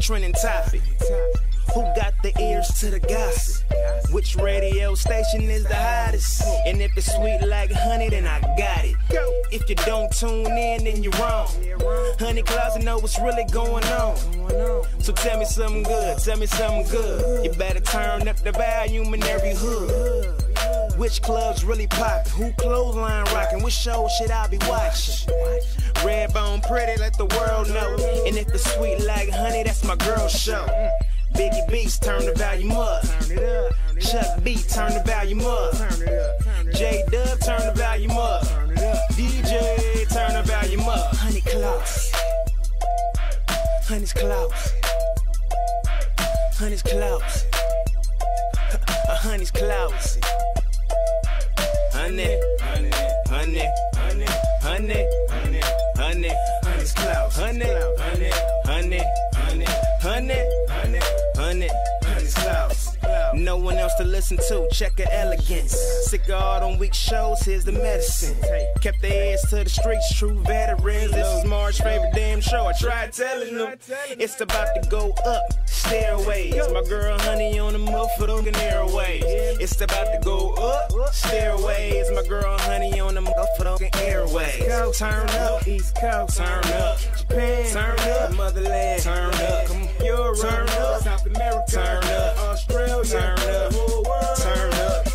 trending topic. Who got the ears to the gossip? Which radio station is the hottest? And if it's sweet like honey, then I got it. If you don't tune in, then you're wrong. Honey Closet know what's really going on. So tell me something good, tell me something good. You better turn up the volume in every hood. Which clubs really poppin'? Who clothesline rockin'? Which show should I be watching? Redbone pretty, let the world know. And if it's sweet like honey, that's my girl's show. Biggie Beats, turn the volume up. Chuck B, turn the volume up. J-Dub, turn the volume up. DJ, turn the volume up. Honey Claus. Honey's Claus. Honey's Claus. Honey's Claus. Honey, honey, honey, honey, honey, honey, honey, honey's Claus. Honey, honey, honey, honey, honey, honey, honey, honey's Claus. No one else to listen to, check her elegance. Sick of all them weak shows, here's the medicine. Kept their ears to the streets, true veterans. This is Marge's favorite damn show. I tried telling them it's about to go up, stairways. My girl Honey on the motherfucking airways. It's about to go up, stairways. My girl Honey on the motherfucking airways. Turn up, East Coast, turn up, Japan, turn up, Motherland, turn up, Europe, turn up, South America, turn up, Australia, turn up, whole world, turn up.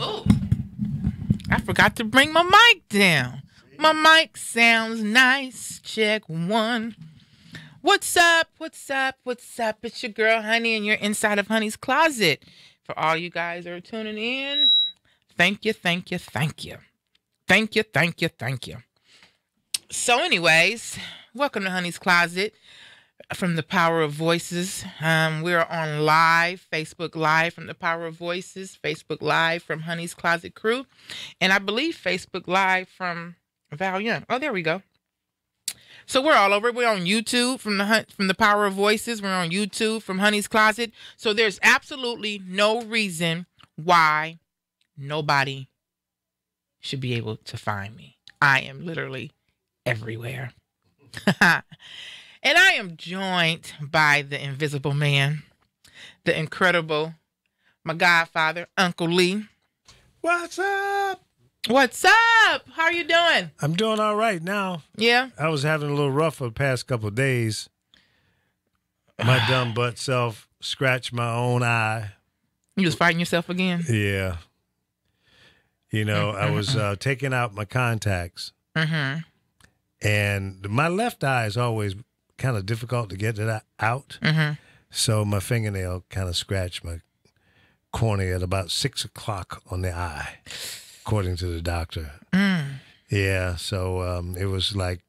Ooh, I forgot to bring my mic down. My mic sounds nice. Check one. What's up? What's up? What's up? It's your girl Honey, and you're inside of Honey's Closet. For all you guys that are tuning in, thank you, thank you, thank you. Thank you, thank you, thank you. So anyways, welcome to Honey's Closet from the Power of Voices. We're on live, Facebook Live from the Power of Voices, Facebook Live from Honey's Closet Crew, and I believe Facebook Live from Val Young. Oh, there we go. So we're all over. We're on YouTube from the Power of Voices. We're on YouTube from Honey's Closet. So there's absolutely no reason why nobody should be able to find me. I am literally everywhere. And I am joined by the invisible man, the incredible, my godfather, Uncle Lee. What's up? What's up? How are you doing? I'm doing all right now. Yeah? I was having a little rough for the past couple of days. My dumb butt self scratched my own eye. You was fighting yourself again? Yeah. You know, I was taking out my contacts. Mm-hmm. And my left eye is always kind of difficult to get it out. Mm-hmm. So my fingernail kind of scratched my cornea at about 6 o'clock on the eye, according to the doctor. Mm. Yeah, so it was like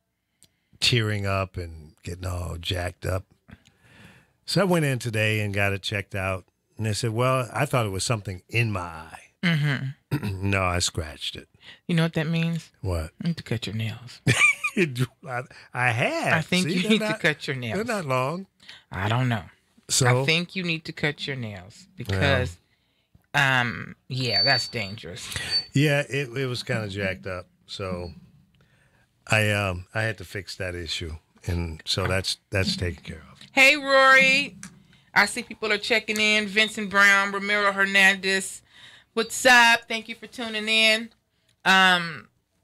tearing up and getting all jacked up. So I went in today and got it checked out. And they said, well, I thought it was something in my eye. Mm-hmm. No, I scratched it. You know what that means? What? You need to cut your nails. I have. I think you need to cut your nails. They're not long. I don't know. So I think you need to cut your nails because, yeah, that's dangerous. Yeah, it was kind of jacked up. So I had to fix that issue, and so that's taken care of. Hey, Rory. I see people are checking in. Vincent Brown, Ramiro Hernandez. What's up? Thank you for tuning in.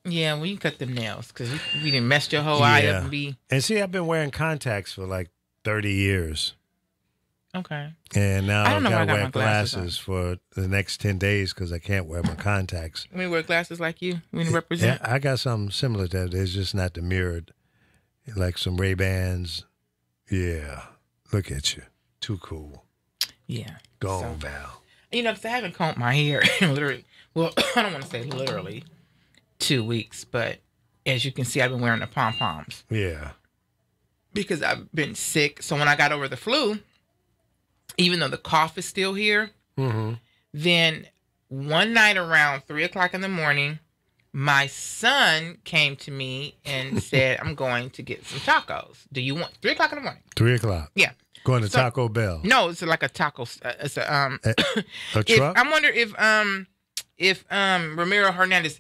Yeah, well, you cut them nails because we didn't mess your whole eye up and be. And see, I've been wearing contacts for like 30 years. Okay. And now I've got to wear glasses for the next 10 days because I can't wear my contacts. We wear glasses like you? We represent? Yeah, I got something similar to that. It's just not the mirrored. Like some Ray-Bans. Yeah. Look at you. Too cool. Yeah. Go on, Val. You know, because I haven't combed my hair in literally, well, I don't want to say literally 2 weeks, but as you can see, I've been wearing the pom-poms. Yeah. Because I've been sick. So when I got over the flu, even though the cough is still here, then one night around 3 o'clock in the morning, my son came to me and said, I'm going to get some tacos. Do you want 3 o'clock in the morning? 3 o'clock. Yeah. Going to Taco Bell. No, it's like a taco. It's a truck. I wonder if Ramiro Hernandez.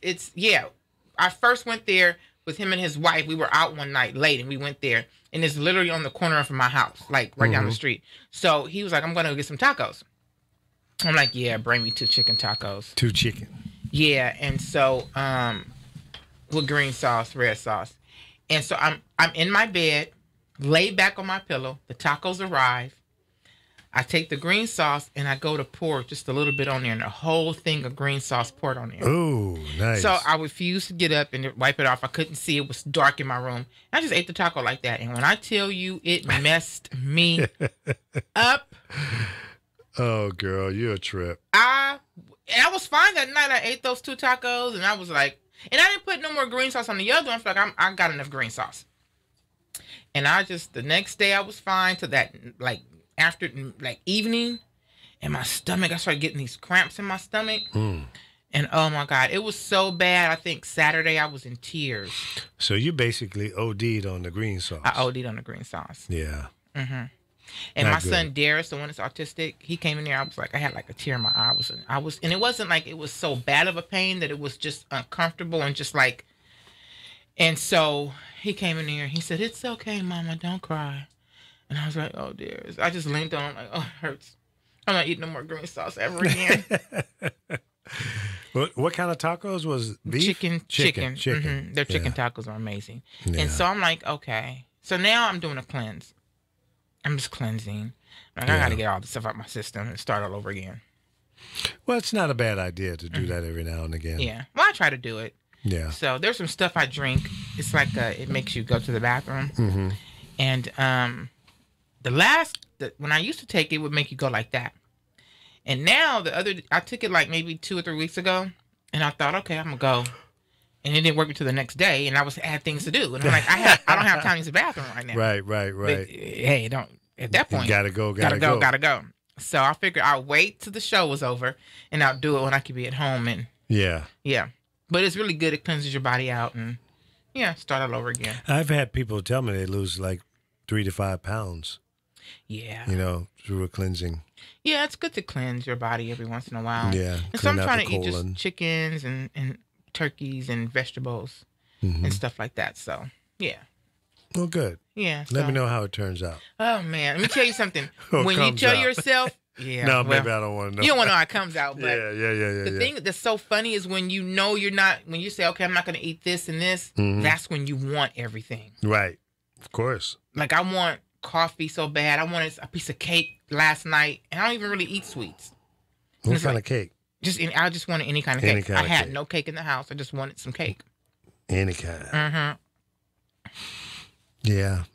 I first went there with him and his wife. We were out one night late, and we went there, and it's literally on the corner of my house, like right down the street. So he was like, "I'm gonna go get some tacos." I'm like, "Yeah, bring me 2 chicken tacos." 2 chicken. Yeah, and so with green sauce, red sauce, and so I'm in my bed, laid back on my pillow. The tacos arrive. I take the green sauce and I go to pour just a little bit on there, and the whole thing of green sauce poured on there. Ooh, nice. So I refused to get up and wipe it off. I couldn't see. It was dark in my room. I just ate the taco like that. And when I tell you it messed me up. Oh, girl, you're a trip. I was fine that night. I ate those 2 tacos, and I was like, and I didn't put no more green sauce on the other one. I feel like I got enough green sauce. And the next day I was fine to that, like, after, like, evening, and my stomach, I started getting these cramps in my stomach. And oh my God, it was so bad. I think Saturday I was in tears. So you basically OD'd on the green sauce. I OD'd on the green sauce. Yeah. And Not my good. son Darius, the one that's autistic, he came in there. I was like, I had like a tear in my eye. And it wasn't like it was so bad of a pain that it was just uncomfortable and just like. And so he came in there. He said, "It's okay, Mama, don't cry." And I was like, "Oh, dear." I just leaned on him like, "Oh, it hurts. I'm not eating no more green sauce ever again." What kind of tacos was beef? Chicken. Chicken. Their chicken tacos are amazing. Yeah. And so I'm like, okay. So now I'm doing a cleanse. I'm just cleansing. Like, I got to get all this stuff out my system and start all over again. Well, it's not a bad idea to do that every now and again. Yeah. Well, I try to do it. Yeah. So there's some stuff I drink. It's like it makes you go to the bathroom. And when I used to take it, would make you go like that. And now I took it like maybe 2 or 3 weeks ago, and I thought, okay, I'm gonna go. And it didn't work until the next day, and I had things to do. And I'm like, I don't have time to use the bathroom right now. Right. But, hey, at that point, You gotta go. So I figured I'll wait till the show was over, and I'll do it when I can be at home. And Yeah. But it's really good. It cleanses your body out, and start all over again. I've had people tell me they lose like 3 to 5 pounds. Yeah. Through a cleansing. Yeah, it's good to cleanse your body every once in a while. Yeah. And so I'm clean out trying the to eat colon. just chickens and turkeys and vegetables and stuff like that. So, yeah. Well, good. Yeah. Let me know how it turns out. Oh, man. Let me tell you something. How it When you comes tell out. yourself, No, maybe I don't want to know. You don't want to know how it comes out. But Yeah. the thing that's so funny is when you know when you say, okay, I'm not going to eat this and this, that's when you want everything. Right. Of course. Like, I want coffee so bad. I wanted a piece of cake last night, and I don't even really eat sweets. What kind of cake? I just wanted any kind of Any cake. kind I of had cake. no cake in the house. I just wanted some cake. Any kind. Yeah.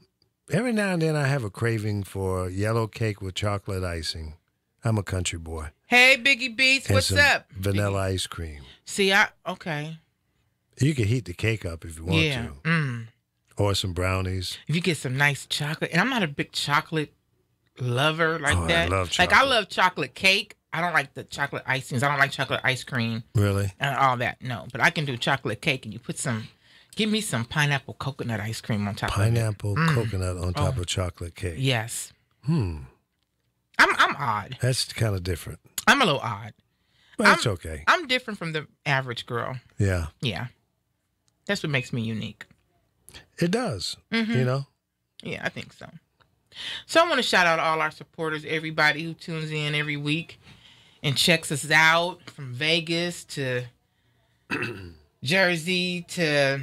Every now and then I have a craving for yellow cake with chocolate icing. I'm a country boy. Hey, Biggie Beats, And what's some up? Vanilla ice cream. See, okay. You can heat the cake up if you want Yeah. to. Or some brownies. If you get some nice chocolate, and I'm not a big chocolate lover like Oh, I that. love Like, I chocolate. love chocolate cake. I don't like the chocolate icings. I don't like chocolate ice cream Really? and all that. No, but I can do chocolate cake, and you give me some pineapple coconut ice cream on top of it. Pineapple coconut on top of chocolate cake. Yes. I'm odd. That's kind of different. I'm a little odd. But it's okay. I'm different from the average girl. Yeah. Yeah. That's what makes me unique. It does. Yeah, I think so. So I want to shout out all our supporters, everybody who tunes in every week and checks us out, from Vegas to Jersey to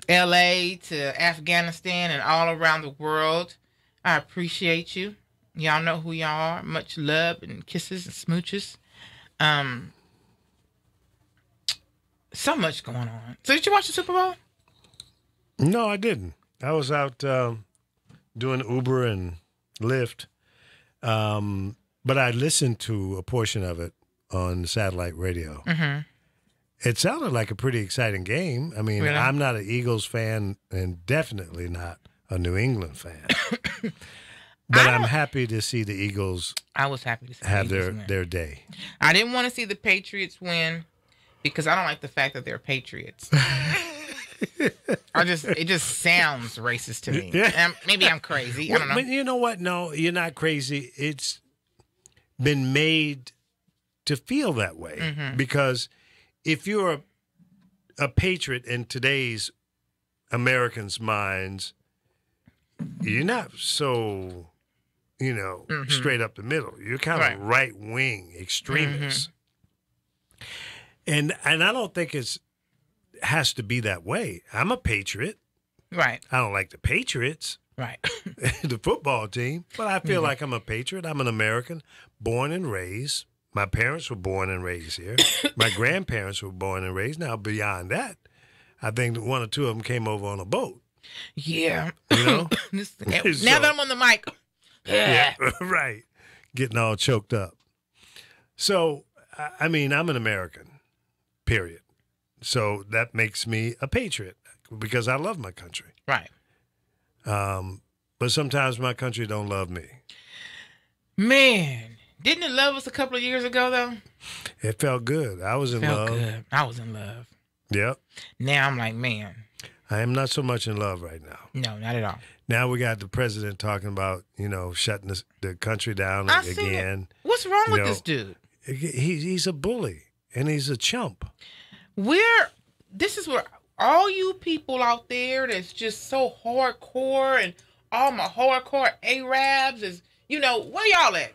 LA to Afghanistan and all around the world. I appreciate you. Y'all know who y'all are. Much love and kisses and smooches. So much going on. So did you watch the Super Bowl? No, I didn't. I was out doing Uber and Lyft. But I listened to a portion of it on satellite radio. It sounded like a pretty exciting game. I mean, Really? I'm not an Eagles fan and definitely not a New England fan. But I'm happy to see the Eagles I was happy to see have the Eagles win. their day. I didn't want to see the Patriots win because I don't like the fact that they're Patriots. It just sounds racist to me. Yeah. Maybe I'm crazy. I don't know. But you know what? No, you're not crazy. It's been made to feel that way because if you're a patriot in today's Americans' minds, you're not so, straight up the middle. You're kind of right-wing extremists. And I don't think it has to be that way. I'm a patriot. Right. I don't like the Patriots. Right. The football team. But I feel like I'm a patriot. I'm an American, born and raised. My parents were born and raised here. My grandparents were born and raised. Now, beyond that, I think one or two of them came over on a boat. Yeah. You know? Now that I'm on the mic. Yeah, right. Getting all choked up. So, I mean, I'm an American, period. So that makes me a patriot because I love my country. Right. But sometimes my country don't love me. Man, didn't it love us a couple of years ago, though? It felt good. I was in love. Good. I was in love. Yep. Now I'm like, man. I am not so much in love right now. No, not at all. Now we got the president talking about, shutting the country down again. What's wrong with this dude? He's a bully, and he's a chump. This is where all you people out there that's just so hardcore and all my hardcore Arabs is, where y'all at?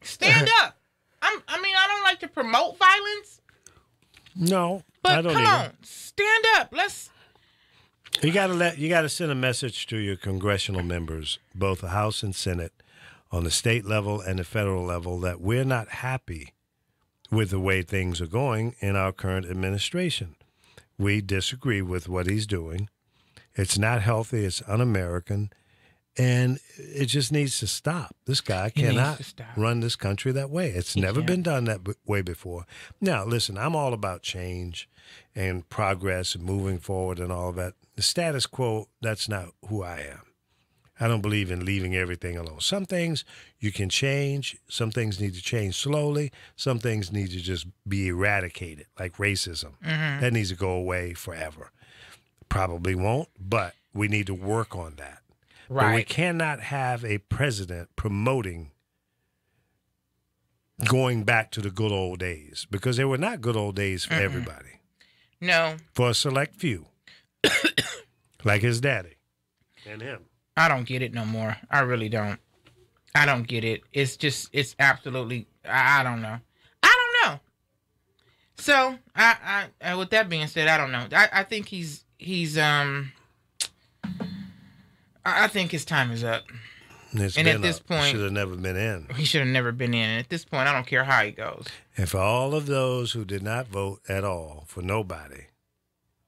Stand up. I don't like to promote violence. No, but I don't come either. on, stand up. You gotta send a message to your congressional members, both the House and Senate, on the state level and the federal level, that we're not happy with the way things are going in our current administration. We disagree with what he's doing. It's not healthy. It's un-American. And it just needs to stop. This guy cannot run this country that way. It's never been done that way before. Now, listen, I'm all about change and progress and moving forward and all of that. The status quo, that's not who I am. I don't believe in leaving everything alone. Some things you can change. Some things need to change slowly. Some things need to just be eradicated, like racism. That needs to go away forever. Probably won't, but we need to work on that. Right. But we cannot have a president promoting going back to the good old days, because they were not good old days for everybody. No. For a select few. Like his daddy and him. I don't get it no more. I really don't. I don't get it. It's absolutely, I don't know. So, I with that being said, I don't know. I think I think his time is up. And at this point, should have never been in. He should have never been in. At this point, I don't care how he goes. And for all of those who did not vote at all for nobody,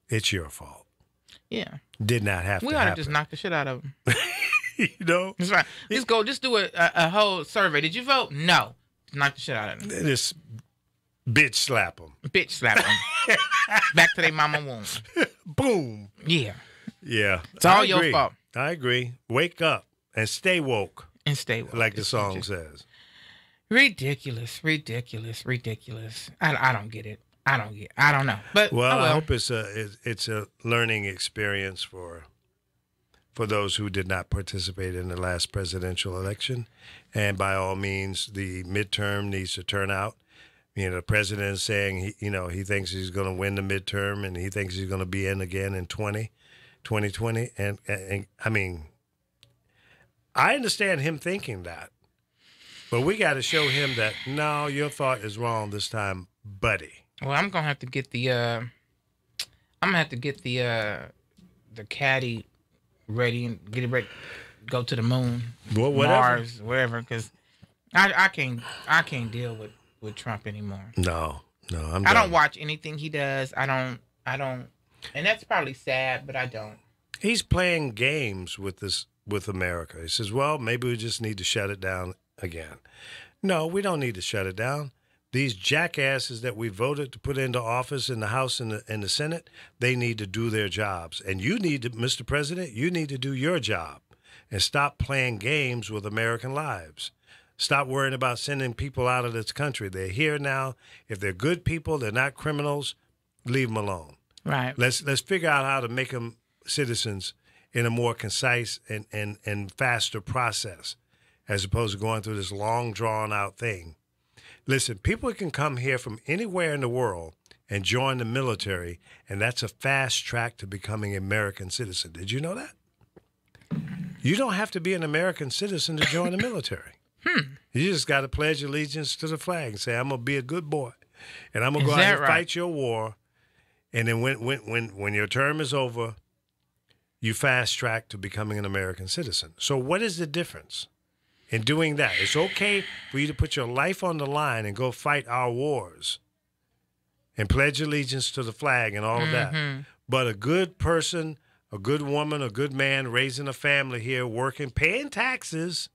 it's your fault. Yeah. Did not have to happen. We ought to just knock the shit out of him. That's right. Just do a whole survey. Did you vote? No. Knock the shit out of him. Just bitch slap him. Bitch slap him. Back to their mama womb. Boom. Yeah. Yeah. It's all your fault. I agree. Wake up and stay woke. And stay woke. Like the song says. Ridiculous. I don't get it. I don't know. But I hope it's a learning experience for those who did not participate in the last presidential election. And by all means, the midterm needs to turn out. The president is saying he thinks he's going to win the midterm, and he thinks he's going to be in again in 2020. And I mean, I understand him thinking that, but we got to show him that no, your thought is wrong this time, buddy. Well, I'm gonna have to get the caddy ready and get it ready, go to the moon, Mars, wherever, because I can't deal with Trump anymore. No, I don't watch anything he does. I don't, and that's probably sad, but I don't. He's playing games with America. He says, well, maybe we just need to shut it down again. No, we don't need to shut it down. These jackasses that we voted to put into office in the House and the Senate, they need to do their jobs. And you need to, Mr. President, you need to do your job and stop playing games with American lives. Stop worrying about sending people out of this country. They're here now. If they're good people, they're not criminals, leave them alone. Right. Let's figure out how to make them citizens in a more concise and faster process, as opposed to going through this long, drawn-out thing. Listen, people can come here from anywhere in the world and join the military, and that's a fast track to becoming an American citizen. Did you know that? You don't have to be an American citizen to join the military. You just got to pledge allegiance to the flag and say, I'm going to be a good boy, and I'm going to go out and fight your war. And then when your term is over, you fast track to becoming an American citizen. So what is the difference in doing that? It's okay for you to put your life on the line and go fight our wars and pledge allegiance to the flag and all of that. But a good person, a good woman, a good man raising a family here, working, paying taxes,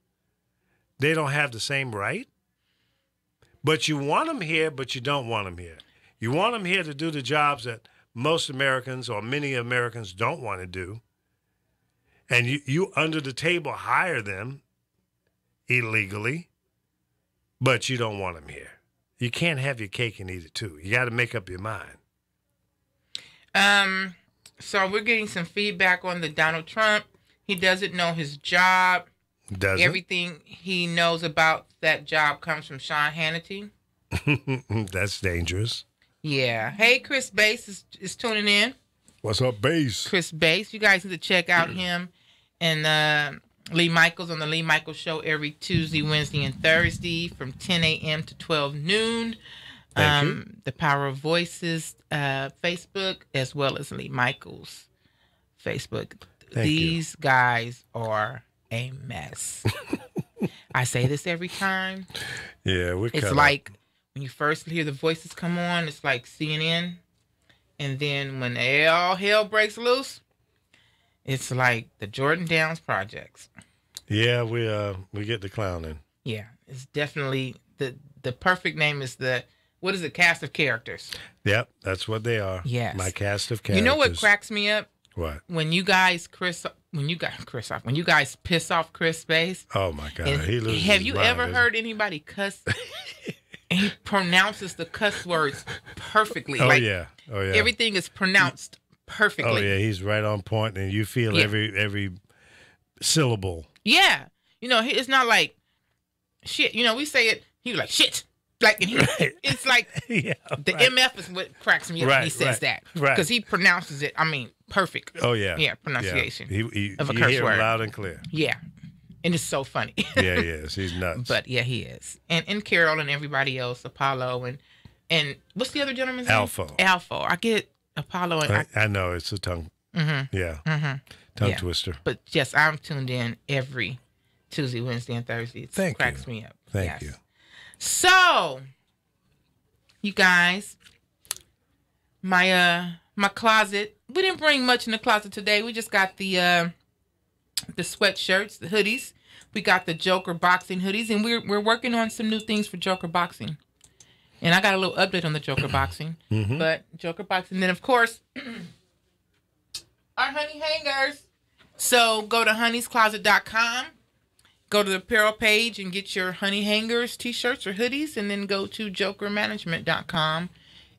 they don't have the same right. But you want them here, but you don't want them here. You want them here to do the jobs that most Americans or many Americans don't want to do. And you under the table hire them illegally, but you don't want them here. You can't have your cake and eat it too. You got to make up your mind. So we're getting some feedback on the Donald Trump. He doesn't know his job. Doesn't? Everything he knows about that job comes from Sean Hannity. That's dangerous. Yeah. Hey, Chris Bass is tuning in. What's up, Bass? Chris Bass. You guys need to check out him and Lee Michaels on the Lee Michaels Show every Tuesday, Wednesday, and Thursday from 10 a.m. to 12 noon. Thank you. The Power of Voices Facebook, as well as Lee Michaels Facebook. These guys are a mess. I say this every time. Yeah, it's like when you first hear the voices come on, it's like CNN. And then when all hell breaks loose, it's like the Jordan Downs Projects. Yeah, we get the clowning. Yeah, it's definitely the perfect name is what is it? Cast of characters. Yep, that's what they are. Yes. My cast of characters. You know what cracks me up? What? When you guys piss off Chris Bass. Oh my God, he loses Have you his mind, ever heard anybody cuss? And he pronounces the cuss words perfectly. Oh, like, yeah. Oh, yeah. Everything is pronounced perfectly. Oh, yeah. He's right on point, and you feel every syllable. Yeah. You know, it's not like shit. You know, we say it, he was like, shit. Like, and it's like the MF is what cracks me up when he says that. Right. Because he pronounces it, perfect. Oh, yeah. Yeah, pronunciation of a you curse hear word. him loud and clear. Yeah. And it's so funny. Yeah, he is. He's nuts. But yeah, he is. And Carol and everybody else, Apollo and what's the other gentleman's name? Alpha. I get Apollo and I know it's a tongue. Mm-hmm. Yeah. Mm-hmm. Tongue twister. But yes, I'm tuned in every Tuesday, Wednesday, and Thursday. It cracks me up. Thank you. So, you guys, my closet. We didn't bring much in the closet today. We just got the sweatshirts, the hoodies. We got the Joker boxing hoodies, and we're working on some new things for Joker boxing. And I got a little update on the Joker boxing. Mm-hmm. But Joker boxing, and then of course our honey hangers. So go to honeyscloset.com. Go to the apparel page and get your honey hangers, t-shirts, or hoodies, and then go to jokermanagement.com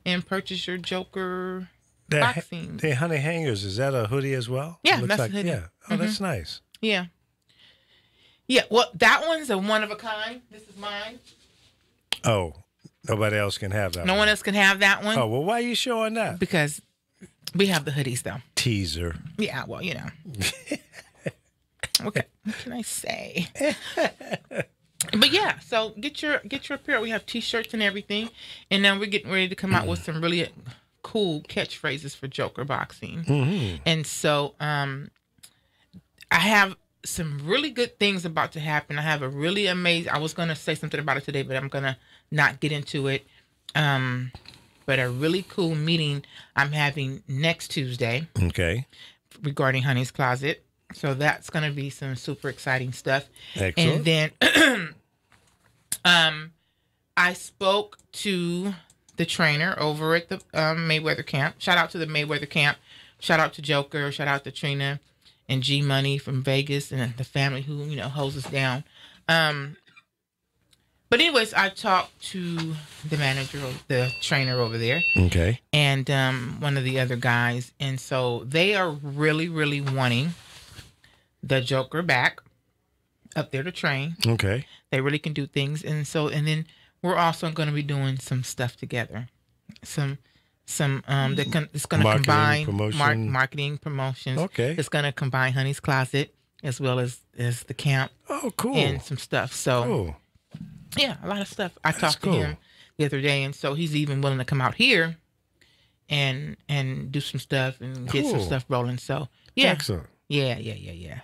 and purchase your Joker boxing. The honey hangers, is that a hoodie as well? Yeah, that's a hoodie. Yeah. Oh, that's nice. Yeah. Yeah, well, that one's a one of a kind. This is mine. Oh, nobody else can have that No one else can have that one. Oh, well, why are you showing that? Because we have the hoodies, though. Teaser. Yeah, well, you know. Okay, what can I say? But yeah, so get your apparel. We have t-shirts and everything, and now we're getting ready to come out with some really cool catchphrases for Joker boxing. Mm-hmm. And so I have some really good things about to happen. I have a really amazing. I was gonna say something about it today, but I'm gonna not get into it. But a really cool meeting I'm having next Tuesday. Okay. Regarding Honey's Closet. So that's going to be some super exciting stuff. Excellent. And then I spoke to the trainer over at the Mayweather camp. Shout out to the Mayweather camp. Shout out to Joker. Shout out to Trina and G Money from Vegas and the family who, holds us down. But anyways, I talked to the manager, the trainer over there. Okay. And one of the other guys. And so they are really, really wanting the Joker back up there to train. Okay. They really can do things. And then we're also going to be doing some stuff together. Some it's going to combine marketing promotions. Okay. It's going to combine Honey's Closet as well as the camp. Oh, cool. And some stuff. So Cool. yeah, a lot of stuff. I talked cool. to him the other day, and so he's even willing to come out here and do some stuff and get some Cool. stuff rolling. So yeah. Excellent. Yeah.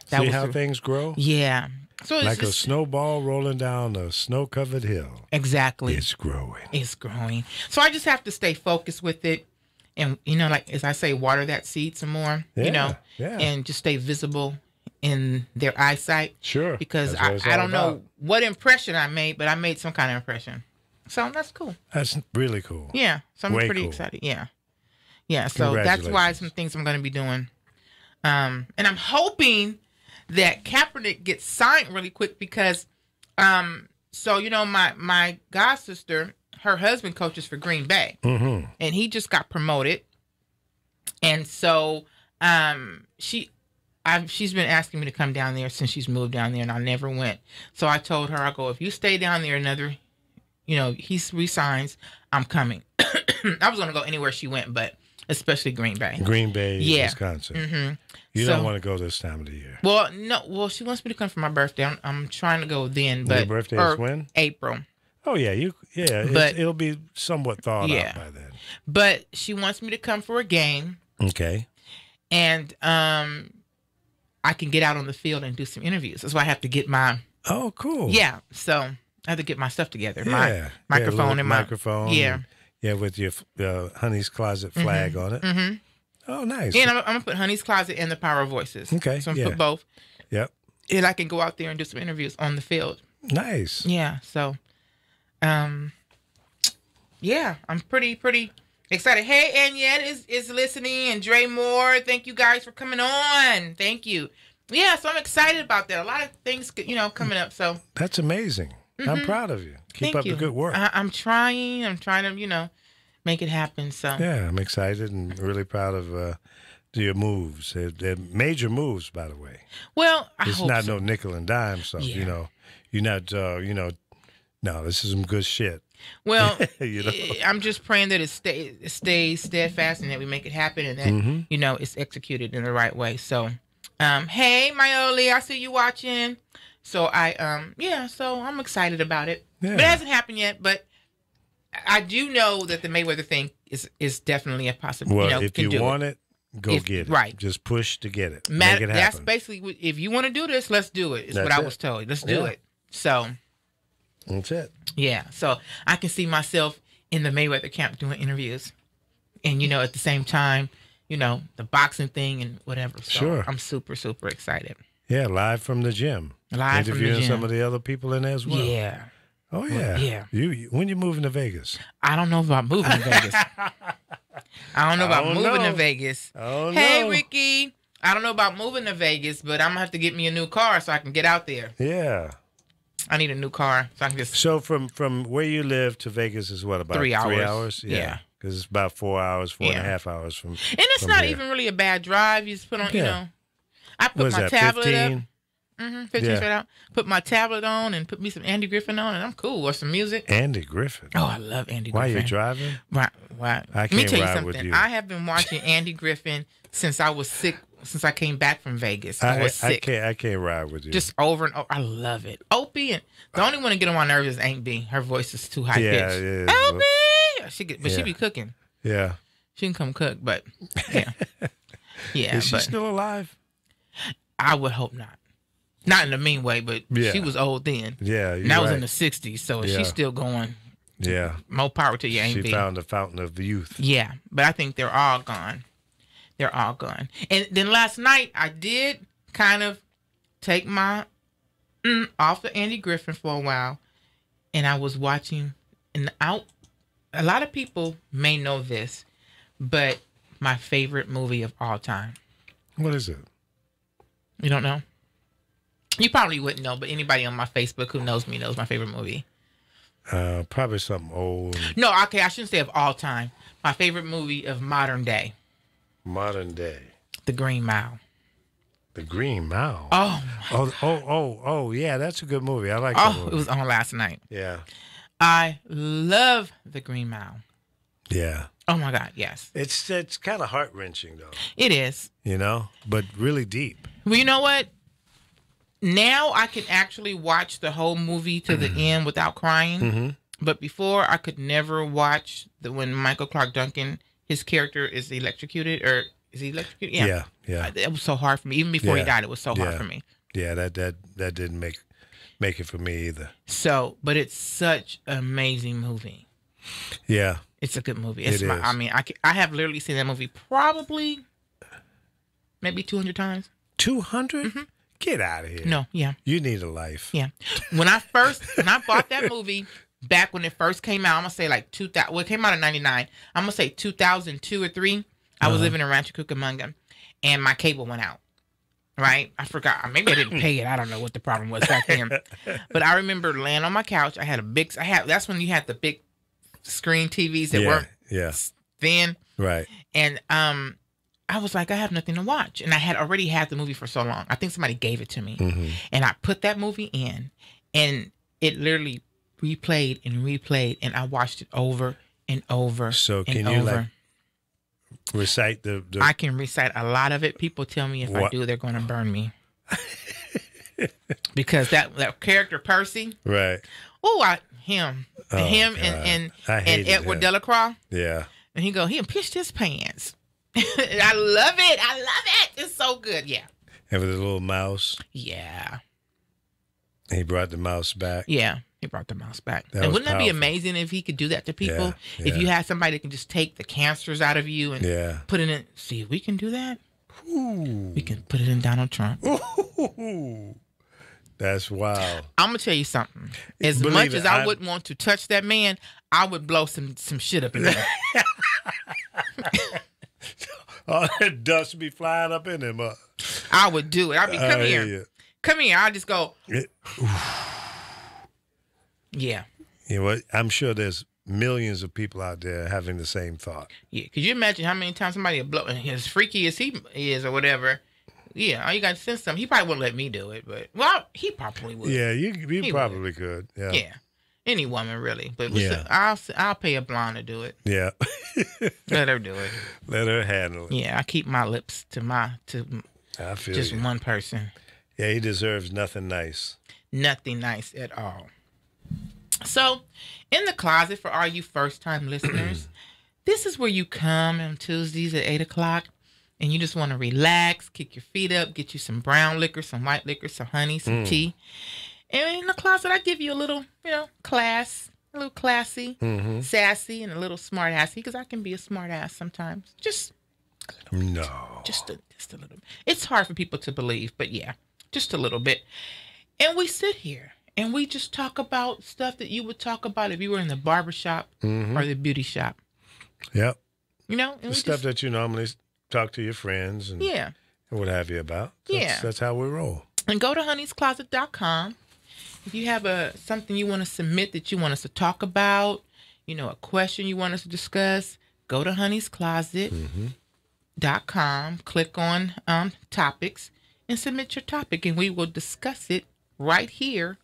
That See was how things grow? Yeah. So it's Like a just, snowball rolling down a snow-covered hill. exactly. It's growing. It's growing. So I just have to stay focused with it. And, like, as I say, water that seed some more, Yeah. and just stay visible in their eyesight. Sure. Because That's what it's I all don't know about. what impression I made, but I made some kind of impression. So that's cool. That's really cool. Yeah. So I'm Way pretty cool. excited. Yeah. Yeah. So that's why Congratulations. some things I'm going to be doing. And I'm hoping that Kaepernick gets signed really quick because, so, my god sister, her husband coaches for Green Bay, Mm-hmm. and he just got promoted. And so, she's been asking me to come down there since she's moved down there, and I never went. So I told her, I go, if you stay down there another, he resigns, I'm coming. I was going to go anywhere she went, but especially Green Bay. Green Bay, Yeah. Wisconsin. Mm-hmm. You So- don't want to go this time of the year. Well, no. Well, she wants me to come for my birthday. I'm trying to go then, but Your birthday is when? April. Oh yeah, But- it'll be somewhat thawed Yeah. out by then. But she wants me to come for a game, Okay. and I can get out on the field and do some interviews. That's why I have to get my Oh, cool. So I have to get my stuff together. Yeah. My microphone little and my microphone. Yeah. and- yeah, with your Honey's Closet flag on it. Mm-hmm. Oh, nice. And I'm gonna put Honey's Closet and the Power of Voices. Okay, So I'm gonna yeah. put both, Yep. and I can go out there and do some interviews on the field. Nice. Yeah. So, yeah, I'm pretty excited. Hey, Annette is listening, and Dre Moore. Thank you guys for coming on. Thank you. Yeah, so I'm excited about that. A lot of things, coming up. So That's amazing. I'm proud of you. Keep thank up you. the good work. I'm trying. I'm trying to, make it happen. So Yeah, I'm excited and really proud of your moves. They're major moves, by the way. well, I It's hope not so. no nickel and dime stuff. Yeah. You're not. No, this is some good shit. Well, You know? I'm just praying that it stays steadfast and that we make it happen and that Mm-hmm. it's executed in the right way. So, hey, Myoli, I see you watching. So so I'm excited about it. Yeah. But it hasn't happened yet. But I do know that the Mayweather thing is definitely a possibility. Well, if you want it, go get it. Right. Just push to get it. Make it That's happen. basically, if you want to do this, let's do it. Is what That's I it. was told. Let's do Yeah. it. So. That's it. Yeah, so I can see myself in the Mayweather camp doing interviews, and at the same time, the boxing thing and whatever. So Sure. I'm super excited. Yeah, live from the gym. Live from the Interviewing gym. some of the other people in there as well. Yeah, Oh yeah. yeah. You when you moving to Vegas? I don't know about moving to Vegas. I don't know about I don't moving know. to Vegas. Oh Hey, no. Ricky. I don't know about moving to Vegas, but I'm gonna have to get me a new car so I can get out there. Yeah. I need a new car so I can just. So from where you live to Vegas is what, about 3 hours. 3 hours? Yeah. Because it's about 4 hours, four and a Yeah. half hours from. And it's from not here. even really a bad drive. You just put on, Yeah. I What put is my that? tablet up. 15? 15 Yeah. straight out. Put my tablet on and put me some Andy Griffin on, and I'm cool. Or some music. Andy Griffin. Oh, I love Andy While Griffin. you're driving? Right. I Let me can't tell you ride something. with you. I have been watching Andy Griffin since I was sick. Since I came back from Vegas, I was sick. I can't ride with you. Just over and over. I love it. Opie, and the only one to get on my nerves is Aunt B. Her voice is too high pitched. Yeah. Opie, she Yeah. be cooking. Yeah. She can come cook, but yeah, yeah. Is she but still alive? I would hope not. Not in a mean way, but Yeah. she was old then. Yeah. And that was in right. the 60s, so if Yeah. she's still going, Yeah. more power to you, Aunt She B. found the fountain of youth. Yeah, but I think they're all gone. They're all gone. And then last night, I did kind of take my off of Andy Griffin for a while, and I was watching. And a lot of people may know this, but my favorite movie of all time. What is it? You don't know? You probably wouldn't know, but anybody on my Facebook who knows me knows my favorite movie. Probably something old. No, okay, I shouldn't say of all time. My favorite movie of modern day, Modern day. The Green Mile. The Green Mile. Oh, Oh, yeah, that's a good movie. I like that movie. it was on last night. Yeah. I love The Green Mile. Yeah. Oh my God, yes. It's kind of heart-wrenching, though. It is. You know, but really deep. Well, you know what? Now I can actually watch the whole movie to the end without crying. Mm-hmm. But before, I could never watch when Michael Clark Duncan, his character is electrocuted, or is he electrocuted? Yeah. Yeah. It was so hard for me. Even before he Yeah. died, it was so hard Yeah. for me. Yeah, that didn't make it for me either. So, but it's such an amazing movie. Yeah. It's a good movie. It is. I mean, I have literally seen that movie probably maybe 200 times. 200? Get out of here. No, yeah. You need a life. Yeah. When I bought that movie back when it first came out, I'm going to say like 2000. Well, it came out in 99. I'm going to say 2002 or 3. I was living in Rancho Cucamonga and my cable went out. Right? I forgot. Maybe I didn't pay it. I don't know what the problem was back then. But I remember laying on my couch. I had that's when you had the big screen TVs that weren't thin. Right. And I was like, I have nothing to watch. And I had already had the movie for so long. I think somebody gave it to me. Mm-hmm. And I put that movie in, and it literally replayed and replayed, and I watched it over and over. So and can you over. like recite the I can recite a lot of it. People tell me if I do, they're going to burn me. Because that character Percy. Right. Him God. and I hated Edward him. Delacroix. Yeah. And he pissed his pants. I love it. I love it. It's so good. Yeah. And with a little mouse. Yeah. He brought the mouse back. Yeah. He brought the mouse back. That And was wouldn't that be powerful. amazing if he could do that to people? Yeah, If yeah. you had somebody that can just take the cancers out of you and put it in. See, we can do that. Ooh. We can put it in Donald Trump. Ooh. That's wild. I'm going to tell you something. As Believe much it, as I wouldn't want to touch that man, I would blow some shit up in there. All that dust be flying up in him. I would do it. I'd be, come I here. hear you. Come here. I'll just go, It- yeah. You know what? I'm sure there's millions of people out there having the same thought. Yeah. Could you imagine how many times somebody would blow, as freaky as he is or whatever, yeah, all you got to send something. He probably wouldn't let me do it, but, well, he probably would. Yeah, you He probably could. Yeah. Yeah. Any woman, really. But Yeah. I'll pay a blonde to do it. Yeah. Let her do it. Let her handle it. Yeah, I keep my lips to I feel just you. one person. Yeah, he deserves nothing nice. Nothing nice at all. So, in the closet, for all you first-time listeners, this is where you come on Tuesdays at 8 o'clock, and you just want to relax, kick your feet up, get you some brown liquor, some white liquor, some honey, some tea. And in the closet, I give you a little, class, a little classy, sassy, and a little smart-assy, because I can be a smart-ass sometimes. Just a little. It's hard for people to believe, but yeah, just a little bit. And we sit here, and we just talk about stuff that you would talk about if you were in the barbershop or the beauty shop. Yep. And The we stuff just, that you normally talk to your friends and what have you about. That's how we roll. And go to honeyscloset.com. If you have something you want to submit that you want us to talk about, a question you want us to discuss, go to honeyscloset.com, click on topics, and submit your topic, and we will discuss it right here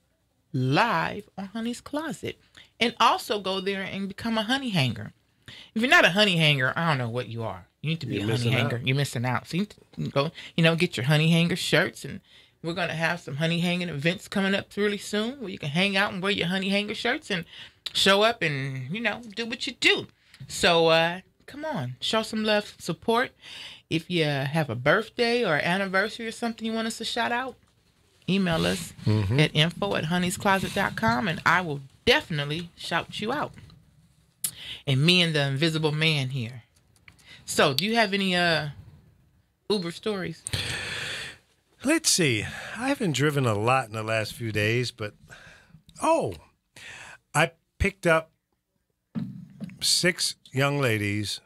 live on Honey's Closet. And also go there and become a honey hanger. If you're not a honey hanger, I don't know what you are. You need to be a honey hanger. You're missing out. So you need to go, get your honey hanger shirts, and we're going to have some honey hanging events coming up really soon where you can hang out and wear your honey hanger shirts and show up and, do what you do. So, come on, show some love, support. If you have a birthday or anniversary or something you want us to shout out, email us at info@honeyscloset.com, and I will definitely shout you out. And me and the invisible man here. So, do you have any Uber stories? Let's see. I haven't driven a lot in the last few days, but I picked up 6 young ladies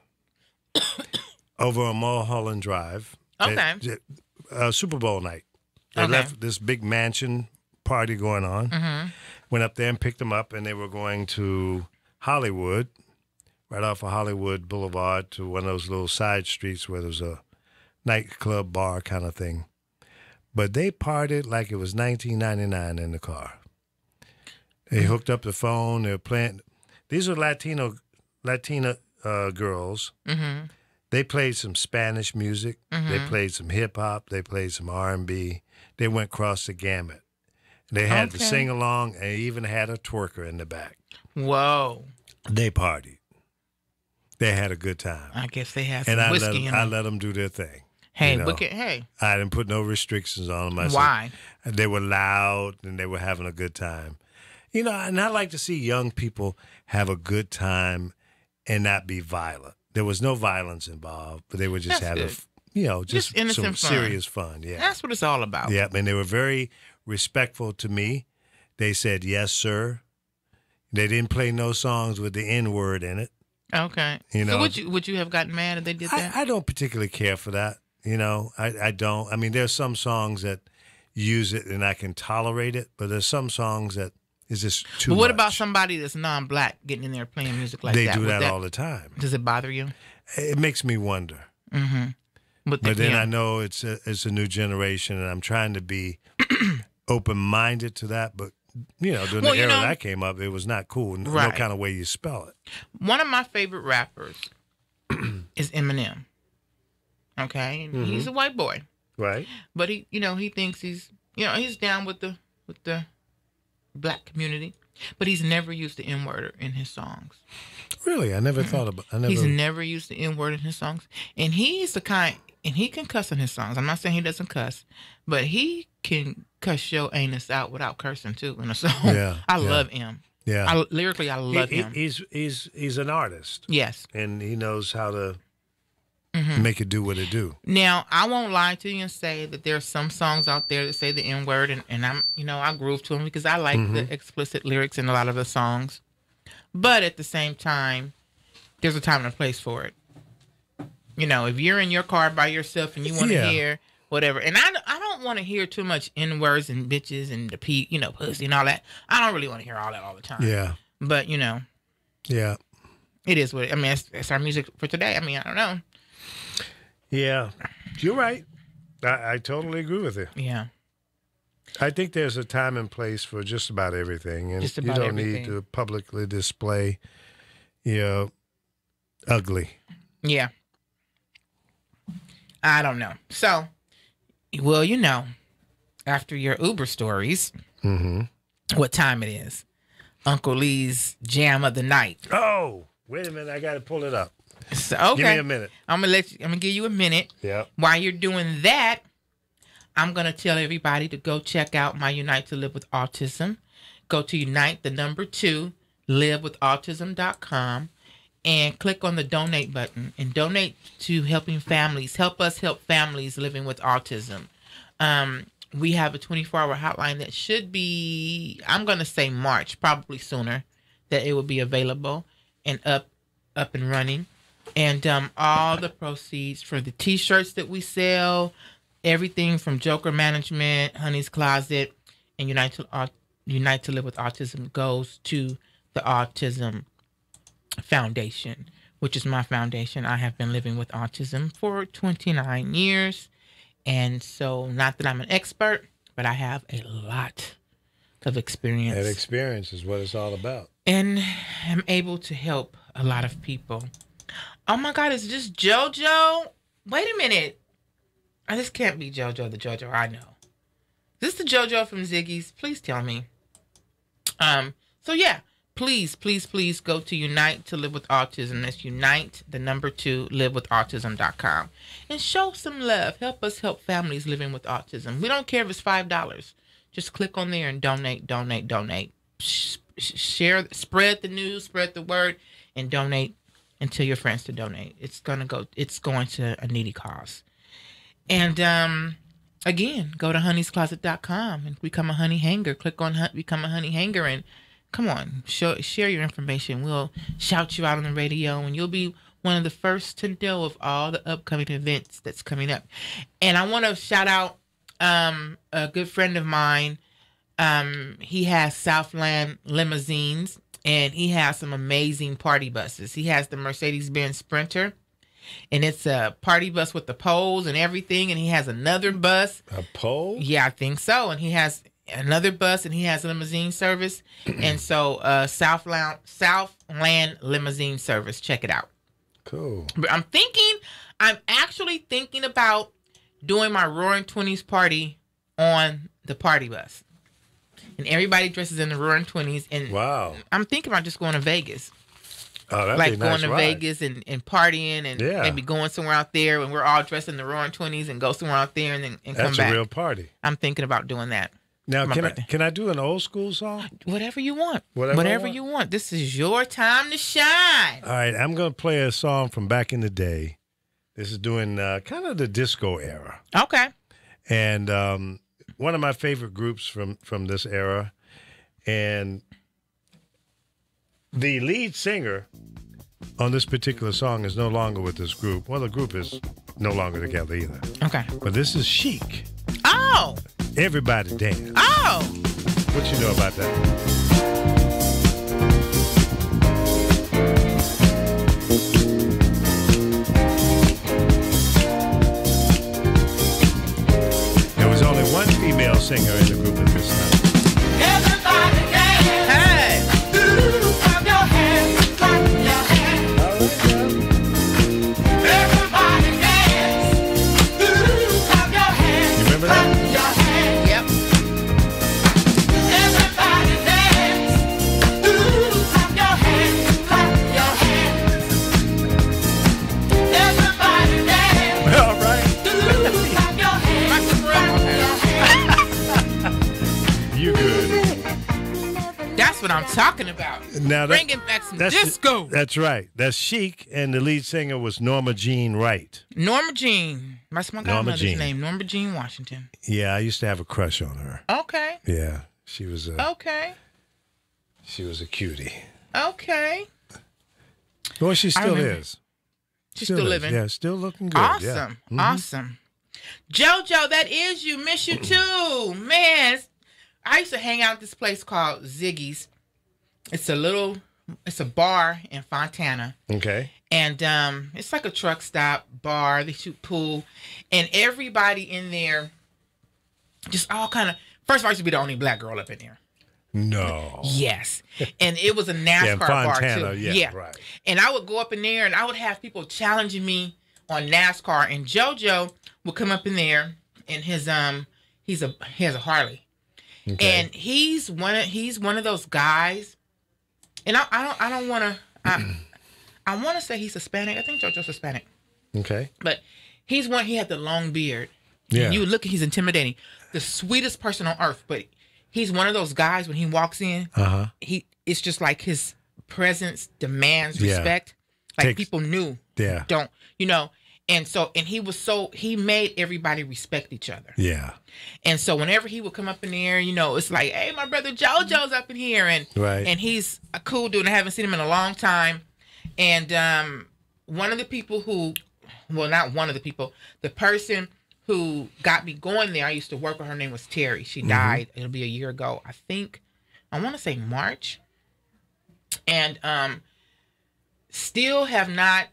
over on Mulholland Drive. Okay. Super Bowl night. They left this big mansion party going on. Went up there and picked them up, and they were going to Hollywood, right off of Hollywood Boulevard, to one of those little side streets where there's a nightclub bar kind of thing. But they partied like it was 1999 in the car. They hooked up the phone. They were playing. These are Latina girls. They played some Spanish music. They played some hip hop. They played some R&B. They went across the gamut. They had the sing along and even had a twerker in the back. Whoa! They partied. They had a good time. I guess they had some whiskey in them. I let them do their thing. Hey, you know? hey! I didn't put no restrictions on them. Why? They were loud and they were having a good time. You know, and I like to see young people have a good time and not be violent. There was no violence involved, but they were just having, just some serious fun. Yeah, that's what it's all about. Yeah, and they were very respectful to me. They said yes, sir. They didn't play no songs with the N word in it. Okay. So would you have gotten mad if they did that? I don't particularly care for that. You know, I don't. I mean, there's some songs that use it and I can tolerate it, but there's some songs that is just too much. But what about somebody that's non-black getting in there playing music like that? They do that all the time. Does it bother you? It makes me wonder. But then I know it's a new generation, and I'm trying to be open-minded to that. But, during the era that I came up, it was not cool. No kind of way you spell it. One of my favorite rappers is Eminem. Okay? And he's a white boy. Right. But he thinks he's down with the black community, but he's never used the N-word in his songs. Really? I never thought about it. He's never used the N-word in his songs. And he's the kind, and he can cuss in his songs. I'm not saying he doesn't cuss, but he can cuss your anus out without cursing too in a song. Yeah. I love him. Yeah. Lyrically, I love him. He's an artist. Yes. And he knows how to make it do what it do. Now, I won't lie to you and say that there are some songs out there that say the N-word, and I'm, I groove to them because I like the explicit lyrics in a lot of the songs. But at the same time, there's a time and a place for it. If you're in your car by yourself and you want to hear whatever, and I don't want to hear too much N-words and bitches and the pussy and all that. I don't really want to hear all that all the time. Yeah. But, Yeah. It is what it, I mean, it's our music for today. I mean, I don't know. Yeah, you're right. I totally agree with you. Yeah. I think there's a time and place for just about everything, and you don't need to publicly display, ugly. Yeah. I don't know. So, after your Uber stories, what time it is? Uncle Lee's Jam of the Night. Oh, wait a minute! I got to pull it up. So, okay. Give me a minute. I'm gonna give you a minute. Yeah. While you're doing that, I'm gonna tell everybody to go check out my Unite to Live with Autism. Go to unite2livewithautism.com and click on the donate button and donate to helping families. Help us help families living with autism. We have a 24-hour hotline that should be, I'm gonna say March, probably sooner, that it will be available and up and running. And all the proceeds for the T-shirts that we sell, everything from Joker Management, Honey's Closet, and Unite to Live with Autism goes to the Autism Foundation, which is my foundation. I have been living with autism for 29 years. And so, not that I'm an expert, but I have a lot of experience. That experience is what it's all about. And I'm able to help a lot of people. Oh my God, is this JoJo? Wait a minute. This can't be JoJo, the JoJo I know. Is this the JoJo from Ziggy's? Please tell me. So yeah, please go to Unite to Live with Autism. That's unite2livewithautism.com. And show some love. Help us help families living with autism. We don't care if it's $5. Just click on there and donate. Share, spread the news, spread the word, and donate. And tell your friends to donate. It's going to a needy cause. And again, go to honeyscloset.com and become a honey hanger. Click on become a honey hanger and come on, share your information. We'll shout you out on the radio and you'll be one of the first to know of all the upcoming events that's coming up. And I want to shout out a good friend of mine. He has Southland Limousines. And he has some amazing party buses. He has the Mercedes-Benz Sprinter. And it's a party bus with the poles and everything. And he has another bus. A pole? Yeah, I think so. And he has another bus and he has a limousine service. And so Southland Limousine Service. Check it out. Cool. But I'm actually thinking about doing my Roaring 20s party on the party bus. And everybody dresses in the Roaring 20s. And wow. I'm thinking about just going to Vegas. Oh, that'd like be a nice going to ride. Vegas and partying and maybe going somewhere out there when we're all dressed in the Roaring 20s and go somewhere out there and then come back. That's a real party. I'm thinking about doing that. Now, can I do an old school song? Whatever you want. Whatever you want. This is your time to shine. All right, I'm going to play a song from back in the day. This is doing kind of the disco era. Okay. And one of my favorite groups from this era. And the lead singer on this particular song is no longer with this group. Well, the group is no longer together either. Okay. But this is Chic. Oh. Everybody Dance. Oh. What you know about that? There was only one female singer in the group at this time. Everybody dance. Hey. Clap your hands. Clap your hands. Everybody dance. Clap your hands. You remember that? Yep. Everybody dance. Clap your hands. Clap your hands. Everybody dance. All right. Clap your hands. You good. That's what I'm talking about. Now Bringing back some disco. That's right. That's Chic, and the lead singer was Norma Jean Wright. Norma Jean. That's my Norma godmother's Jean. name. Norma Jean Washington. Yeah, I used to have a crush on her. Okay. Yeah, she was a Okay. cutie. Okay. Well, she still remember. is. She's still living. Yeah, still looking good. Awesome. Yeah. Mhm. Awesome. JoJo, that is you. Miss you too. Man, I used to hang out at this place called Ziggy's. It's a bar in Fontana. Okay. And it's like a truck stop bar. They shoot pool. And everybody in there just all kind of, first of all, I used to be the only black girl up in there. No. Yes. And it was a NASCAR Yeah, in Fontana, bar too. yeah, right. And I would go up in there and I would have people challenging me on NASCAR. And JoJo would come up in there and he has a Harley. Okay. And he's one of those guys. And I don't want to I want to say he's Hispanic. I think JoJo's Hispanic. Okay. But he had the long beard. Yeah. And you would look, he's intimidating. The sweetest person on earth, but he's one of those guys when he walks in, it's just like his presence demands respect. Like people knew. Yeah. Don't, and he made everybody respect each other. Yeah. And so whenever he would come up in there, it's like, hey, my brother JoJo's up in here. And he's a cool dude. And I haven't seen him in a long time. And one of the people the person who got me going there, I used to work with her name was Terry. She died. It'll be a year ago. I want to say March. And still have not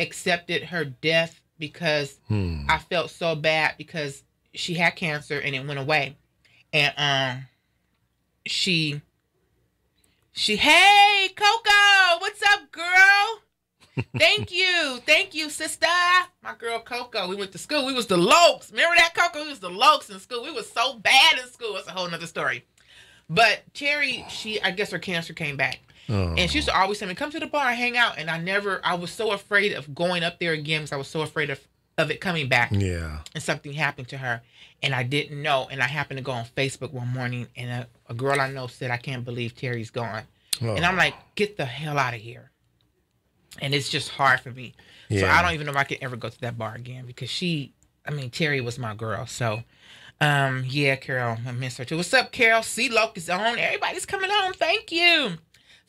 accepted her death because I felt so bad because she had cancer and it went away. And hey, Coco, what's up, girl? Thank you, sister. My girl Coco, we went to school. We was the Lokes. Remember that, Coco? We was the Lokes in school. We was so bad in school. It's a whole nother story. But Terry, I guess her cancer came back. Oh. And she used to always tell me, come to the bar and hang out. And I was so afraid of going up there again because I was so afraid of it coming back. Yeah. And something happened to her. And I didn't know. And I happened to go on Facebook one morning and a girl I know said, I can't believe Terry's gone. Oh. And I'm like, get the hell out of here. And it's just hard for me. Yeah. So I don't even know if I could ever go to that bar again because Terry was my girl. So, yeah, Carol, I miss her too. What's up, Carol? C-Loke is on. Everybody's coming on. Thank you.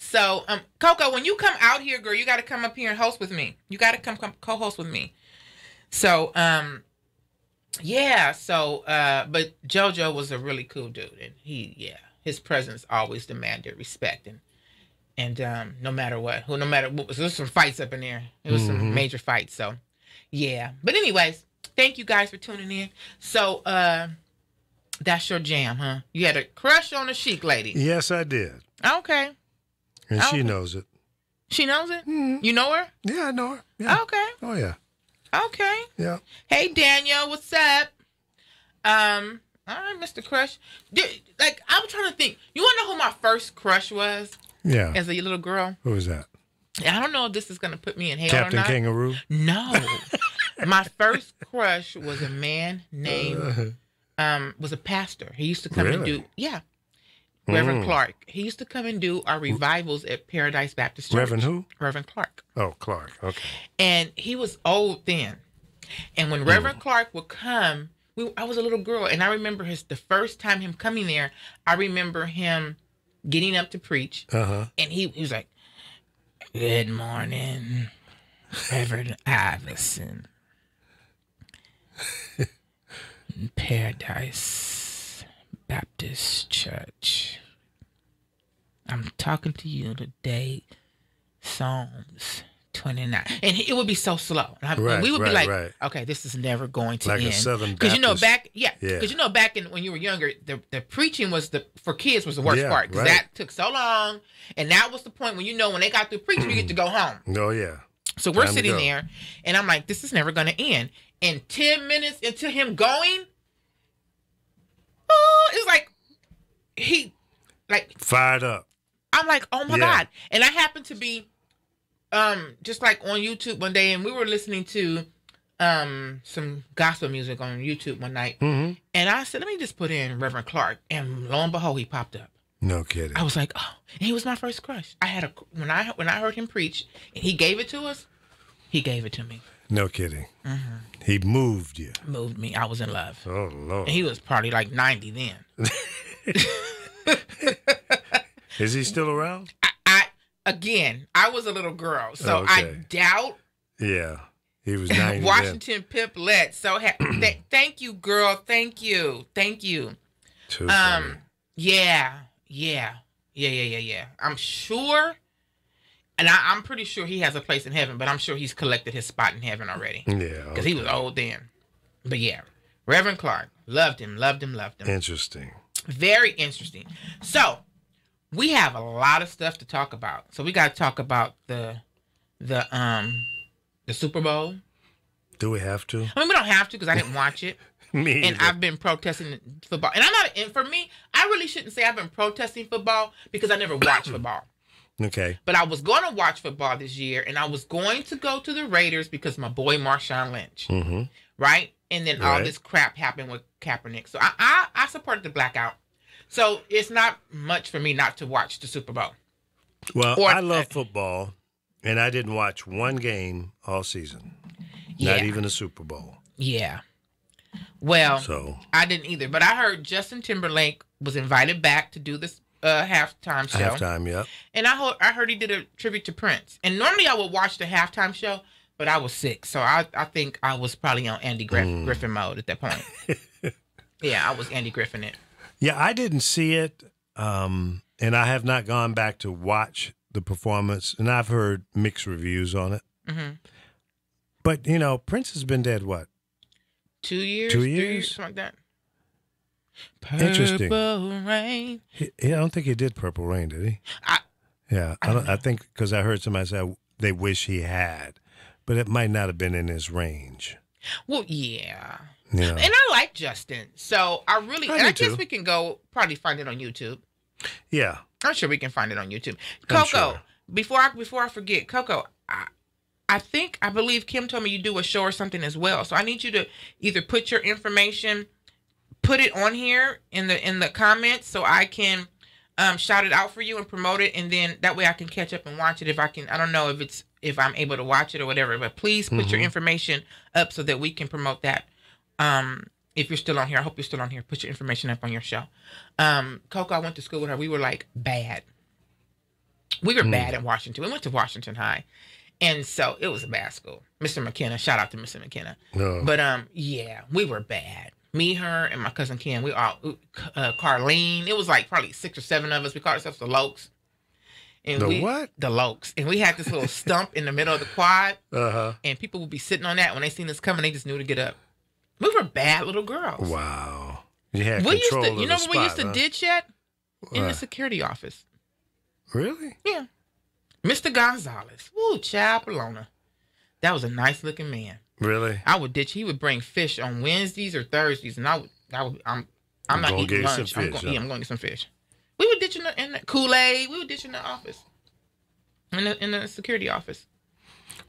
So, Coco, when you come out here, girl, you got to come up here and host with me. You got to come co-host with me. So, yeah. So, but JoJo was a really cool dude. And his presence always demanded respect. And no matter what, there was some fights up in there. It was some major fights. So, yeah. But anyways, thank you guys for tuning in. So, that's your jam, huh? You had a crush on a Chic lady. Yes, I did. Okay. And she knows it. She knows it? Mm-hmm. You know her? Yeah, I know her. Yeah. Okay. Oh, yeah. Okay. Yeah. Hey, Daniel, what's up? All right, Mr. Crush. I'm trying to think. You want to know who my first crush was? Yeah. As a little girl? Who was that? I don't know if this is going to put me in hell Captain or not. Kangaroo? No. My first crush was a man named, was a pastor. He used to come and do, Reverend Clark. He used to come and do our revivals at Paradise Baptist Church. Reverend who? Reverend Clark. Oh, Clark. Okay. And he was old then. And when Reverend Clark would come, I was a little girl, and I remember the first time him coming there, I remember him getting up to preach, and he was like, "Good morning, Reverend Iverson. Paradise Baptist Church. I'm talking to you today, Psalms 29." And it would be so slow. And we would be like, okay, this is never going to end. Like a Southern Because Baptist. because back when you were younger, the preaching was for kids was the worst part. Because that took so long. And that was the point when when they got through preaching, you get to go home. Oh, yeah. So we're sitting there, and I'm like, this is never going to end. And 10 minutes into him going, it's like, fired up. I'm like, oh my God. And I happened to be just like on YouTube one day, and we were listening to some gospel music on YouTube one night. And I said, let me just put in Reverend Clark. And lo and behold, he popped up. No kidding. I was like, oh, and he was my first crush. When I heard him preach and he gave it to us, he gave it to me. No kidding. He moved you. Moved me. I was in love. Oh, Lord. And he was probably like 90 then. Is he still around? I was a little girl, so I doubt. Yeah, he was 90 Washington Piplet. So thank you, girl. Thank you. Too funny. Yeah. I'm sure, and I'm pretty sure he has a place in heaven, but I'm sure he's collected his spot in heaven already. Yeah, because he was old then. But yeah, Reverend Clark, loved him. Interesting. Very interesting. So we have a lot of stuff to talk about. So we got to talk about the Super Bowl. Do we have to? I mean, we don't have to because I didn't watch it. Me and either. I've been protesting football. And for me, I really shouldn't say I've been protesting football because I never watched football. Okay. But I was going to watch football this year, and I was going to go to the Raiders because my boy Marshawn Lynch. Right? And then all this crap happened with Kaepernick. So I supported the blackout. So it's not much for me not to watch the Super Bowl. Well, I love football, and I didn't watch one game all season. Not even a Super Bowl. Yeah. Well, I didn't either. But I heard Justin Timberlake was invited back to do this halftime show. Halftime, yep. And I heard he did a tribute to Prince. And normally I would watch the halftime show, but I was sick. So I think I was probably on Andy Griffin mode at that point. Yeah, I was Andy Griffin it. Yeah, I didn't see it, and I have not gone back to watch the performance, and I've heard mixed reviews on it. But, Prince has been dead, what? 2 years? 2 3 years? years, something like that. Interesting. Purple Rain. I don't think he did Purple Rain, did he? I think because I heard somebody say they wish he had, but it might not have been in his range. Well, yeah. Yeah. And I like Justin, so I guess too. we can go probably find it on YouTube. Yeah. I'm sure we can find it on YouTube. I'm Coco, sure. before I forget, Coco, I believe Kim told me you do a show or something as well. So I need you to either put your information, put it on here in the comments so I can shout it out for you and promote it, and then that way I can catch up and watch it if I can. I don't know if I'm able to watch it or whatever, but please put your information up so that we can promote that. If you're still on here, I hope you're still on here. Put your information up on your show. Coco, I went to school with her. We were like bad. We were bad in Washington. We went to Washington High. And so it was a bad school. Mr. McKenna, shout out to Mr. McKenna. No. But yeah, we were bad. Me, her, and my cousin Ken. We all Carlene. It was like probably 6 or 7 of us. We called ourselves the Lokes. And what? The Lokes. And we had this little stump in the middle of the quad. And people would be sitting on that when they seen us coming. They just knew to get up. We were bad little girls. Wow. You had control of the you know what we used to spot, ditch at? In the security office. Really? Yeah. Mr. Gonzalez. Woo, child Palona. That was a nice looking man. Really? I would ditch. He would bring fish on Wednesdays or Thursdays, and I'm not eating lunch. I'm going to get some fish. We would ditch in the Kool-Aid. We would ditch in the office, in the security office.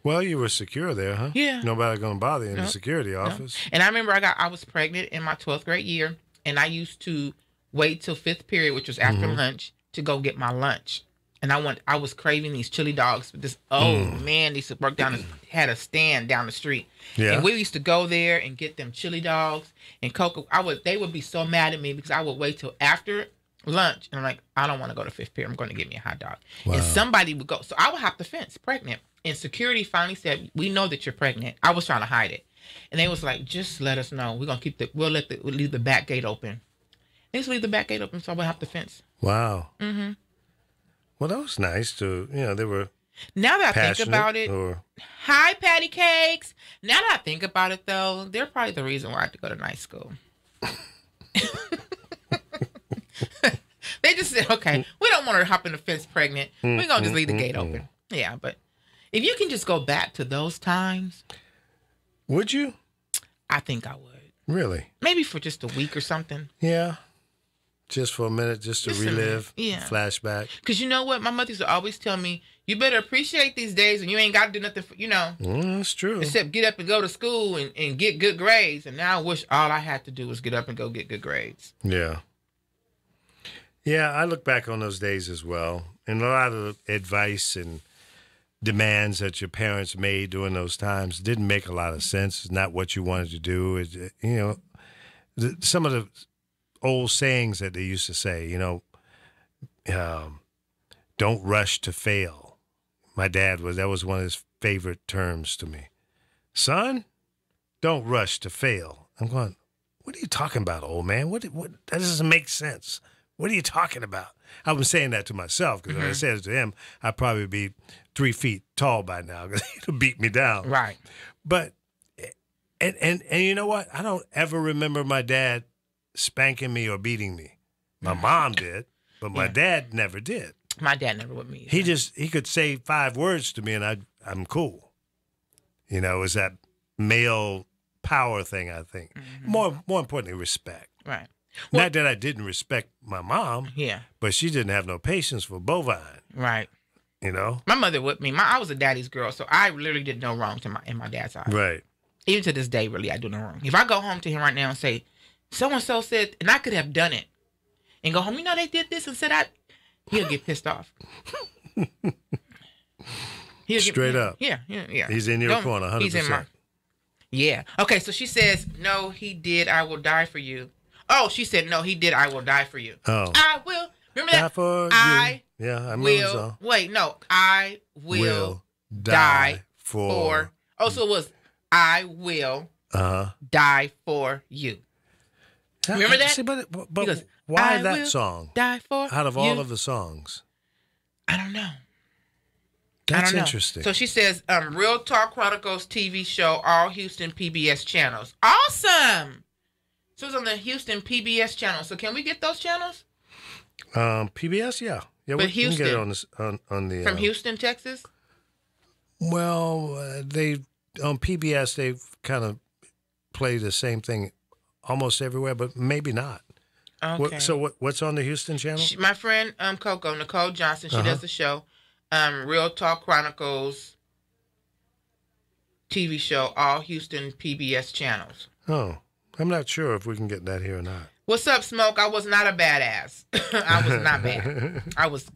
Well, you were secure there, huh? Yeah. Nobody going to bother you in the security office. No. And I remember I was pregnant in my 12th grade year, and I used to wait till 5th period, which was after lunch, to go get my lunch. And I was craving these chili dogs. This old man used to work had a stand down the street. Yeah. And we used to go there and get them chili dogs and Cocoa. They would be so mad at me because I would wait till after lunch, and I'm like, I don't want to go to 5th period. I'm going to get me a hot dog. Wow. And somebody would go. So I would hop the fence, pregnant. And security finally said, we know that you're pregnant. I was trying to hide it. And they was like, just let us know. We're going to we'll leave the back gate open. They just leave the back gate open, so I would hop the fence. Wow. Mm-hmm. Well, that was nice to, they were now that I think about it. Hi, Patty Cakes. Now that I think about it, though, they're probably the reason why I had to go to night school. They just said, okay, we don't want her to hop in the fence pregnant. We're going to just leave the gate open. Yeah, but if you can just go back to those times. Would you? I think I would. Really? Maybe for just a week or something. Yeah. Just for a minute, just to relive, flashback. Because you know what? My mother used to always tell me, you better appreciate these days and you ain't got to do nothing, That's true. Except get up and go to school and get good grades. And now I wish all I had to do was get up and go get good grades. Yeah. Yeah, I look back on those days as well. And a lot of advice and demands that your parents made during those times didn't make a lot of sense. It's not what you wanted to do. Some of the old sayings that they used to say, don't rush to fail. My dad that was one of his favorite terms to me. Son, don't rush to fail. I'm going, what are you talking about, old man? What that doesn't make sense. What are you talking about? I've been saying that to myself because when I said it to him, I'd probably be 3 feet tall by now because he'd have beat me down. Right. But, and you know what? I don't ever remember my dad spanking me or beating me. My mom did, but my dad never did. My dad never with me either. He could say 5 words to me and I'm cool. It was that male power thing, I think. More importantly, respect. Right. Well, not that I didn't respect my mom. Yeah. But she didn't have no patience for bovine. Right. My mother with me. I was a daddy's girl, so I literally did no wrong in my dad's eyes. Right. Even to this day, really, I do no wrong. If I go home to him right now and say, so-and-so said, and I could have done it, and go home, they did this and said he'll get pissed off. Straight up. Yeah. He's in your corner, 100%. He's in yeah. Okay, so she says, no, he did, I will die for you. Oh, she said, no, he did, I will die for you. Oh. I will. Remember that? Die for you. Yeah, I remember the song. Wait, no. I will die for. Oh, so it was, I will die for you. Remember that? See, but goes, why that song? Die for out of you. all of the songs? I don't know. That's interesting. So she says, Real Talk Chronicles TV show, all Houston PBS channels. Awesome. So it's on the Houston PBS channel. So can we get those channels? PBS, yeah. Yeah, but we Houston, can get it on the... From Houston, Texas? Well, on PBS, they kind of play the same thing almost everywhere, but maybe not. Okay. So what's on the Houston channel? My friend Coco, Nicole Johnson, she does the show. Real Talk Chronicles TV show, all Houston PBS channels. Oh, I'm not sure if we can get that here or not. What's up, Smoke? I was not a badass. I was not bad. I was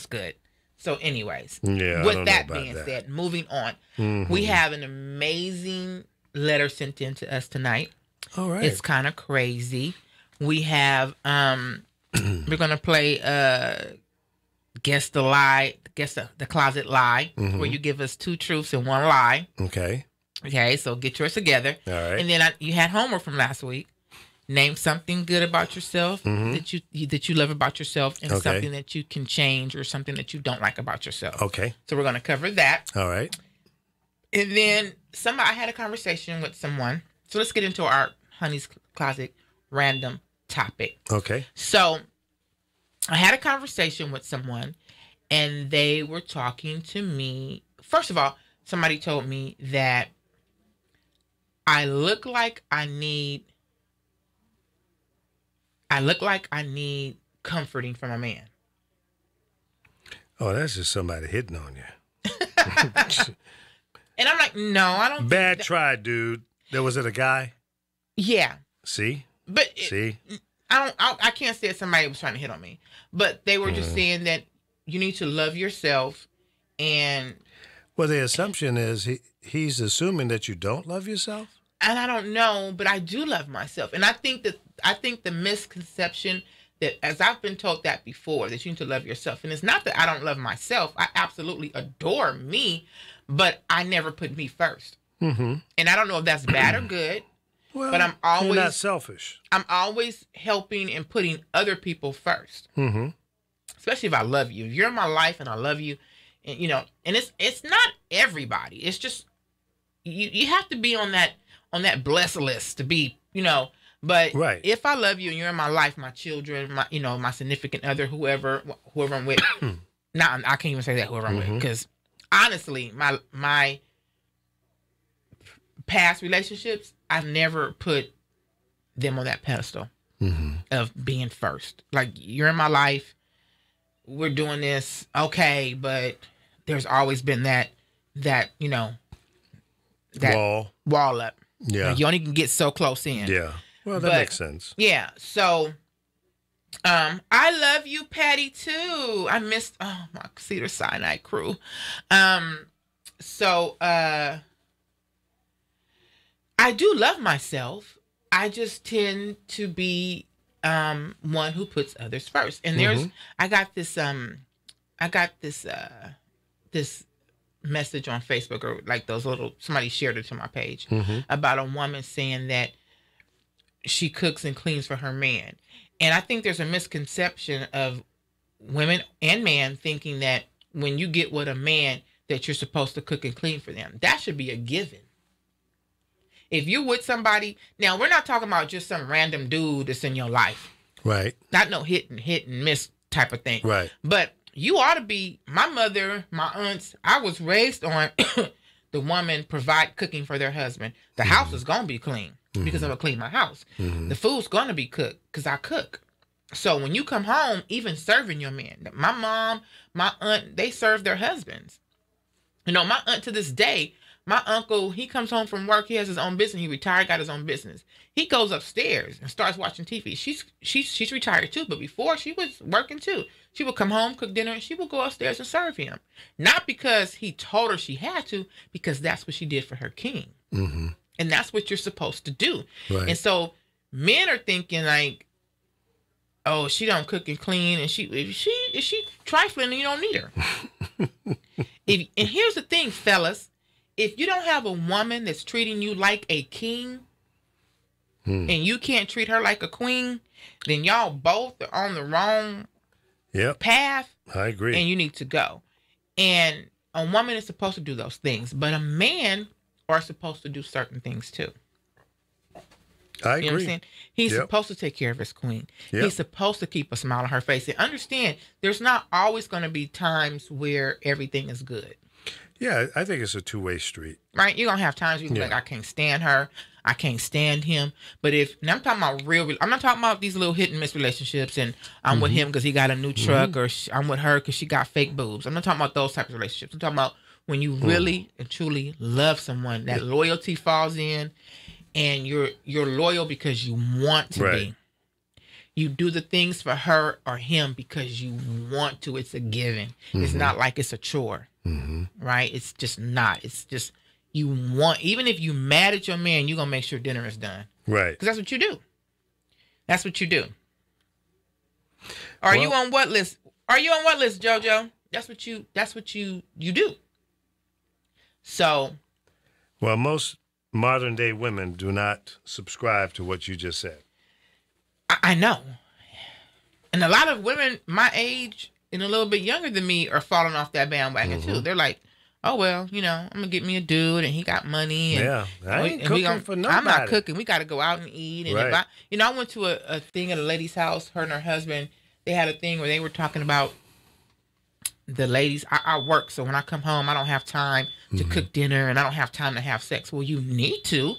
good. So anyways, with that being said, moving on. We have an amazing letter sent in to us tonight. All right. It's kind of crazy. We have, we're going to play Guess the Closet Lie, where you give us 2 truths and 1 lie. Okay, so get yours together. All right. And then you had homework from last week. Name something good about yourself that you love about yourself, and something that you can change, or something that you don't like about yourself. Okay. So we're going to cover that. All right. And then I had a conversation with someone. So let's get into our Honey's Closet random topic. Okay. So I had a conversation with someone, and they were talking to me. First of all, somebody told me that I look like I need comforting from a man. Oh, that's just somebody hitting on you. And I'm like, no, I don't. Bad try, dude. Was it a guy? Yeah. See? But See? I can't say somebody was trying to hit on me, but they were just saying that you need to love yourself. And well, the assumption is he's assuming that you don't love yourself. And I don't know, but I do love myself. And I think the misconception that, as I've been told that before, that you need to love yourself. And it's not that I don't love myself. I absolutely adore me, but I never put me first. Mm-hmm. And I don't know if that's bad or good. Well, but you're not selfish. I'm always helping and putting other people first. Mm-hmm. Especially if I love you. If you're in my life and I love you, and and it's not everybody. It's just you have to be on that blessed list to be, But right. If I love you and you're in my life, my children, my significant other, whoever I'm with, I can't even say that whoever I'm with, because honestly, my past relationships, I've never put them on that pedestal of being first. Like, you're in my life, we're doing this, okay, but there's always been that wall up. Yeah, like, you only can get so close in. Yeah, well, that makes sense. Yeah, so I love you, Patty, too. I missed my Cedar Sinai crew. So I do love myself. I just tend to be one who puts others first. And I got this this message on Facebook, or like somebody shared it to my page, about a woman saying that she cooks and cleans for her man. And I think there's a misconception of women and men thinking that when you get with a man that you're supposed to cook and clean for them. That should be a given. If you're with somebody, now we're not talking about just some random dude that's in your life. Right. Not no hit and miss type of thing. Right. But you ought to be, my mother, my aunts, I was raised on the woman cooking for their husband. The house is going to be clean because I'm going to clean my house. The food's going to be cooked because I cook. So when you come home, even serving your man, my mom, my aunt, they serve their husbands. My aunt to this day, my uncle, he comes home from work. He has his own business. He retired, got his own business. He goes upstairs and starts watching TV. She's retired too, but before she was working too. She would come home, cook dinner, and she would go upstairs and serve him. Not because he told her she had to, because that's what she did for her king. And that's what you're supposed to do. Right. And so men are thinking like, oh, she don't cook and clean, and if she trifling, you don't need her. And here's the thing, fellas. If you don't have a woman that's treating you like a king, and you can't treat her like a queen, then y'all both are on the wrong path. I agree. And you need to go. And a woman is supposed to do those things, but a man are supposed to do certain things too. I agree. You know what I'm saying? He's supposed to take care of his queen. He's supposed to keep a smile on her face. And understand, there's not always going to be times where everything is good. Yeah, I think it's a two-way street. Right? You're going to have times you can be like, I can't stand her. I can't stand him. But and I'm talking about I'm not talking about these little hit and miss relationships and I'm with him because he got a new truck or I'm with her because she got fake boobs. I'm not talking about those types of relationships. I'm talking about when you really and truly love someone, that loyalty falls in and you're loyal because you want to be. You do the things for her or him because you want to. It's a given. It's not like it's a chore. Right? It's just not. It's just you want. Even if you mad at your man, you're gonna make sure dinner is done. Right? Because that's what you do. That's what you do. Are you on what list? Are you on what list, JoJo? That's what you do. So. Well, most modern day women do not subscribe to what you just said. I know. And a lot of women my age and a little bit younger than me are falling off that bandwagon too. They're like, oh, well, I'm going to get me a dude and he got money. And, I ain't cooking for nobody. I'm not cooking. We got to go out and eat. And if I went to a thing at a lady's house, her and her husband, they had a thing where they were talking about the ladies, I work, so when I come home, I don't have time to cook dinner, and I don't have time to have sex. Well, you need to.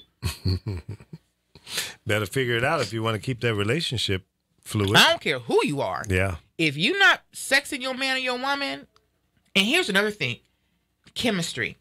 Better figure it out if you want to keep that relationship fluid. I don't care who you are. Yeah. If you're not sexing your man or your woman, and here's another thing, chemistry.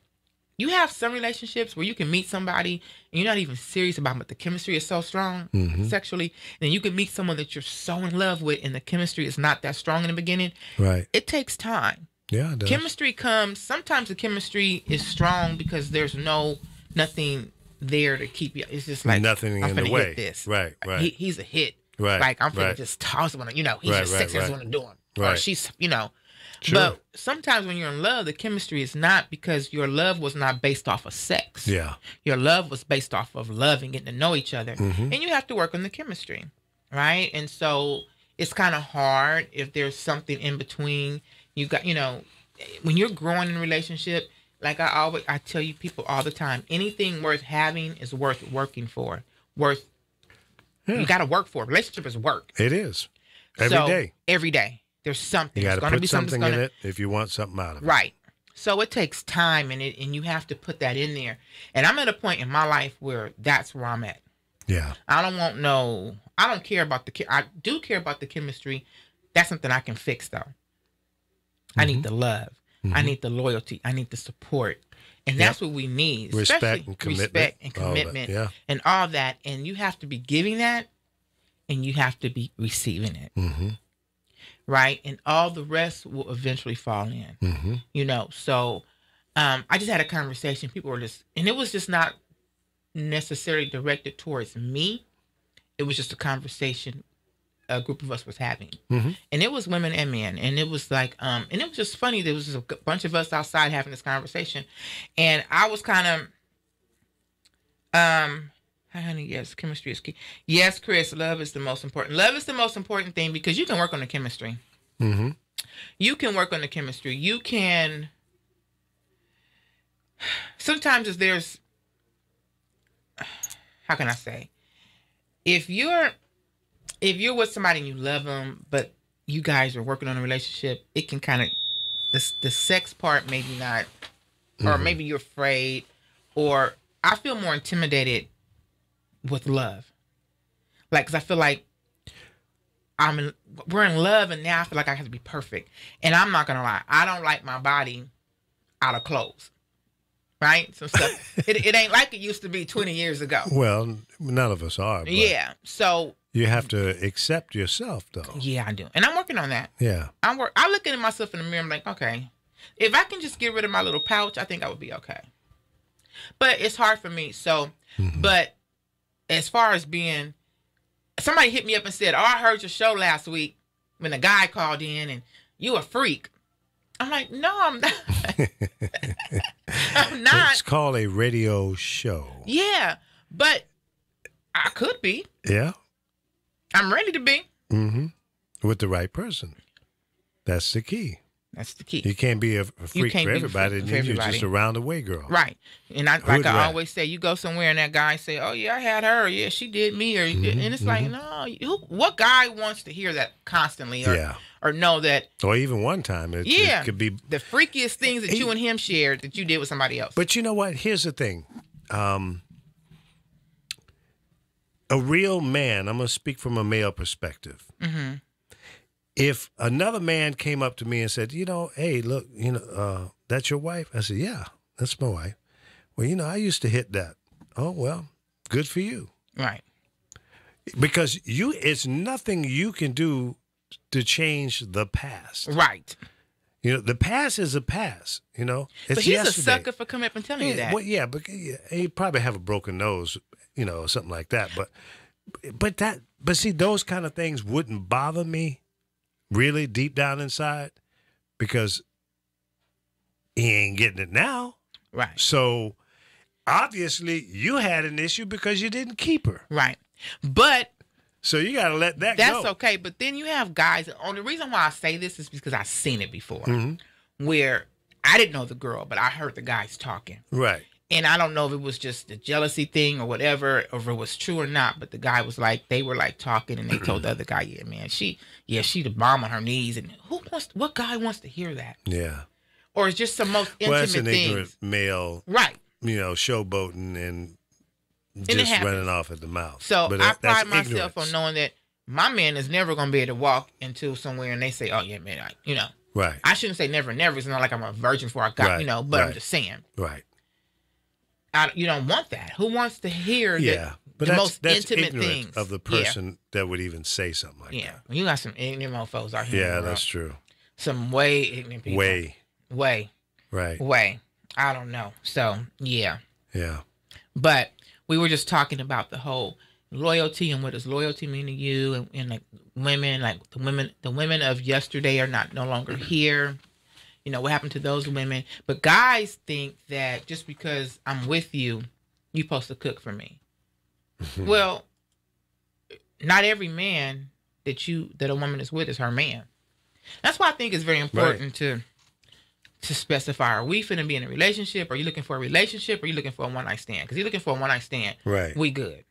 You have some relationships where you can meet somebody and you're not even serious about them, but the chemistry is so strong sexually. And then you can meet someone that you're so in love with and the chemistry is not that strong in the beginning. Right. It takes time. Yeah, it does. Chemistry comes, sometimes the chemistry is strong because there's nothing there to keep you. It's just like, nothing I'm in the finna way. hit this. Right. He's a hit. Right. Like, I'm finna right. just toss him on, he's Right, just sexy, right, I just want to do him. Right. Or she's, Sure. But sometimes when you're in love, the chemistry is not because your love was not based off of sex. Yeah. Your love was based off of love and getting to know each other. And you have to work on the chemistry, right? And so it's kind of hard if there's something in between. You got, when you're growing in a relationship, like I tell you people all the time, anything worth having is worth working for. You got to work for. Relationship is work. It is. Every day. Every day. There's something. You got to gonna put be something in it if you want something out of it. Right. So it takes time and you have to put that in there. And I'm at a point in my life where that's where I'm at. Yeah. I don't care about I do care about the chemistry. That's something I can fix though. I need the love. I need the loyalty. I need the support. And that's what we need. Respect and commitment. Respect and commitment. Yeah. And all that. And you have to be giving that and you have to be receiving it. Right? And all the rest will eventually fall in. So I just had a conversation. People were and it was just not necessarily directed towards me. It was just a conversation a group of us was having. And it was women and men. And it was like, and it was just funny. There was just a bunch of us outside having this conversation. And I was kind of, hi, honey, yes, chemistry is key. Yes, Chris, love is the most important. Love is the most important thing because you can work on the chemistry. You can work on the chemistry. You can, sometimes there's, how can I say? If you're with somebody and you love them, but you guys are working on a relationship, it can kind of, the sex part maybe not, or maybe you're afraid, or I feel more intimidated with love. Like, because I feel like we're in love and now I feel like I have to be perfect. And I'm not going to lie, I don't like my body out of clothes. Right? Some stuff. it ain't like it used to be 20 years ago. Well, none of us are. But yeah. So you have to accept yourself, though. Yeah, I do. And I'm working on that. Yeah. I look at myself in the mirror, I'm like, okay, if I can just get rid of my little pouch, I think I would be okay. But it's hard for me. So, but as far as being, somebody hit me up and said, oh, I heard your show last week when a guy called in and you a freak. I'm like, no, I'm not. I'm not. It's called a radio show. Yeah, but I could be. Yeah. I'm ready to be. With the right person. That's the key. That's the key. You can't be a freak for everybody. You're just a round-the-way girl. Right. And I always say, you go somewhere and that guy say, oh, yeah, I had her. Yeah, she did me. Or and it's like, no. What guy wants to hear that constantly? Or know that. Or even one time. It could be. The freakiest things that you and him shared that you did with somebody else. But you know what? Here's the thing. A real man, I'm going to speak from a male perspective. If another man came up to me and said, hey, look, that's your wife? I said, yeah, that's my wife. Well, I used to hit that. Oh, well, good for you. Right. Because it's nothing you can do to change the past. Right. The past is a past, It's but he's yesterday. A sucker for coming up and telling you that. Well, yeah, but he probably have a broken nose, or something like that. But see, those kind of things wouldn't bother me really deep down inside because he ain't getting it now. Right. So obviously you had an issue because you didn't keep her. Right. But so you got to let that go. go. That's okay. But then you have guys. The reason why I say this is because I've seen it before where I didn't know the girl, but I heard the guys talking. Right. And I don't know if it was just a jealousy thing or whatever, or if it was true or not. But the guy was like, they were like talking, and they told the other guy, yeah, man, she the bomb on her knees. And what guy wants to hear that? Yeah. Or it's just some most intimate that's an things. ignorant male, Right? Showboating and just running off at the mouth. So but I pride myself ignorance. on knowing that my man is never going to be able to walk into somewhere and they say, oh yeah, man, Right. I shouldn't say never. It's not like I'm a virgin before I got, Right, but right. I'm just saying. Right. You don't want that. Who wants to hear But the that's most intimate ignorant things of the person that would even say something like Yeah. that. You got some ignorant mofos out here. Yeah, that's true. Some way ignorant people. Way. Right. I don't know. So, yeah. Yeah. But we were just talking about the whole loyalty and what does loyalty mean to you, and like women, the women of yesterday are no longer here. What happened to those women? But guys think that just because I'm with you, you're supposed to cook for me. Well, not every man that a woman is with is her man. That's why I think it's very important to specify, are we finna be in a relationship? Are you looking for a relationship? Or are you looking for a one-night stand? Because you're looking for a one-night stand. Right. We good.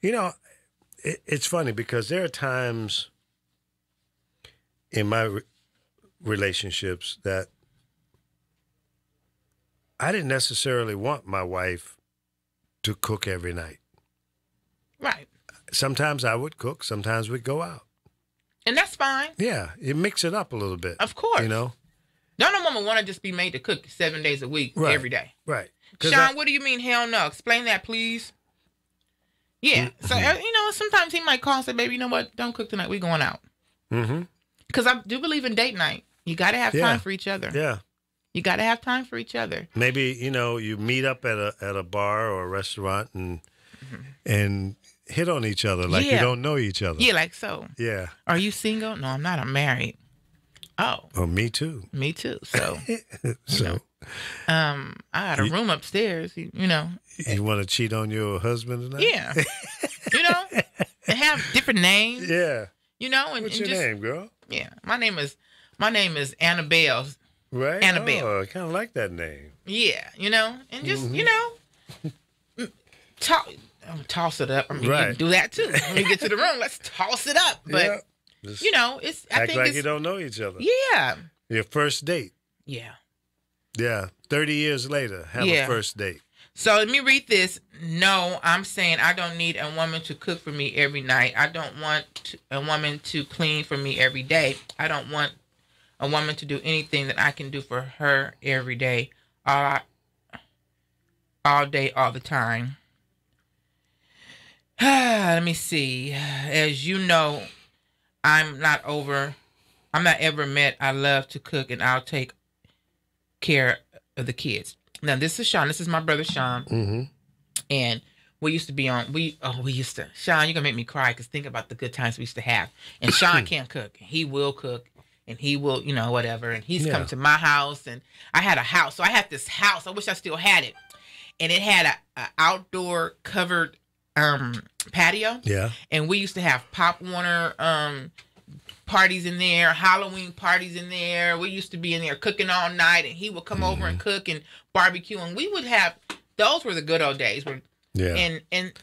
It's funny because there are times in my relationships that I didn't necessarily want my wife to cook every night. Right. Sometimes I would cook. Sometimes we'd go out. And that's fine. Yeah. You mix it up a little bit. Of course. Don't a woman want to just be made to cook 7 days a week, every day. Right. Sean, what do you mean, hell no? Explain that, please. Yeah. So, sometimes he might call and say, baby, you know what? Don't cook tonight. We going out. Mm-hmm. Because I do believe in date night. You got to have time for each other. Yeah. You got to have time for each other. Maybe, you meet up at a bar or a restaurant and hit on each other like you don't know each other. Yeah, like so. Yeah. Are you single? No, I'm not. I'm married. Oh. Oh, me too. Me too. So, I got a room upstairs, You want to cheat on your husband tonight? Yeah. And have different names. Yeah. What's your name, girl? Yeah. My name is Annabelle. Right? Annabelle. Oh, I kind of like that name. Yeah, and just, toss it up. I mean, you can do that too. When you get to the room, let's toss it up. But, it's... I think you don't know each other. Yeah. Your first date. Yeah. Yeah. 30 years later, have a first date. So let me read this. No, I'm saying I don't need a woman to cook for me every night. I don't want a woman to clean for me every day. I don't want a woman to do anything that I can do for her every day, all day, all the time. Let me see. As you know, I'm not ever met. I love to cook and I'll take care of the kids. Now, this is Sean. This is my brother, Sean. Mm-hmm. And we used to be on, Sean, you're going to make me cry because think about the good times we used to have. And Sean can't cook. He will cook and he will, whatever. And he's come to my house and I had a house. So I had this house. I wish I still had it. And it had a outdoor covered patio. Yeah. And we used to have Pop Warner parties in there, Halloween parties in there. We used to be in there cooking all night, and he would come over and cook and barbecue, and we would have. Those were the good old days. And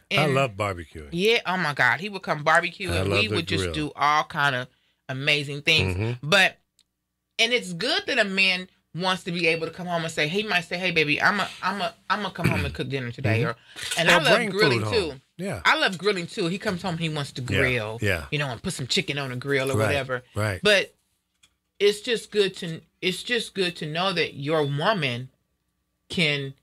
I love barbecuing. Yeah. Oh my God, he would come barbecue, and we would just do all kind of amazing things. Mm-hmm. And it's good that a man wants to be able to come home and say, he might say, hey baby, I'm gonna come home and cook dinner today. And I love grilling too. Yeah. I love grilling too. He comes home, he wants to grill. Yeah. And put some chicken on the grill or whatever. Right. But it's just good to know that your woman can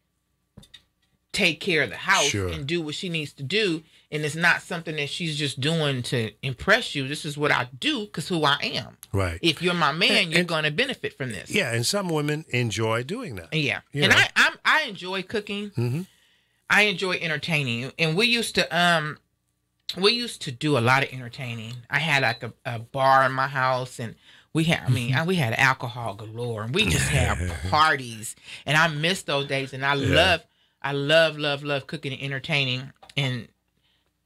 take care of the house and do what she needs to do. And it's not something that she's just doing to impress you. This is what I do because who I am. Right. If you're my man, you're going to benefit from this. Yeah, and some women enjoy doing that. Yeah. I enjoy cooking. Mm-hmm. I enjoy entertaining. And we used to do a lot of entertaining. I had like a bar in my house and we had alcohol galore and we just had parties. And I miss those days and I love cooking and entertaining. And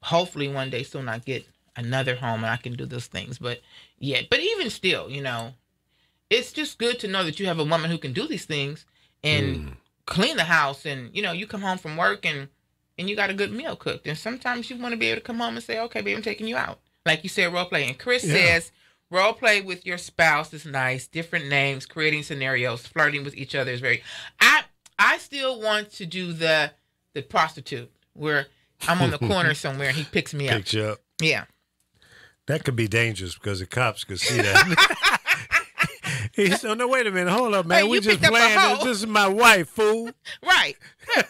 hopefully one day soon I get another home and I can do those things. But even still, it's just good to know that you have a woman who can do these things and clean the house, and you come home from work and you got a good meal cooked. And sometimes you want to be able to come home and say, okay, babe, I'm taking you out. Like you said, role play. And Chris says, role play with your spouse is nice. Different names, creating scenarios, flirting with each other is very. I still want to do the prostitute where I'm on the corner somewhere and he picks me up. Picks you up. Yeah. That could be dangerous because the cops could see that. He said, no, wait a minute. Hold up, man. Hey, We just playing. This is my wife, fool. Right.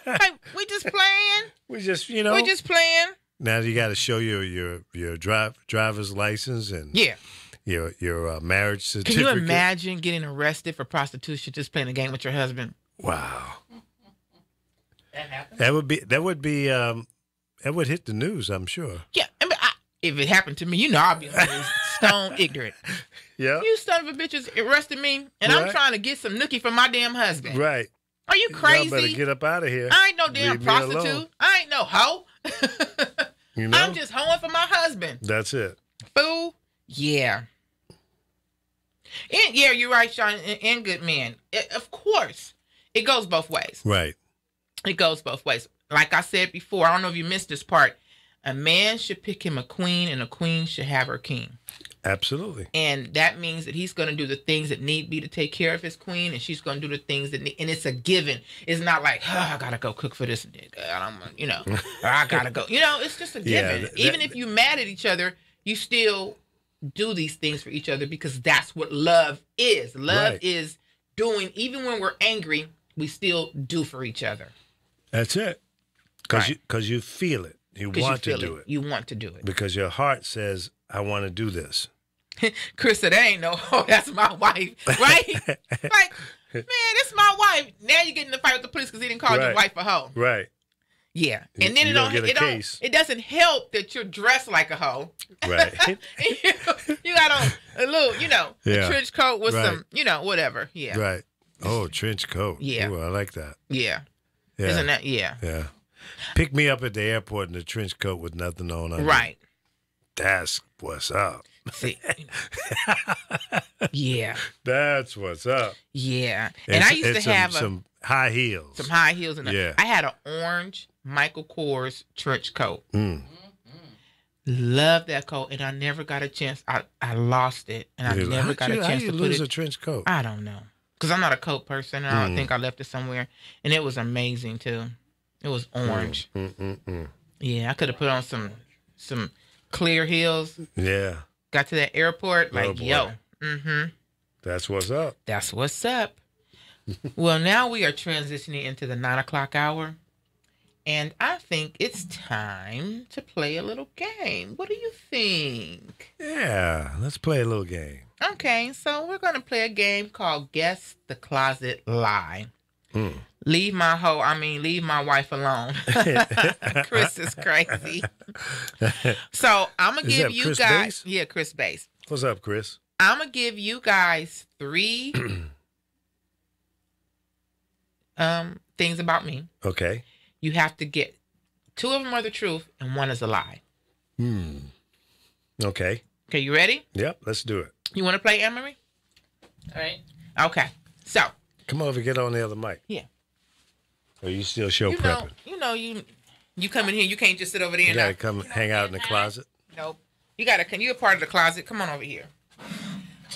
Hey, we just playing. We just, We just playing. Now you got to show your driver's license and your marriage certificate. Can you imagine getting arrested for prostitution just playing a game with your husband? Wow. That happens. That would hit the news, I'm sure. Yeah. I mean, if it happened to me, I'll be stone ignorant. Yeah. You son of a bitches arrested me, and I'm trying to get some nookie from my damn husband. Right. Are you crazy? Y'all better get up out of here. I ain't no damn Leave me prostitute. alone. I ain't no hoe. I'm just hoeing for my husband. That's it. Fool. Yeah. And yeah, you're right, Sean. And good man. Of course, it goes both ways. Right. It goes both ways. Like I said before, I don't know if you missed this part. A man should pick him a queen, and a queen should have her king. Absolutely. And that means that he's going to do the things that need be to take care of his queen, and she's going to do the things that need, and it's a given. It's not like, I got to go cook for this, or I got to go. It's just a given. Even if you're mad at each other, you still do these things for each other because that's what love is. Love is doing, even when we're angry, we still do for each other. That's it. Because you feel it. You want to do it. You want to do it. Because your heart says, I want to do this. Chris said, that ain't no hoe. That's my wife. Right? Like, man, it's my wife. Now you're getting in a fight with the police because he didn't call your wife a hoe. Right. Yeah. And then it doesn't help that you're dressed like a hoe. Right. you got on a little, a trench coat with some, whatever. Yeah. Right. Oh, trench coat. Yeah. Ooh, I like that. Yeah. Yeah. Isn't that? Yeah. Yeah. Pick me up at the airport in a trench coat with nothing on. Right. That's what's up. See. Yeah. That's what's up. Yeah. And I used to have some high heels. Some high heels. I had an orange Michael Kors trench coat. Love that coat, and I never got a chance. I lost it, and I never got a chance to put it. How you lose a trench coat? I don't know. Because I'm not a coat person, and I don't think I left it somewhere. And it was amazing, too. It was orange. Yeah, I could have put on some clear heels. Yeah. Got to that airport, yo. That's what's up. That's what's up. Well, now we are transitioning into the 9 o'clock hour. And I think it's time to play a little game. What do you think? Yeah, let's play a little game. Okay, so we're going to play a game called Guess the Closet Lie. Leave my wife alone. Chris is crazy. So I'm going to give you guys... Yeah, Chris Bass. What's up, Chris? I'm going to give you guys 3 things about me. Okay. You have to get 2 of them are the truth and 1 is a lie. Okay. Okay, you ready? Yep, let's do it. You want to play, Anne-Marie? All right. Okay. So. Come over, get on the other mic. Yeah. Or you still show prepping? You come in here. You can't just sit over there. You gotta come hang out in the closet. Nope. You're a part of the closet. Come on over here.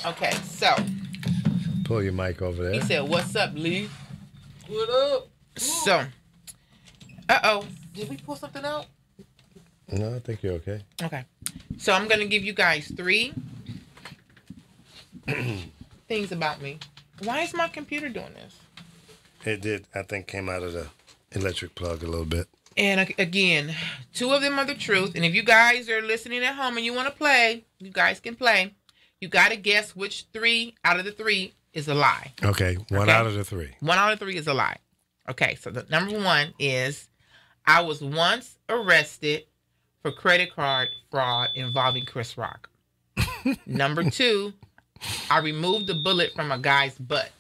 Okay, so. Pull your mic over there. He said, "What's up, Lee?" What up? So. Did we pull something out? No, I think you're okay. Okay. So I'm gonna give you guys 3 things about me. Why is my computer doing this? It did. I think came out of the electric plug a little bit. And again, 2 of them are the truth. And if you guys are listening at home and you want to play, you guys can play. You got to guess which 3 out of the 3 is a lie. Okay. One out of the 3. 1 out of 3 is a lie. Okay. So the number 1 is I was once arrested for credit card fraud involving Chris Rock. Number 2, I removed the bullet from a guy's butt.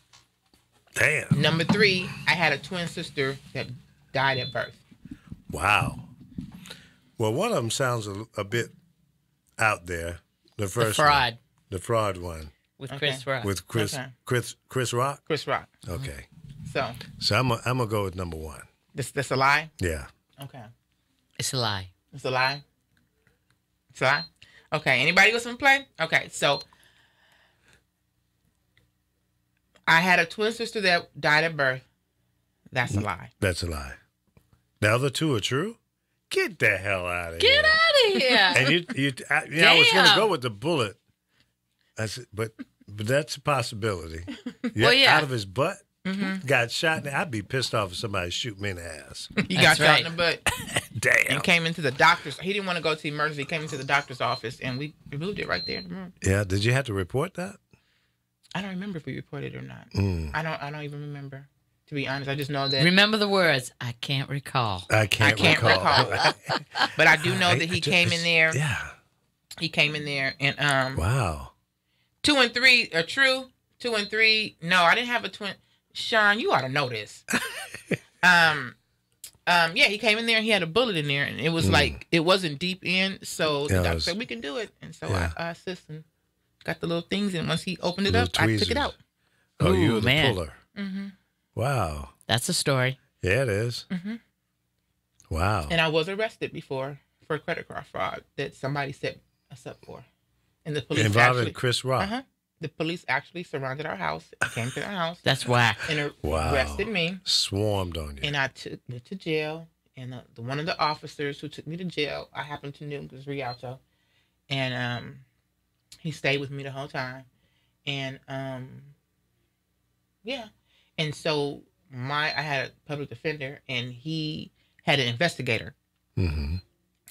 Damn. Number 3, I had a twin sister that died at birth. Wow. Well, one of them sounds a bit out there. The first fraud. One. The fraud one. With Chris Rock. With Chris Rock? Chris Rock. Okay. So I'm gonna go with number 1. That's a lie. Yeah. Okay, It's a lie. it's a lie. It's a lie. Okay, anybody else want to play? Okay, so I had a twin sister that died at birth. That's a lie. That's a lie. The other 2 are true? Get the hell out of here. Get out of here. And I was going to Damn. go with the bullet. I said, but that's a possibility. Well, yeah. Out of his butt, got shot. I'd be pissed off if somebody shoot me in the ass. He got That's shot in right. the butt Damn. and came into the doctor's. He didn't want to go to the emergency. He came into the doctor's office, and we removed it right there in the room. Yeah. Did you have to report that? I don't remember if we reported it or not. Mm. I don't even remember. To be honest, I just know that. Remember the words. I can't recall. I can't recall. But I do know that he came in there. Yeah. He came in there, and Wow. 2 and 3 are true. 2 and 3, no, I didn't have a twin. Sean, you ought to know this. Yeah, he came in there and he had a bullet in there, and it was like it wasn't deep in, so the Yeah, it doctor was- said we can do it, and so Yeah. I assisted and got the little things, and once he opened it Little up, I took tweezers. it out. Oh, you Ooh, were the man. puller. Wow. That's a story. Yeah, it is. Wow. And I was arrested before for credit card fraud that somebody set us up for, and the police Involving actually, Chris Rock. the police actually surrounded our house, came to our house, That's whack. and Wow. arrested me. Swarmed on you. And I went to jail, and the one of the officers who took me to jail, I happened to know him was Rialto, and he stayed with me the whole time, and yeah, and so I had a public defender, and he had an investigator, Mm-hmm.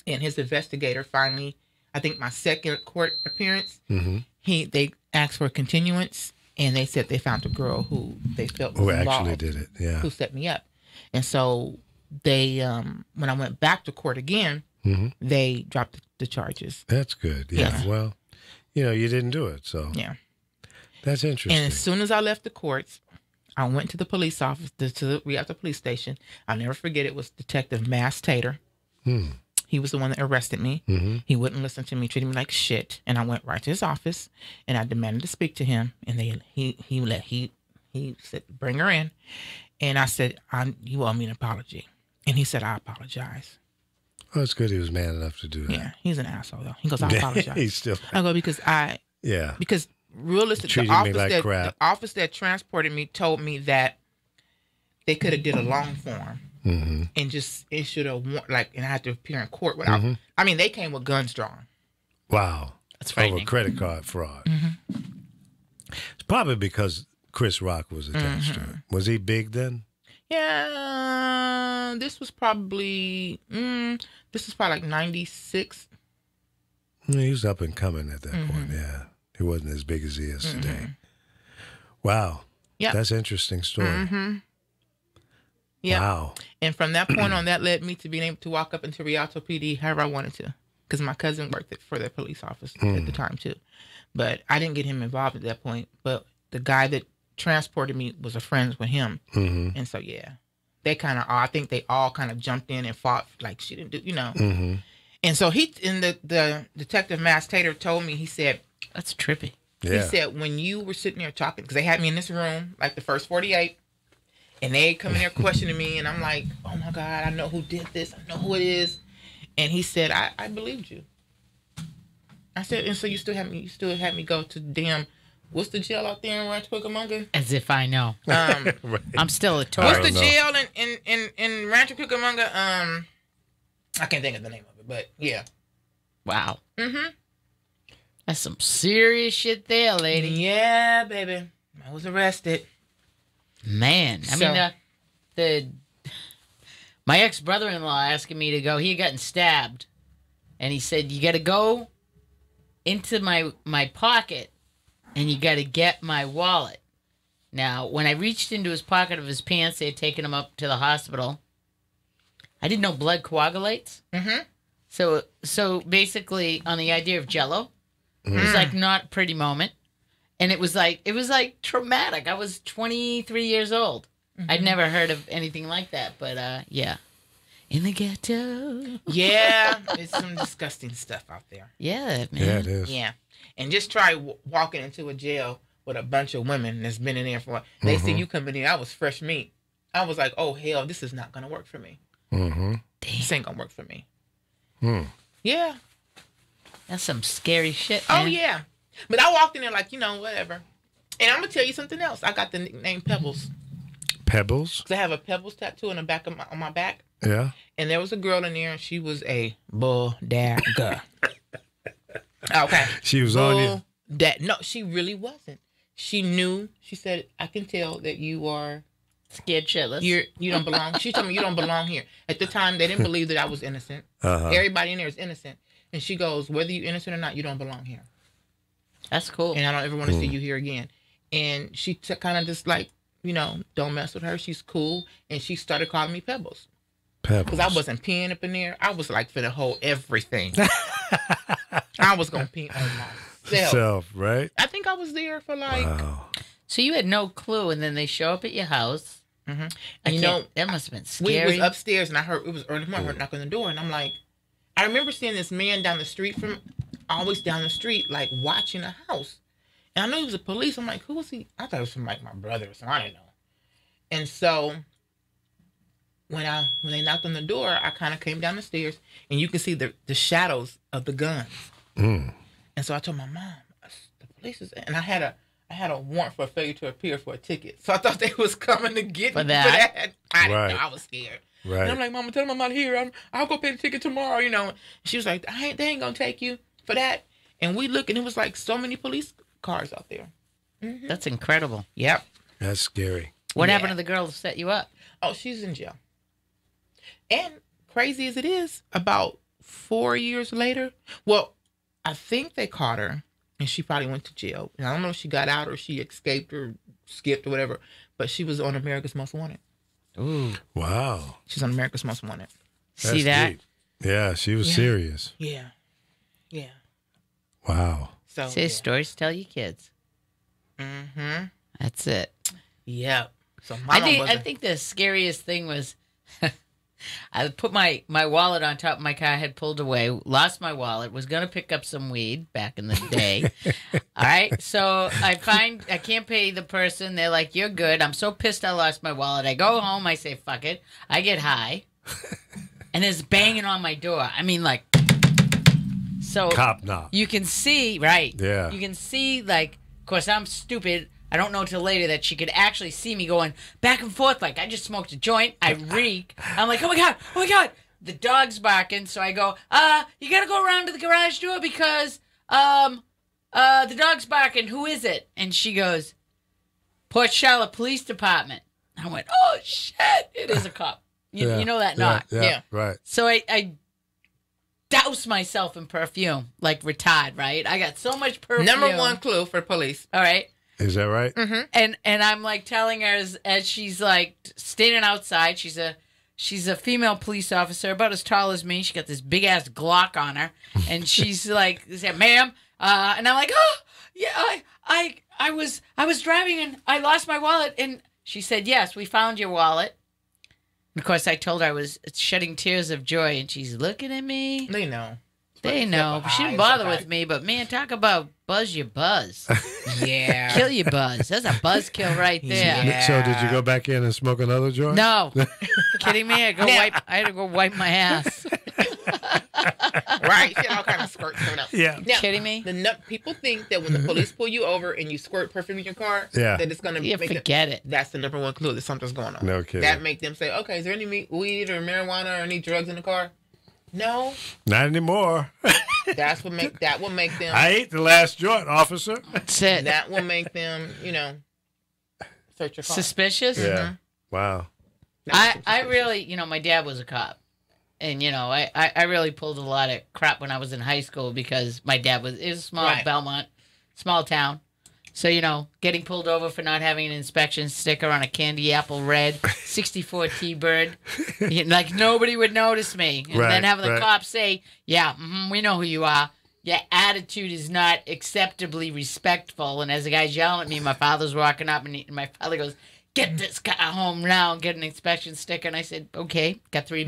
and his investigator finally, I think my second court appearance, Mm-hmm. they asked for a continuance, and they said they found a girl who they felt was Who actually involved, did it. Yeah. who set me up. And so they, when I went back to court again, Mm-hmm. they dropped the charges. That's good. Yeah. Yeah. Well, you didn't do it. So Yeah. that's interesting. And as soon as I left the courts, I went to the police office, to the Rialto police station. I'll never forget, it was Detective Mass Tater. He was the one that arrested me. Mm-hmm. He wouldn't listen to me, treated me like shit. And I went right to his office, and I demanded to speak to him. And he said, bring her in. And I said, you owe me an apology. And he said, I apologize. Oh, it's good he was man enough to do that. Yeah, he's an asshole though. He goes, I apologize. He's still. I go, because realistically, Treating the me office, like crap. the office that transported me told me that they could have did a long form Mm-hmm. and just issued and I had to appear in court without. I mean, they came with guns drawn. Wow. That's Over frightening. credit card fraud. It's probably because Chris Rock was attached to it. Was he big then? Yeah, this was probably like 96. He was up and coming at that point. Yeah. He wasn't as big as he is today. Wow. Yeah. That's an interesting story. Yeah. Wow. And from that point on, that led me to being able to walk up into Rialto PD however I wanted to, because my cousin worked for the police office at the time too. But I didn't get him involved at that point. But the guy that transported me was a friend with him, and so they kind of, I think they all kind of jumped in and fought like she didn't do, And so the detective Mass Tater told me, he said, That's trippy. Yeah. he said, when you were sitting there talking, because they had me in this room like the first 48. And they come in there questioning me, and I'm like, oh my God, I know who did this. I know who it is. And he said, I believed you. I said, and so you still had me go to damn, what's the jail out there in Rancho Cucamonga? As if I know. Right. I'm still a I tourist. What's the don't know. jail in Rancho Cucamonga? I can't think of the name of it, but yeah. Wow. That's some serious shit there, lady. Yeah, baby. I was arrested. Man, I So- mean, my ex-brother-in-law asking me to go. He had gotten stabbed, and he said, "You got to go into my pocket, and you got to get my wallet." Now, when I reached into his pocket of his pants, they had taken him up to the hospital. I didn't know blood coagulates. So basically, on the idea of Jell-O, it was like not a pretty moment. And it was like traumatic. I was 23 years old. I'd never heard of anything like that. But yeah, in the ghetto. Yeah, it's some disgusting stuff out there. Yeah, man. Yeah, it is. Yeah. And just try walking into a jail with a bunch of women that's been in there for. They see you coming in. I was fresh meat. I was like, oh hell, this is not gonna work for me. This ain't gonna work for me. Yeah. That's some scary shit, Oh man. yeah. But I walked in there like, whatever. And I'm gonna tell you something else. I got the nickname Pebbles. Pebbles? Cause I have a Pebbles tattoo on the back of on my back. Yeah. And there was a girl in there, and she was a bodega. Okay. She was on you. No, she really wasn't. She knew. She said, "I can tell that you are Scared shitless. you don't belong." She told me you don't belong here. At the time, they didn't believe that I was innocent. Everybody in there is innocent, and she goes, "Whether you're innocent or not, you don't belong here, That's cool. and I don't ever want to see you here again." And she kind of just like, don't mess with her. She's cool, and she started calling me Pebbles. Pebbles. Because I wasn't peeing up in there. I was like finna hold everything. I was gonna pee on myself. Self, right? I think I was there for like, Wow. So you had no clue, and then they show up at your house. and That must have been we scary. was upstairs, and I heard it was early morning. I heard knocking on the door, and I'm like, I remember seeing this man down the street always down the street, like watching a house, and I knew he was a police. I'm like, who was he? I thought it was from like my brother or something. I didn't know. And so when they knocked on the door, I kind of came down the stairs, and you can see the shadows of the guns. And so I told my mom, the police is, and I had a warrant for failure to appear for a ticket. So I thought they was coming to get For me that? I didn't Right. know. I was scared. Right. And I'm like, Mama, tell them I'm not here. I'll go pay the ticket tomorrow, She was like, they ain't gonna take you for that. And we look, and it was like so many police cars out there. That's incredible. Yep. That's scary. What Yeah. happened to the girl that set you up? Oh, she's in jail. And crazy as it is, about 4 years later, well, I think they caught her, and she probably went to jail. And I don't know if she got out or she escaped or skipped or whatever, but she was on America's Most Wanted. Ooh. Wow. She's on America's Most Wanted. That's See that? deep. Yeah, she was Yeah. serious. Yeah. Yeah. Wow. So, Say stories to tell your kids. Mm-hmm. That's it. Yeah. So I think the scariest thing was I put my wallet on top of my car, had pulled away, lost my wallet, was going to pick up some weed back in the day. All right. So I can't pay the person. They're like, you're good. I'm so pissed I lost my wallet. I go home. I say, fuck it. I get high. And there's banging on my door. I mean, like, so Cop knock. you can see, right? Yeah. You can see, like, of course, I'm stupid. I don't know till later that she could actually see me going back and forth. Like, I just smoked a joint. I reek. I'm like, oh my God. The dog's barking. So I go, you gotta go around to the garage door because, the dog's barking. Who is it? And she goes, Port Charlotte Police Department. I went, oh shit, it is a cop. You know that knock. Yeah. Right. So I douse myself in perfume, like retard, right? I got so much perfume. Number one clue for police. All right. Is that right? And I'm like telling her as she's like standing outside, she's a female police officer, about as tall as me. She got this big ass Glock on her, and she's like, "Ma'am," and I'm like, "Oh, yeah, I was driving and I lost my wallet." And she said, "Yes, we found your wallet." And of course, I told her I was shedding tears of joy, and she's looking at me. They know. They know. But she didn't bother with me, but man, talk about buzz your buzz. Yeah. Kill your buzz. That's a buzz kill right there. Yeah. So did you go back in and smoke another joint? No. Kidding me? I had to go wipe my ass. Right. She had all kind of skirts coming up. Yeah. Now, Kidding me? People think that when the police pull you over and you squirt perfume in your car, Yeah. that it's going to Yeah, make forget it. That's the number one clue that something's going on. No kidding. That make them say, okay, is there any weed or marijuana or any drugs in the car? No. Not anymore. That will make them. I ate the last joint, officer. That's it. That will make them, search your car. Suspicious? Yeah. Wow. I really, my dad was a cop. And, I really pulled a lot of crap when I was in high school because my dad it was small, Right. Belmont, small town. So, getting pulled over for not having an inspection sticker on a candy apple red 64 T-Bird, like nobody would notice me. And Right, then having the right. cops say, yeah, we know who you are. Your attitude is not acceptably respectful. And as the guy's yelling at me, my father's walking up and my father goes, get this guy home now and get an inspection sticker. And I said, okay, got $3.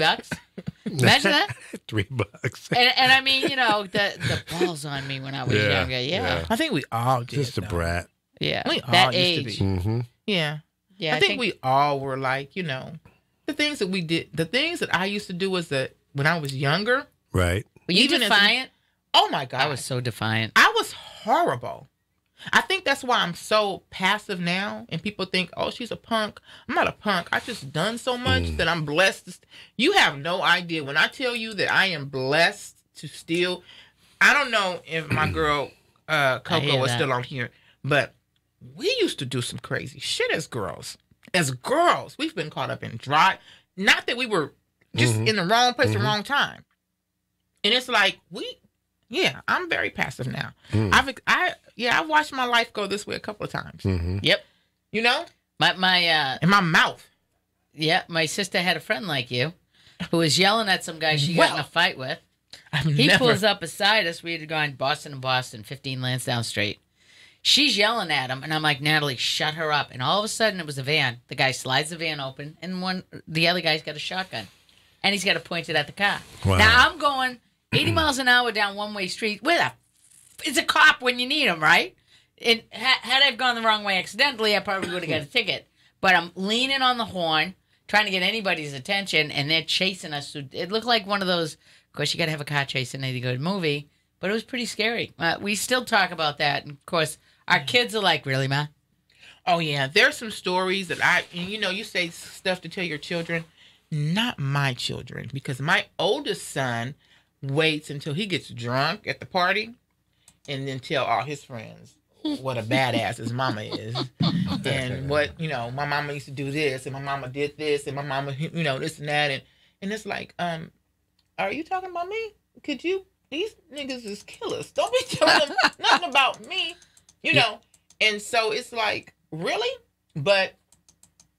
Imagine that. $3. And I mean, the balls on me when I was younger. Yeah. I think we all did. Just a though. brat. Yeah. We all That used age. to be. Mm-hmm. Yeah. Yeah. I think we all were like, the things that we did, the things that I used to do was that when I was younger. Right. Were you even as- defiant? Oh my God. I was so defiant. I was horrible. I think that's why I'm so passive now. And people think, oh, she's a punk. I'm not a punk. I just done so much that I'm blessed. You have no idea. When I tell you that I am blessed to still, I don't know if my girl Coco hear is that. still on here, but we used to do some crazy shit as girls. As girls, we've been caught up in not that we were just in the wrong place at the wrong time. And it's like, I'm very passive now. I've watched my life go this way a couple of times. Mm-hmm. Yep. You know? My In my mouth. my sister had a friend like you who was yelling at some guy she got in a fight with. He pulls up beside us. We had gone Boston to Boston, 15 Lansdowne Street. She's yelling at him, and I'm like, Natalie, shut her up. And all of a sudden, it was a van. The guy slides the van open, and the other guy's got a shotgun, and he's got it pointed at the car. Wow. Now, I'm going 80 miles an hour down one-way street. It's a cop when you need him, right? And had I gone the wrong way accidentally, I probably would have got a ticket. But I'm leaning on the horn, trying to get anybody's attention, and they're chasing us. It looked like one of those, of course, you got to have a car chase in a good movie, but it was pretty scary. We still talk about that. And, of course, our kids are like, really, Ma? Oh, yeah. There's some stories that you say stuff to tell your children. Not my children, because my oldest son waits until he gets drunk at the party and then tell all his friends what a badass his mama is. And what, my mama used to do this, and my mama did this, and my mama, this and that. And it's like, are you talking about me? These niggas is killers. Don't be telling them nothing about me, And so it's like, really? But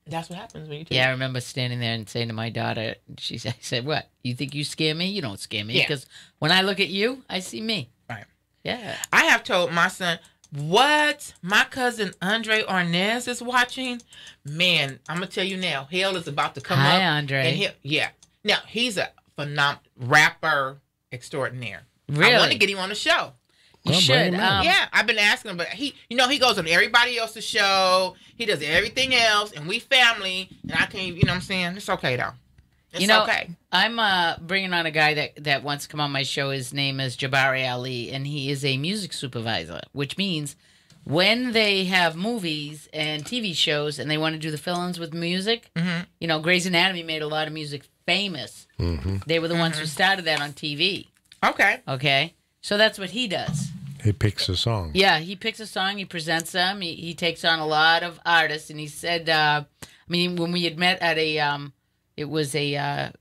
that's what happens when you tell Yeah, I remember standing there and saying to my daughter, I said, what? You think you scare me? You don't scare me. Yeah. Because when I look at you, I see me. Right. Yeah. I have told my son, what? My cousin Andre Arnaz is watching? Man, I'm going to tell you now, hell is about to come up. Hi, Andre. And Now, he's a phenomenal rapper extraordinaire. Really? I want to get him on the show. You Well, should. bring him in. Yeah, I've been asking him, but he goes on everybody else's show. He does everything else, and we family, and I can't, you know what I'm saying? It's okay, though. It's okay. I'm bringing on a guy that wants to come on my show. His name is Jabari Ali, and he is a music supervisor, which means when they have movies and TV shows and they want to do the fill-ins with music, Grey's Anatomy made a lot of music famous. Mm-hmm. They were the ones who started that on TV. Okay. Okay? So that's what he does. He picks a song. Yeah, he picks a song, he presents them, he takes on a lot of artists, and he said, when we had met at it was a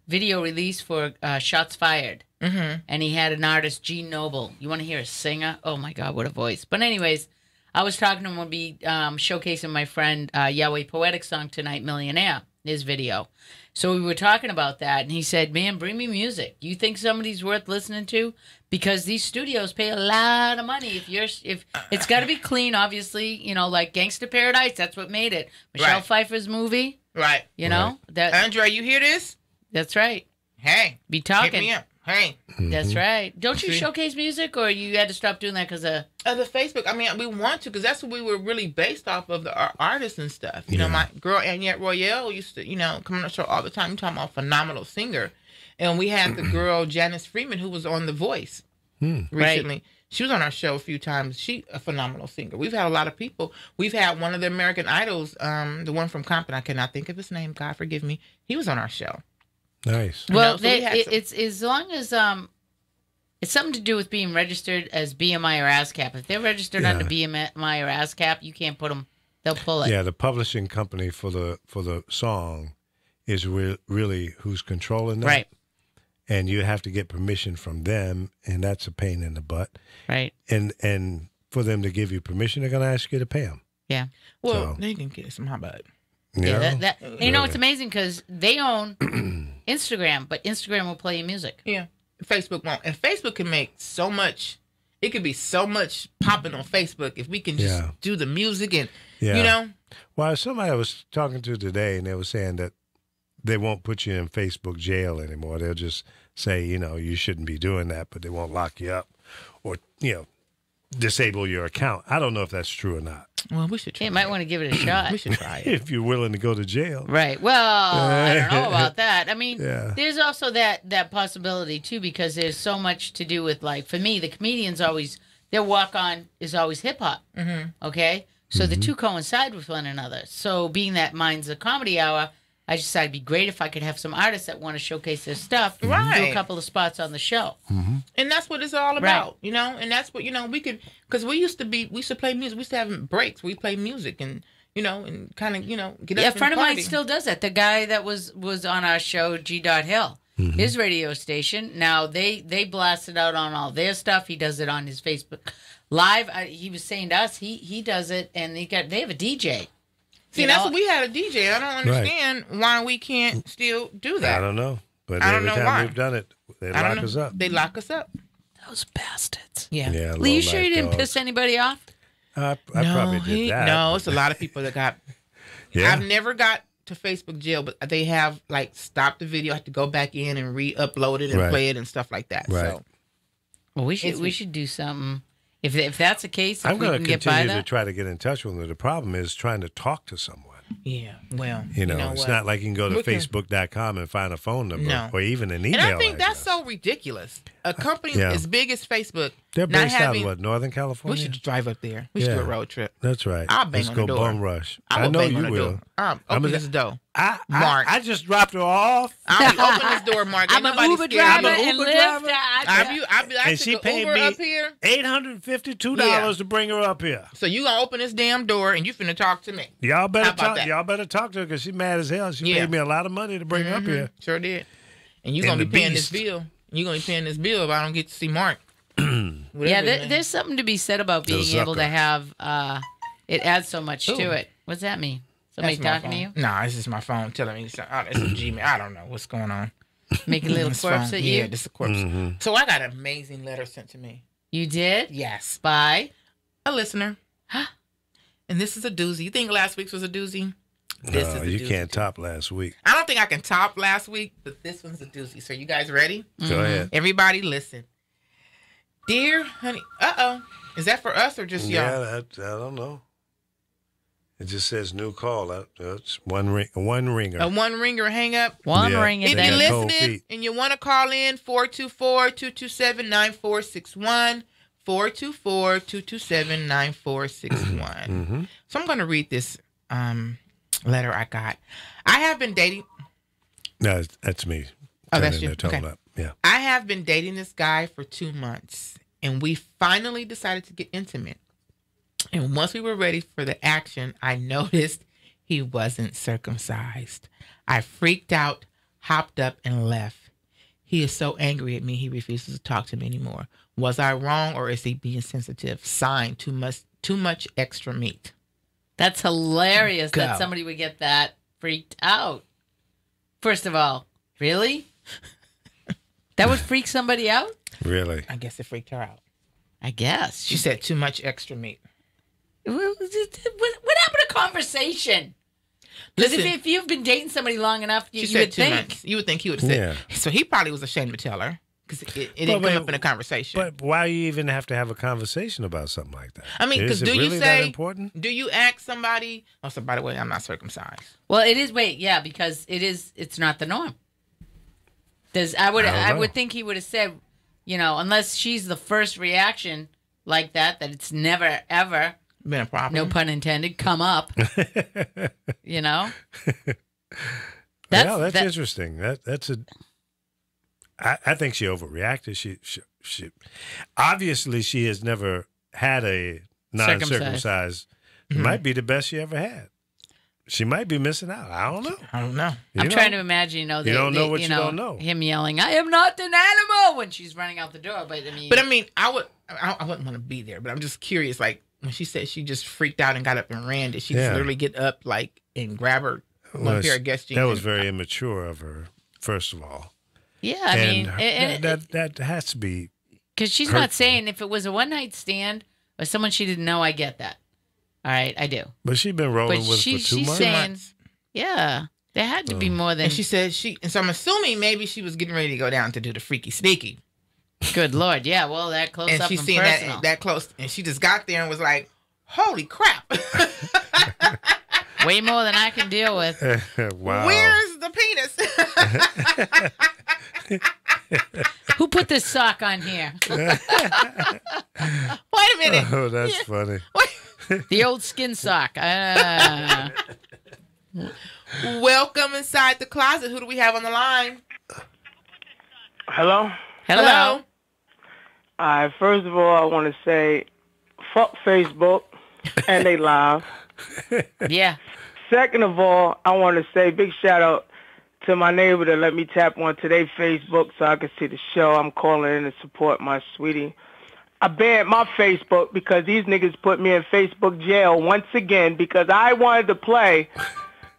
video release for Shots Fired, and he had an artist, Gene Noble. You want to hear a singer? Oh my God, what a voice! But anyways, I was talking to him. We'll be showcasing my friend Yahweh Poetic song tonight, Millionaire, his video. So we were talking about that, and he said, man, bring me music. You think somebody's worth listening to? Because these studios pay a lot of money. If it's got to be clean, obviously, like Gangsta Paradise, that's what made it. Michelle Right. Pfeiffer's movie, Right. Andre, you hear this? That's right. Hey. Be Hit talking. me up. Hey. That's right. Don't you See? showcase music, or you had to stop doing that because of... The Facebook, we want to, because that's what we were really based off of, our artists and stuff. You know, Yeah. my girl Annette Royale used to, come on the show all the time. You're talking about a phenomenal singer. And we had the girl Janice Freeman, who was on The Voice recently. Right. She was on our show a few times. She a phenomenal singer. We've had a lot of people. We've had one of the American Idols, the one from Compton. I cannot think of his name. God forgive me. He was on our show. Nice. Well, so we had some- it's as long as... It's something to do with being registered as BMI or ASCAP. If they're registered Yeah. under BMI or ASCAP, you can't put them. They'll pull it. Yeah, the publishing company for the song is really who's controlling that. Right. And you have to get permission from them, and that's a pain in the butt. Right. And for them to give you permission, they're going to ask you to pay them. Yeah. Well, So- they can get some, how about? Yeah. That, you know, Really. it's amazing because they own Instagram, but Instagram will play your music. Yeah. Facebook won't. And Facebook can make so much. It could be so much popping on Facebook if we can just Yeah. do the music and, Yeah. Well, somebody I was talking to today, and they were saying that they won't put you in Facebook jail anymore. They'll just say, you shouldn't be doing that, but they won't lock you up or, disable your account. I don't know if that's true or not. Well, we should try. You might want to give it a shot. We should try it. If you're willing to go to jail. Right. Well, I don't know about that. I mean, Yeah. there's also that possibility too, because there's so much to do with, like, for me, the comedians always, their walk on is always hip hop. Mm-hmm. Okay, so the two coincide with one another. So being that mine's a comedy hour, I just thought it'd be great if I could have some artists that want to showcase their stuff, do Right. a couple of spots on the show. And that's what it's all about, you know. And that's what, you know, we could, because we used to play music. We used to have breaks. We play music and, you know, and kind of, you know, get up. Yeah, a and friend of mine party. still does that. The guy that was on our show, G. Hill, his radio station. Now they blast it out on all their stuff. He does it on his Facebook Live. He was saying to us, he does it, and they have a DJ. See, You that's know? what we had a DJ. I don't understand why we can't still do that. I don't know. But I don't every know time why. we've done it, they I don't lock know. us up. They lock us up. Those bastards. Yeah. Yeah, Lee, you low sure you life didn't dogs. piss anybody off? I probably did that. No, it's a lot of people that got. Yeah. I've never got to Facebook jail, but they have like stopped the video. I have to go back in and re-upload it and Right. play it and stuff like that. Right. So Well, we should do something. If that's the case, if I'm we going can to get by continue to that. try to get in touch with them. The problem is trying to talk to someone. yeah, well, You know, it's what? not like you can go to We can- Facebook.com and find a phone number No. or even an email. And I think that's address. so ridiculous. A company Yeah. as big as Facebook, They're not based having. out of what, Northern We California? should drive up there. We should do Yeah. a road trip. That's right. I'll bang Let's on go the door. bum rush. I I will know bang you on the will. door. Open I'm this door. I just dropped her off. I'll be open this door, Mark. Ain't I'm an nobody Uber scared. driver I'm an and Uber Lyft. driver. I And she took paid Uber me up here. $852 to bring her up here. So you gonna open this damn door and you finna talk to me? Y'all How better about talk. that? Y'all better talk to her because she's mad as hell. She Yeah. paid me a lot of money to bring her up here. Sure did. And you And gonna the be paying this beast. bill. You gonna be paying this bill if I don't get to see Mark. Whatever Yeah, his name. there's something to be said about being Zucker. able to have. It adds so much Ooh. to it. What's that mean? Somebody That's my talking to you, phone. Nah, it's just my phone telling me. It's a Gmail. I don't know what's going on. making little This quirks phone- at you? Yeah, this is a corpse. So I got an amazing letter sent to me. You did? Yes, By? a listener. And this is a doozy. You think last week's was a doozy? This is No, a you doozy. can't top last week. I don't think I can top last week, but this one's a doozy. So you guys ready? Go ahead. Everybody listen. Dear honey, is that for us or just y'all? Yeah, I don't know. It just says new call. It's one ringer. A one ringer hang up. One Yeah. ring If and They you're then got cold listening feet. and you want to call in, 424-227-9461, 424-227-9461. So I'm going to read this letter I got. I have been dating. No, that's me. Oh, that's Turning you. the tone Okay. up. Yeah. I have been dating this guy for 2 months, and we finally decided to get intimate. And once we were ready for the action, I noticed he wasn't circumcised. I freaked out, hopped up, and left. He is so angry at me, he refuses to talk to me anymore. Was I wrong, or is he being sensitive? Signed, too much extra meat. that's hilarious Go. that somebody would get that freaked out. First of all, really? That would freak somebody out? Really. I guess it freaked her out. I guess. She said too much extra meat. What happened to conversation? Because Listen. if you've been dating somebody long enough, She you said would 2 think. months. You would think he would say. Yeah. So he probably was ashamed to tell her because it didn't But come up in a conversation. But why you even have to have a conversation about something like that? I mean, because Is it do really you that say? important? Do you ask somebody? Oh, so by the way, I'm not circumcised. Well, it is. Wait, yeah, because it's not the norm. I don't know. would think he would have said, unless she's the first reaction like that it's never ever, Been a problem. no pun intended, come up. Yeah, that's interesting. That's a. I think she overreacted. She obviously she has never had a non-circumcised. It might be the best she ever had. She might be missing out. I don't know. I don't know. I'm trying to imagine, You don't know what you don't know. him yelling, "I am not an animal" when she's running out the door. But I mean, But I mean, I wouldn't want to be there. But I'm just curious. Like when she said she just freaked out and got up and ran, did she just Yeah. literally get up like and grab her one Well, pair of Guess jeans? that was and- very immature of her. First of all, yeah, I mean, that has to be. because she's not hurtful. saying if it was a one night stand or someone she didn't know, I get that. All right, I do. But she's been rolling But with she's for 2 months. saying, yeah, there had to be more than. And she said and so I'm assuming maybe she was getting ready to go down to do the freaky sneaky. Good Lord. Yeah, well, that close And up she's and seen personal. that close, and she just got there and was like, "Holy crap! Way more than I can deal with. Wow. Where's the penis?" Who put this sock on here? Wait a minute. Oh, that's funny. The old skin sock. Welcome inside the closet. Who do we have on the line? Hello? Hello. First of all, I want to say, fuck Facebook and they live. Yeah. Second of all, I want to say big shout out to my neighbor that let me tap onto their Facebook so I could see the show. I'm calling in to support my sweetie. I banned my Facebook because these niggas put me in Facebook jail once again because I wanted to play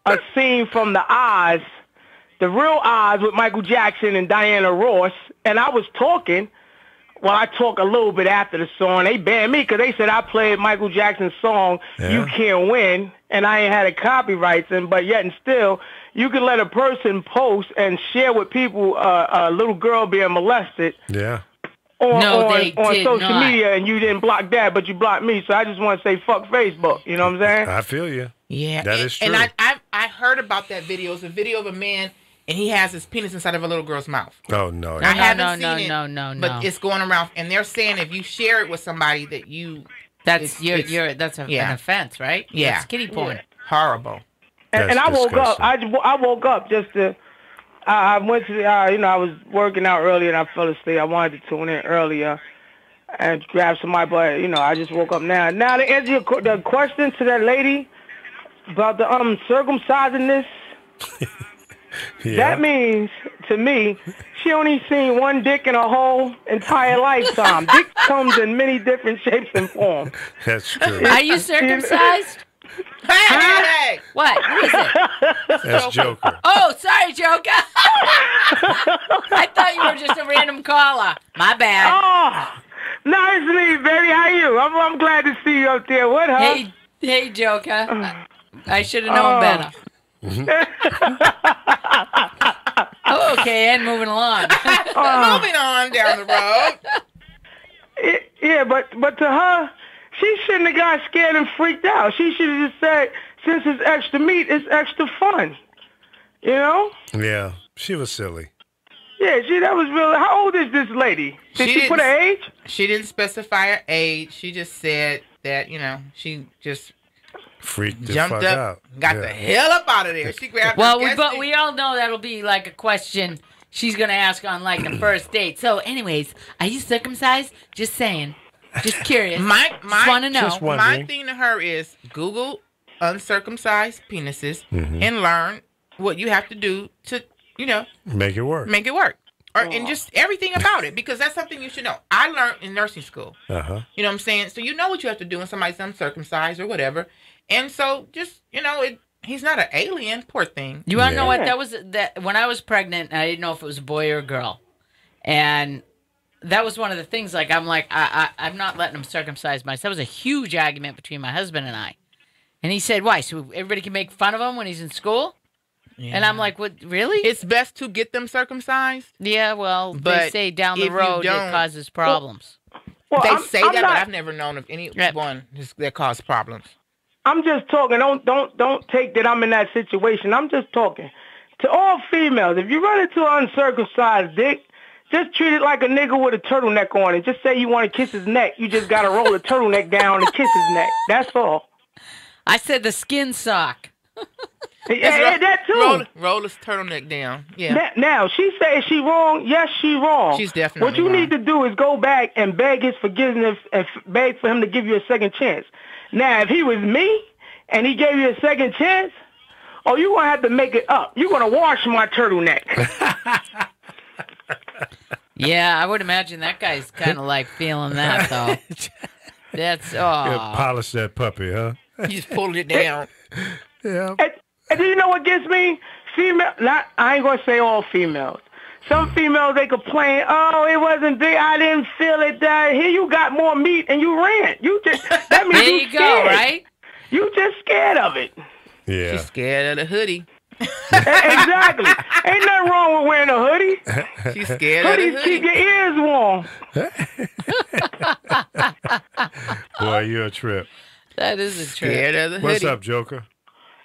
a scene from the Oz, the real Oz with Michael Jackson and Diana Ross, and I was talking. Well, I talk a little bit after the song. They banned me because they said I played Michael Jackson's song, You Can't Win, and I ain't had a copyrights in, but yet and still, you can let a person post and share with people a little girl being molested Yeah. on did social not. media, and you didn't block that, but you blocked me. So I just want to say fuck Facebook. You know what I'm saying? I feel you. Yeah, That is And true. I heard about that video. It's a video of a man, and he has his penis inside of a little girl's mouth. Oh, no. I haven't no, seen it, no. but it's going around, and they're saying if you share it with somebody that you, That's it's- that's an yeah. offense, right? Yeah. It's kitty porn. horrible. And I woke up. I woke up just to. I went to. I was working out earlier and I fell asleep. I wanted to tune in earlier and grab somebody, but I just woke up now. Now to answer the question to that lady about the circumcising this, Yeah. that means to me she only seen one dick in her whole entire lifetime. Dick comes in many different shapes and forms. That's true. Are you circumcised? Hey! What? Who is it? That's Joker. Oh, sorry, Joker. I thought you were just a random caller. My bad. Oh, nice to meet you, baby. How you? I'm glad to see you up there. What, huh? Hey, Joker. I should have known better. Oh, okay, and moving along. Moving on down the road. Yeah, but to her, she shouldn't have got scared and freaked out. She should have just said, since it's extra meat, it's extra fun. You know? Yeah. She was silly. Yeah, that was real. How old is this lady? Did she put her age? She didn't specify her age. She just said that, she just Freaked the jumped fuck up, out. got the hell up out of there. She grabbed her Well, guest we all know that'll be like a question she's going to ask on like the first date. So, anyways, are you circumcised? Just saying. Just curious. Just want to know. Just wondering. My thing to her is Google uncircumcised penises and learn what you have to do to, Make it work. make it work. And just everything about it, because that's something you should know. I learned in nursing school. Uh-huh. You know what I'm saying? So you know what you have to do when somebody's uncircumcised or whatever. And so just, he's not an alien, poor thing. You want to know what Yeah. that was? That when I was pregnant, I didn't know if it was a boy or a girl, and that was one of the things. Like I'm not letting him circumcise myself. That was a huge argument between my husband and I, and he said, "Why? So everybody can make fun of him when he's in school?" And I'm like, "What? Really?" It's best to get them circumcised. Yeah, well, they But say down if the you road it don't- causes problems. Well, They I'm say not, that, but I've never known of anyone that caused problems. I'm just talking. Don't take that I'm in that situation. I'm just talking to all females. If you run into an uncircumcised dick, just treat it like a nigga with a turtleneck on it. Just say you want to kiss his neck. You just got to roll the turtleneck down and kiss his neck. That's all. I said the skin sock. Yeah, that too. Roll his turtleneck down. Yeah. Now, she says she wrong. Yes, she wrong. She's definitely What you wrong. need to do is go back and beg his forgiveness and beg for him to give you a second chance. Now, if he was me and he gave you a second chance, you're going to have to make it up. You're going to wash my turtleneck. Yeah, I would imagine that guy's kind of like feeling that though. That's Yeah, polish that puppy, huh? He just pulled it down. Yeah. And do you know what gets me? I ain't going to say all females. Some females, they complain, it wasn't big, I didn't feel it. Here you got more meat and you ran. That means there you you go, scared. right? You just scared of it. Yeah. She's scared of the hoodie. Exactly. Ain't nothing wrong with wearing a hoodie. She's scared of the Hoodies keep your ears warm. Boy, you're a trip. That is a trip. Scared of the What's hoodie. up, Joker?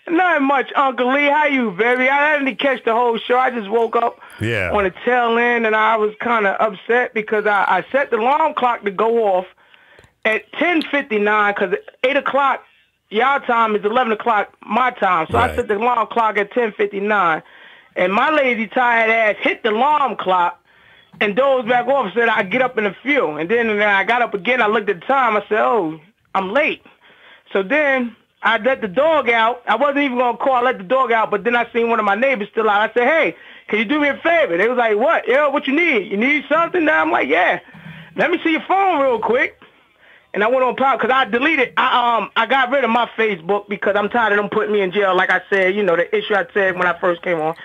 Not much, Uncle Lee. How you, baby? I didn't catch the whole show. I just woke up Yeah. on the tail end, and I was kind of upset because I set the alarm clock to go off at 10:59 because 8 o'clock y'all time is 11 o'clock my time. So Right. I set the alarm clock at 10:59, and my lazy tired ass hit the alarm clock and dozed back off and said I'd get up in a few. And then when I got up again, I looked at the time. I said, oh, I'm late. So then I let the dog out. I wasn't even going to call. I let the dog out, but then I seen one of my neighbors still out. I said, hey, can you do me a favor? They was like, what? Yeah, what you need? You need something? Now I'm like, yeah. Let me see your phone real quick. And I went on power because I deleted. I got rid of my Facebook because I'm tired of them putting me in jail. Like I said, you know, the issue I said when I first came on.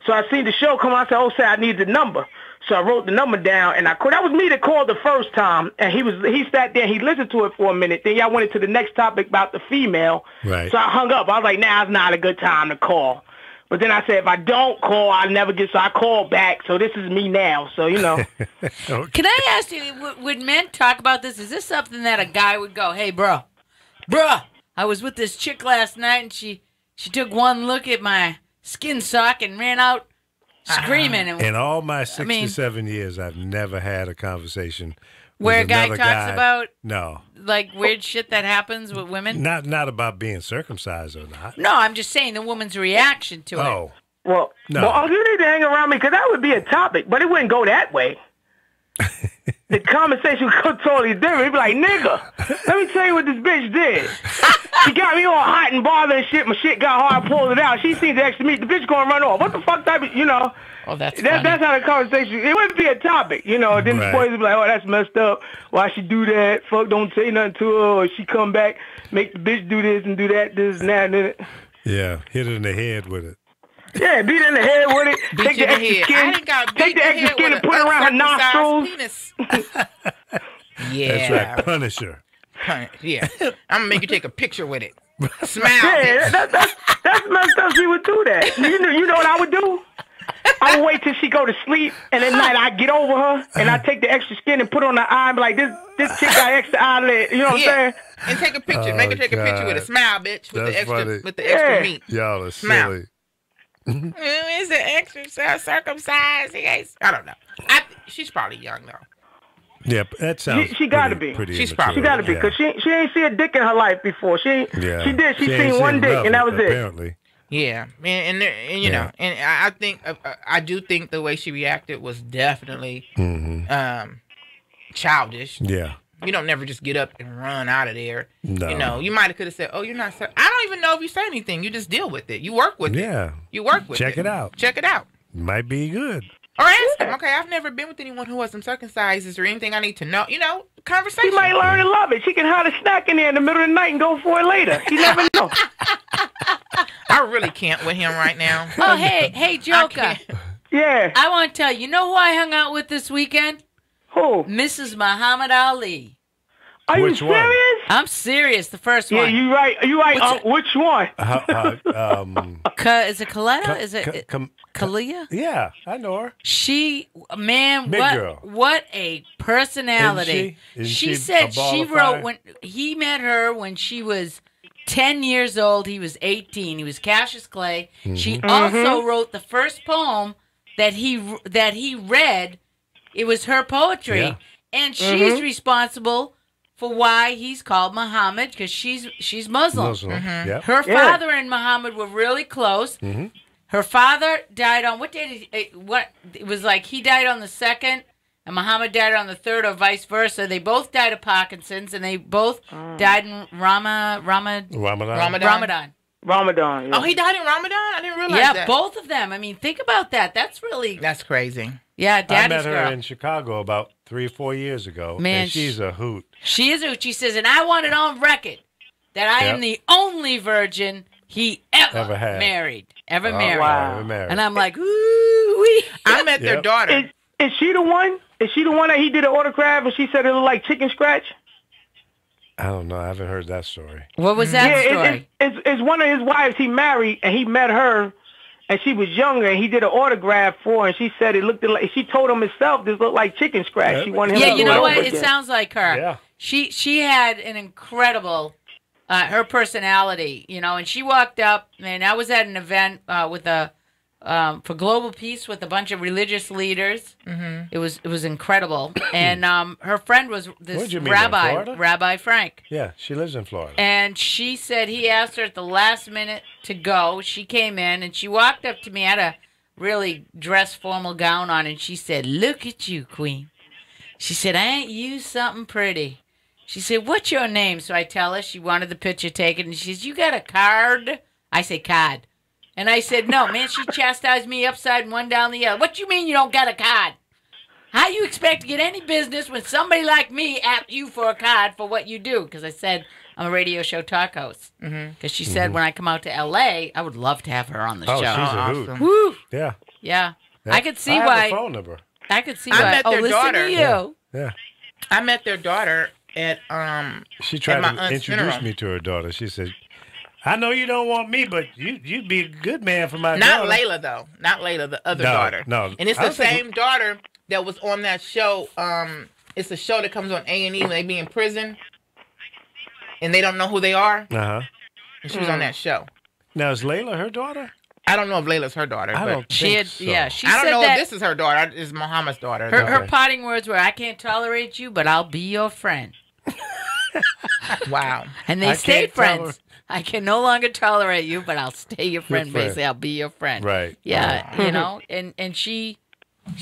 So I seen the show come on. I said, oh, say I need the number. So I wrote the number down, and I called. That was me that called the first time, and he sat there, he listened to it for a minute. Then y'all went into the next topic about the female. Right. So I hung up. I was like, nah, it's not a good time to call. But then I said, if I don't call, I'll never get. So I called back. So this is me now. So, you know. Can I ask you, would men talk about this? Is this something that a guy would go, hey, bro, I was with this chick last night, and she took one look at my skin sock and ran out screaming. And In all my 67 years, I've never had a conversation where a with guy another talks about no, like weird shit that happens with women? not about being circumcised or not. No, I'm just saying the woman's reaction to it. Oh, Well, No. well, you need to hang around me because that would be a topic, but it wouldn't go that way. The conversation would go totally different. It'd be like, nigga, let me tell you what this bitch did. She got me all hot and bothered and shit. My shit got hard, pulled it out. She seen the extra meat. The bitch gonna run off. What the fuck type of, you know? Oh, that's funny. That's how the conversation, it wouldn't be a topic, you know. Then Right. the boys would be like, oh, that's messed up. Why she do that? Fuck, don't say nothing to her. Or she come back, make the bitch do this and do that, this and that. And then yeah, hit her in the head with it. yeah, beat her in the head with it. Beat Take you the in the extra head. skin. I done got beat Take the in extra head skin with and put it around her nostrils. uncircumcised penis. Yeah. That's right, Punisher. Yeah. I'm gonna make you take a picture with it. Smile. Yeah, bitch. that's messed up. She would do that. You know what I would do? I would wait till she go to sleep, and at night I get over her and I take the extra skin and put it on her eye and be like, this chick got extra eyelid. You know what I'm saying? And take a picture. Make her take a picture with a God. smile, bitch, with That's the extra funny. with the extra Yeah. meat. Y'all are Smile. silly. Is the extra circumcised? I don't know. She's probably young though. Yeah, that sounds. She gotta pretty- be. Pretty She's immature. probably- She got to be Yeah. because she ain't see a dick in her life before. She did. She ain't seen one dick enough, and that was it. apparently. Yeah, and you know, and I think I do think the way she reacted was definitely childish. Yeah. You don't never just get up and run out of there. No. You know, you might have could have said, "Oh, you're not." I don't even know if you say anything. You just deal with it. You work with it. Yeah. You work with it. Check it out. Check it out. Might be good. Or ask them. Okay, I've never been with anyone who wasn't circumcised. Is there anything I need to know? You know, conversation. She might learn to love it. She can hide a snack in there in the middle of the night and go for it later. You never know. I really can't with him right now. Oh, hey, Joker. can't. Yeah. I want to tell you, know who I hung out with this weekend? Who? Mrs. Muhammad Ali. Are you Which one? serious? I'm serious, the first Yeah, one. you right. You right. What's it? Which one? Is it Coletta? Is it Kalia? Yeah, I know her. She, man, Big what girl. what a personality. Isn't She she said a ball she of wrote fire? when he met her when she was 10 years old. He was 18. He was Cassius Clay. She also wrote the first poem that he read. It was her poetry, Yeah. and she's responsible for why he's called Muhammad because she's Muslim. Muslim. Yep. Her father and Muhammad were really close. Her father died on what day? It was like he died on the 2nd, and Muhammad died on the 3rd, or vice versa. They both died of Parkinson's, and they both died in Ramadan. Ramadan. Ramadan. Yeah. Oh, he died in Ramadan? I didn't realize Yeah, that. both of them. I mean, think about that. That's really That's crazy. yeah, I daddy's met her girl. in Chicago about 3 or 4 years ago. Man, and she's a hoot. She is who she says, and I want it on record that I am Yep. the only virgin he ever had. married. Ever Oh, married. wow. we're married. And I'm like, ooh. I met their Yep. daughter. Is she the one? Is she the one that he did an autograph and she said it looked like chicken scratch? I don't know. I haven't heard that story. What was that Yeah, story? it's one of his wives he married and he met her and she was younger, and he did an autograph for her, and she said it looked like, she told him herself this looked like chicken scratch. She wanted him Yeah, to you do know it what? over It again. sounds like her. Yeah. She had an incredible, her personality, you know, and she walked up, and I was at an event with for Global Peace with a bunch of religious leaders. Mm-hmm. It was incredible, and her friend was this Where'd you meet her, in Florida? Rabbi Frank. Yeah, she lives in Florida. And she said he asked her at the last minute to go. She came in, and she walked up to me, had a really dress formal gown on, and she said, "Look at you, Queen." She said, "Ain't you something pretty?" She said, "What's your name?" So I tell her she wanted the picture taken, and she says, "You got a card?" I say, "Card." And I said, "No, man." She chastised me upside and one down the other. "What you mean you don't got a card? How you expect to get any business when somebody like me asks you for a card for what you do?" Because I said I'm a radio show talk host. Because she said when I come out to L.A., I would love to have her on the Oh, show. she's a hoot. Woo! Yeah. Yeah. Yeah. I could see I have why. the phone number. I could see I why. met Oh, their listen daughter. to you. Yeah. I met their daughter at She tried at my to aunt's introduce funeral. me to her daughter. She said, "I know you don't want me, but you'd be a good man for my Not daughter." Layla though. Not Layla, the other No, daughter. no. And it's I the don't think- same daughter that was on that show. It's a show that comes on A&E when they be in prison, and they don't know who they are. Uh-huh. And she was on that show. Now, is Layla her daughter? I don't know if Layla's her daughter. I but don't She think had, so. yeah, she I don't said know that if this is her daughter. It's Muhammad's daughter. her Okay. parting words were, "I can't tolerate you, but I'll be your friend." Wow. And they I stayed can't friends. I can no longer tolerate you, but I'll stay your friend. friend. Basically, I'll be your friend. Right. Yeah, you know, and she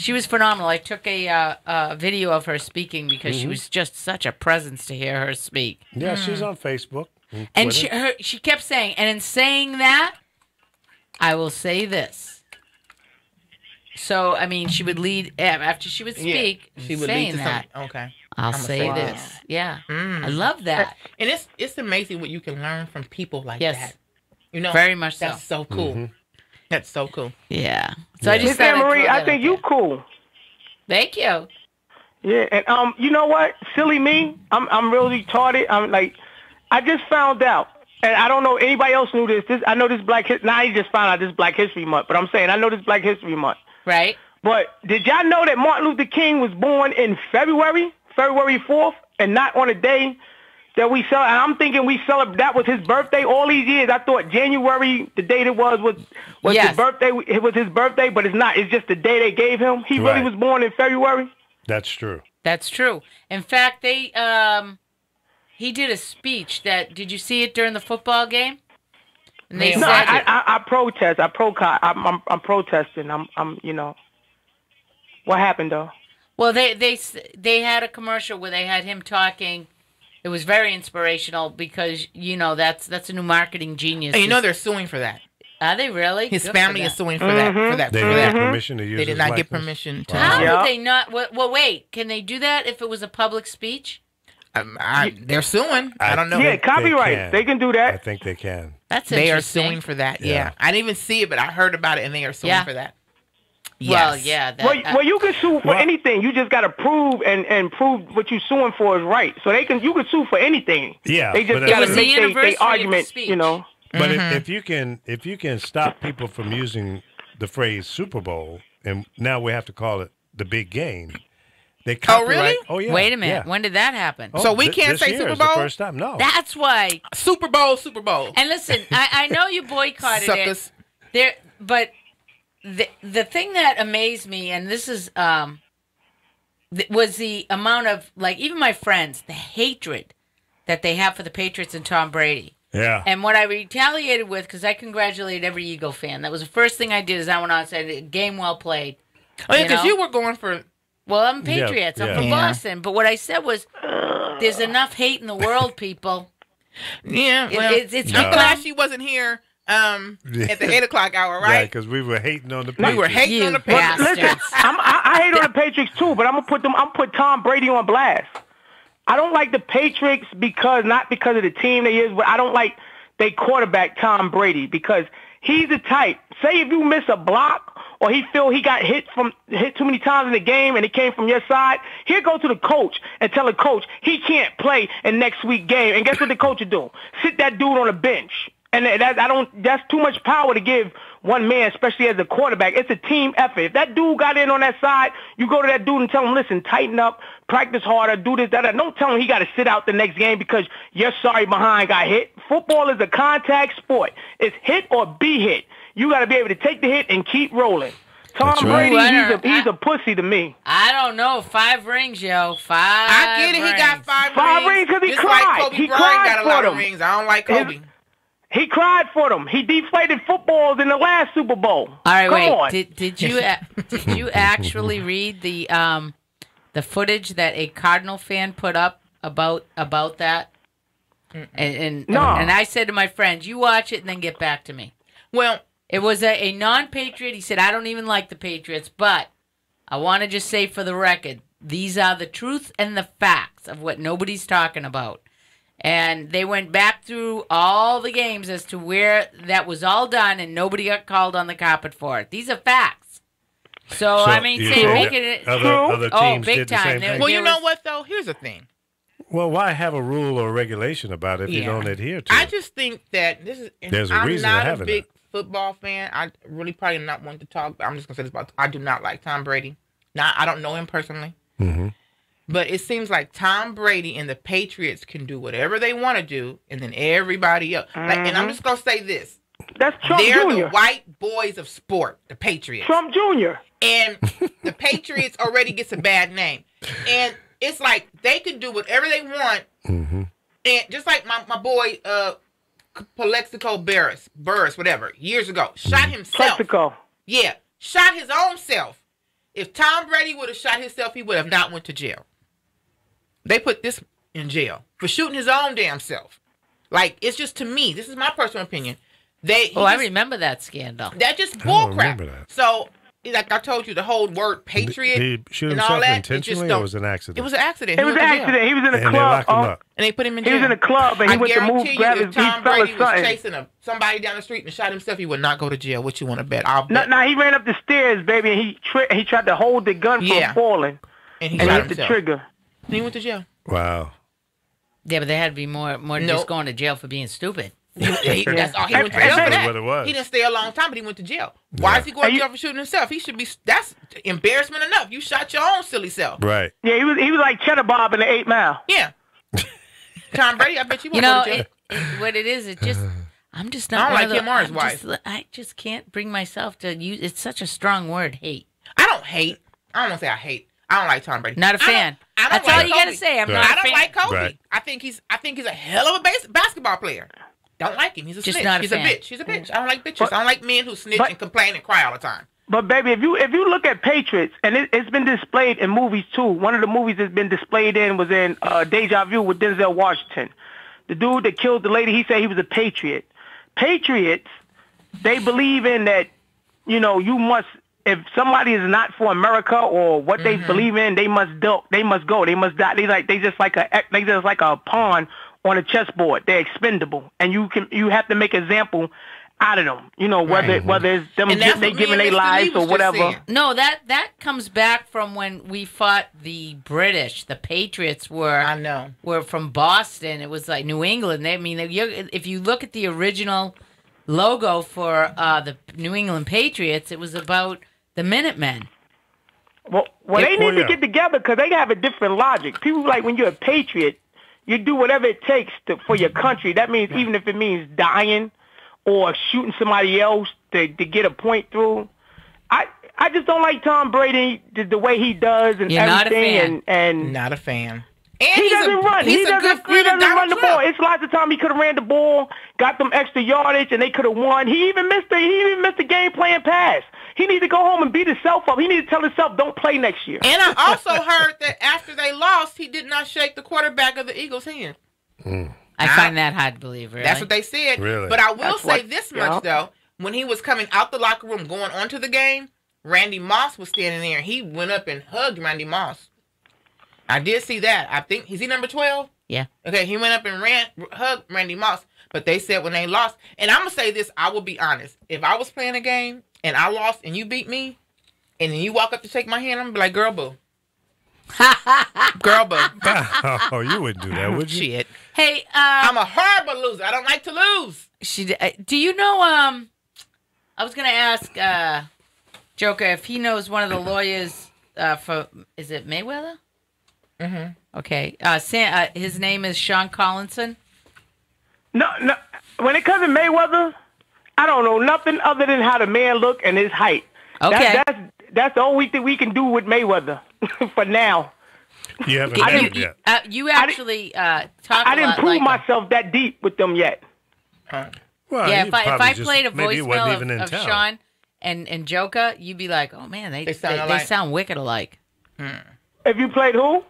was phenomenal. I took a video of her speaking because she was just such a presence to hear her speak. Yeah, she's on Facebook. And Twitter. she kept saying, and in saying that, I will say this. So, I mean, she would lead, after she would speak, She would saying lead to that, some. Okay. I'll I'ma say say this. Yeah. Mm. I love that. And it's amazing what you can learn from people like Yes. that. You know, Very much so. That's so cool. That's so cool. Yeah. So I Yeah. just Miss thought I'd Anne Marie, throw I that think out you there. cool. Thank you. Yeah, and you know what? Silly me. I'm really retarded. I'm like, I just found out, and I don't know anybody else knew this. I know this Now I just found out this Black History Month, but I'm saying I know this Black History Month. Right? But did y'all know that Martin Luther King was born in February 4th, and not on a day that we celebrate? I'm thinking we celebrate. That was his birthday all these years. I thought January, the date it was Yes. his birthday. It was his birthday, but it's not. It's just the day they gave him. He really Right. was born in February. That's true. That's true. In fact, he did a speech that, did you see it during the football game? And they No, No, said, I protest. I'm protesting. I'm you know. What happened though? well, they had a commercial where they had him talking. It was very inspirational because, you know, that's a new marketing genius. And you know they're suing for that. Are they really? His Good for family them. is suing for that. For that. They For didn't that. get permission to use They did his not get likeness? permission to. Wow. How Yeah. would they not? Well, wait. Can they do that if it was a public speech? They're suing. I don't know. Yeah, think copyright. They can do that. I think they can. That's They are interesting. suing for that. Yeah. Yeah. I didn't even see it, but I heard about it, and they are suing Yeah. for that. Well, Yes. yeah. That, Well, you can sue for Well- anything. You just got to prove and prove what you're suing for is right. So you can sue for anything. Yeah, They just but got It to was make the anniversary they of the argument. speech. You know. But Mm-hmm. if you can stop people from using the phrase Super Bowl, and now we have to call it the big game. They copyright. really? Oh yeah. Wait a minute. Yeah. When did that happen? Oh, So we can't this say year Super is the Bowl? first time. No. That's why. Super Bowl, Super Bowl. And listen, I know you boycotted Suckers. it. There, but the thing that amazed me, and this is was the amount of, like, even my friends, the hatred that they have for the Patriots and Tom Brady. Yeah. And what I retaliated with, because I congratulated every Eagle fan. That was the first thing I did. Is I went out and said, "Game well played." Oh yeah, because know? you were going for. Well, I'm Patriots. I'm yeah. from Yeah. Boston. But what I said was, "There's enough hate in the world, people." Yeah, well, it's No. I'm glad she wasn't here at the 8 o'clock hour, Right, right? because we were hating on the We were Patriots. hating on You the Patriots. bastards. I hate on the Patriots too, but I'm put Tom Brady on blast. I don't like the Patriots not because of the team they is, but I don't like they quarterback Tom Brady because he's the type. Say if you miss a block or he feel he got hit too many times in the game and it came from your side, he'll go to the coach and tell the coach he can't play in next week's game. And guess what the coach will do? Sit that dude on the bench. And that's too much power to give one man, especially as a quarterback. It's a team effort. If that dude got in on that side, you go to that dude and tell him, listen, tighten up, practice harder, do this, that. Don't tell him he got to sit out the next game because your sorry behind got hit. Football is a contact sport. It's hit or be hit. You got to be able to take the hit and keep rolling. Tom Brady, he's a pussy to me. I don't know. 5 rings, yo. 5 I get it. rings. He got 5 rings because he Just cried. like Kobe He Bryant cried got a for lot of them. rings. I don't like Kobe. He cried for them. He deflated footballs in the last Super Bowl. All right, Come on. Did you actually read the footage that a Cardinal fan put up about that? And No. and I said to my friends, you watch it and then get back to me. Well, It was a non-Patriot. He said, I don't even like the Patriots, but I want to just say for the record, these are the truth and the facts of what nobody's talking about. And they went back through all the games as to where that was all done, and nobody got called on the carpet for it. These are facts. So I mean, you say say making it other teams big did the time. same There- thing. well, you there know was- what though? Here's the thing. Well, why have a rule or regulation about it if you Yeah. don't adhere to I it? just think that this is. There's a I'm reason not to a having big it. football fan. I really probably not want to talk. But I'm just gonna say this about. I do not like Tom Brady. Now I don't know him personally, but it seems like Tom Brady and the Patriots can do whatever they want to do, and then everybody else. Like, and I'm just gonna say this: That's Trump they're Jr. the white boys of sport, the Patriots. Trump Jr. And the Patriots already gets a bad name. And it's like they can do whatever they want. And just like my boy Plexico Burris, whatever, years ago, shot himself. Plexico. Yeah, shot his own self. If Tom Brady would have shot himself, he would have not went to jail. They put this in jail for shooting his own damn self. Like, it's just, to me, this is my personal opinion. I remember that scandal. That's just I don't bullcrap. remember that. So, like I told you, the whole word patriot Did he shoot and all himself that, intentionally or was it an accident? It was an accident. It was an accident. He was in a And they club. locked him up. And they put him in He jail. was in a club and he went to move, grab his, if Tom he fell or Brady was something. chasing somebody down the street and shot himself, he would not go to jail. What you want to bet? I'll No, bet. no, he ran up the stairs, baby, and he tried to hold the gun Yeah. from falling. And he And shot hit the himself. trigger. And he went to jail. Wow. Yeah, but they had to be more than Nope. just going to jail for being stupid. That's all he went to jail That's for that. what it was. He didn't stay a long time, but he went to jail. Why is he going to jail for shooting himself? He should be. That's embarrassment enough. You shot your own silly self. Right. Yeah, he was like Cheddar Bob in the 8 Mile. Yeah. Tom Brady, I bet you won't You go know, to jail. what it is, it just, I'm just I not don't one like of the- him or his I'm wife. just- I just can't bring myself to use, it's such a strong word, hate. I don't hate. I don't want to say I hate. I don't like Tom Brady. Not a fan. I don't That's like all you got to Kobe. say. I'm Right. not a I don't fan. like Kobe. Right. I think he's a hell of a basketball player. Don't like him. He's a Just snitch. not a He's fan. a bitch. He's a bitch. I don't like bitches. I don't like men who snitch but- and complain and cry all the time. But baby, if you look at Patriots, and it's been displayed in movies too. One of the movies that's been displayed in was in Deja Vu with Denzel Washington. The dude that killed the lady, he said he was a patriot. Patriots, they believe in that. You know, you must. If somebody is not for America or what they believe in, they must go. They must die. They just like a pawn on a chessboard. They're expendable, and you have to make an example out of them. You know, whether it's them And that's they what me giving and their Mr. lives Lee was or just whatever. saying. No, that comes back from when we fought the British. The Patriots I know. were from Boston. It was like New England. If you look at the original logo for the New England Patriots, it was about the Minutemen. Well, they need to get together because they have a different logic. People like when you're a patriot, you do whatever it takes for your country. That means even if it means dying or shooting somebody else to get a point through. I just don't like Tom Brady the way he does and You're not a everything. And Not a fan. And he doesn't run. He doesn't run the ball. It's lots of time he could have ran the ball, got them extra yardage, and they could have won. He even missed the game playing pass. He needs to go home and beat himself up. He needs to tell himself, don't play next year. And I also heard that after they lost, he did not shake the quarterback of the Eagles' hand. I find that hard to believe, really. That's what they said. Really? But I will That's say what- this much, though. When he was coming out the locker room going onto the game, Randy Moss was standing there. He went up and hugged Randy Moss. I did see that. I think, is he number 12? Yeah. Okay, he went up and hugged Randy Moss. But they said when they lost, and I'm going to say this, I will be honest. If I was playing a game and I lost and you beat me, and then you walk up to shake my hand, I'm going to be like, girl, boo. Girl, but Oh, you wouldn't do that, would you? shit. Hey, I'm a horrible loser. I don't like to lose. do you know? I was gonna ask Joker if he knows one of the lawyers for. Is it Mayweather? Mm-hmm. Okay. His name is Sean Collinson. No. When it comes to Mayweather, I don't know nothing other than how the man look and his height. Okay. That's the only thing we can do with Mayweather for now. You haven't met him yet. You actually talk I a didn't lot prove like him. myself that deep with them yet. Well, Yeah, he if I probably played a maybe he wasn't voicemail even in of town. Sean and Joker, you'd be like, oh man, they sound they alike. sound wicked alike. If you played who?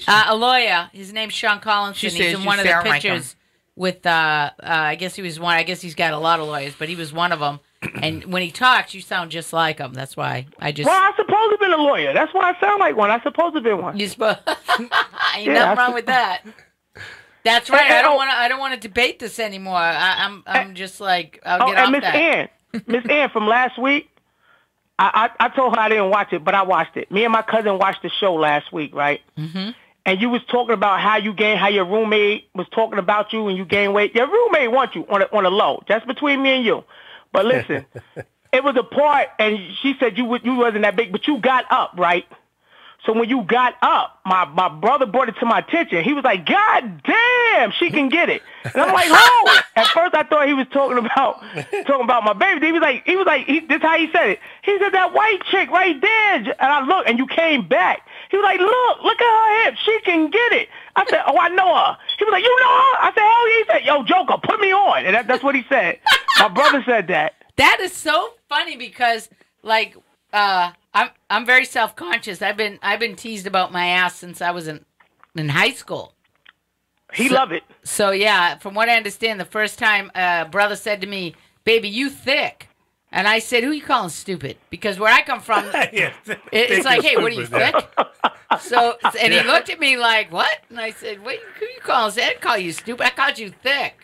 A lawyer, his name's Sean Collinson. She He's says in you one of the sound like pictures with I guess he was one. I guess he's got a lot of lawyers, but he was one of them. And when he talks, you sound just like him. That's why I just. Well, I supposed to be a lawyer. That's why I sound like one. I supposed to be one. You ain't Yeah, nothing wrong with that. That's right. Hey, I don't want to debate this anymore. I'm just like I'll get off and Miss that. Ann, Miss Ann from last week, I told her I didn't watch it, but I watched it. Me and my cousin watched the show last week, right? Mm-hmm. And you was talking about how your roommate was talking about you and you gained weight. Your roommate wants you on a low. That's between me and you. But listen, it was a part, and she said you wasn't that big, but you got up, right? So when you got up, my brother brought it to my attention. He was like, God damn, she can get it. And I'm like, oh. At first I thought he was talking about my baby. He was like, this is how he said it. He said, that white chick right there. And I looked, and you came back. He was like, look at her hips. She can get it. I said, oh, I know her. He was like, you know her? I said, hell yeah. He said, yo, Joker, put me on. And that's what he said. My brother said that. That is so funny because like I'm very self-conscious. I've been teased about my ass since I was in high school. He loved it. So yeah, from what I understand, the first time brother said to me, "Baby, you thick," and I said, "Who you calling stupid?" Because where I come from, it's like, "Hey, what are you thick?" So and he looked at me like, "What?" And I said, "What? Who you calling?" I didn't call you stupid. I called you thick.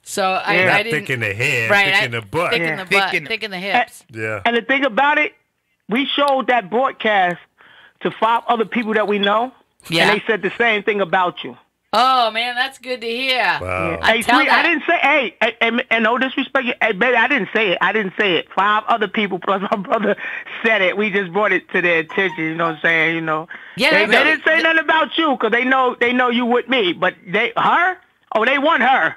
So I didn't. Thick in the head, Right, thick in the butt. thick in the butt, thick in the hips. Yeah. And the thing about it, we showed that broadcast to 5 other people that we know, Yeah. and they said the same thing about you. Oh man, that's good to hear. Wow. I Hey, tell sweet, that. I didn't say, and no disrespect, hey, baby, I didn't say it. 5 other people plus my brother said it. We just brought it to their attention. You know what I'm saying? You know, Yeah, they no, didn't say nothing about you because they know you with me, but they want her.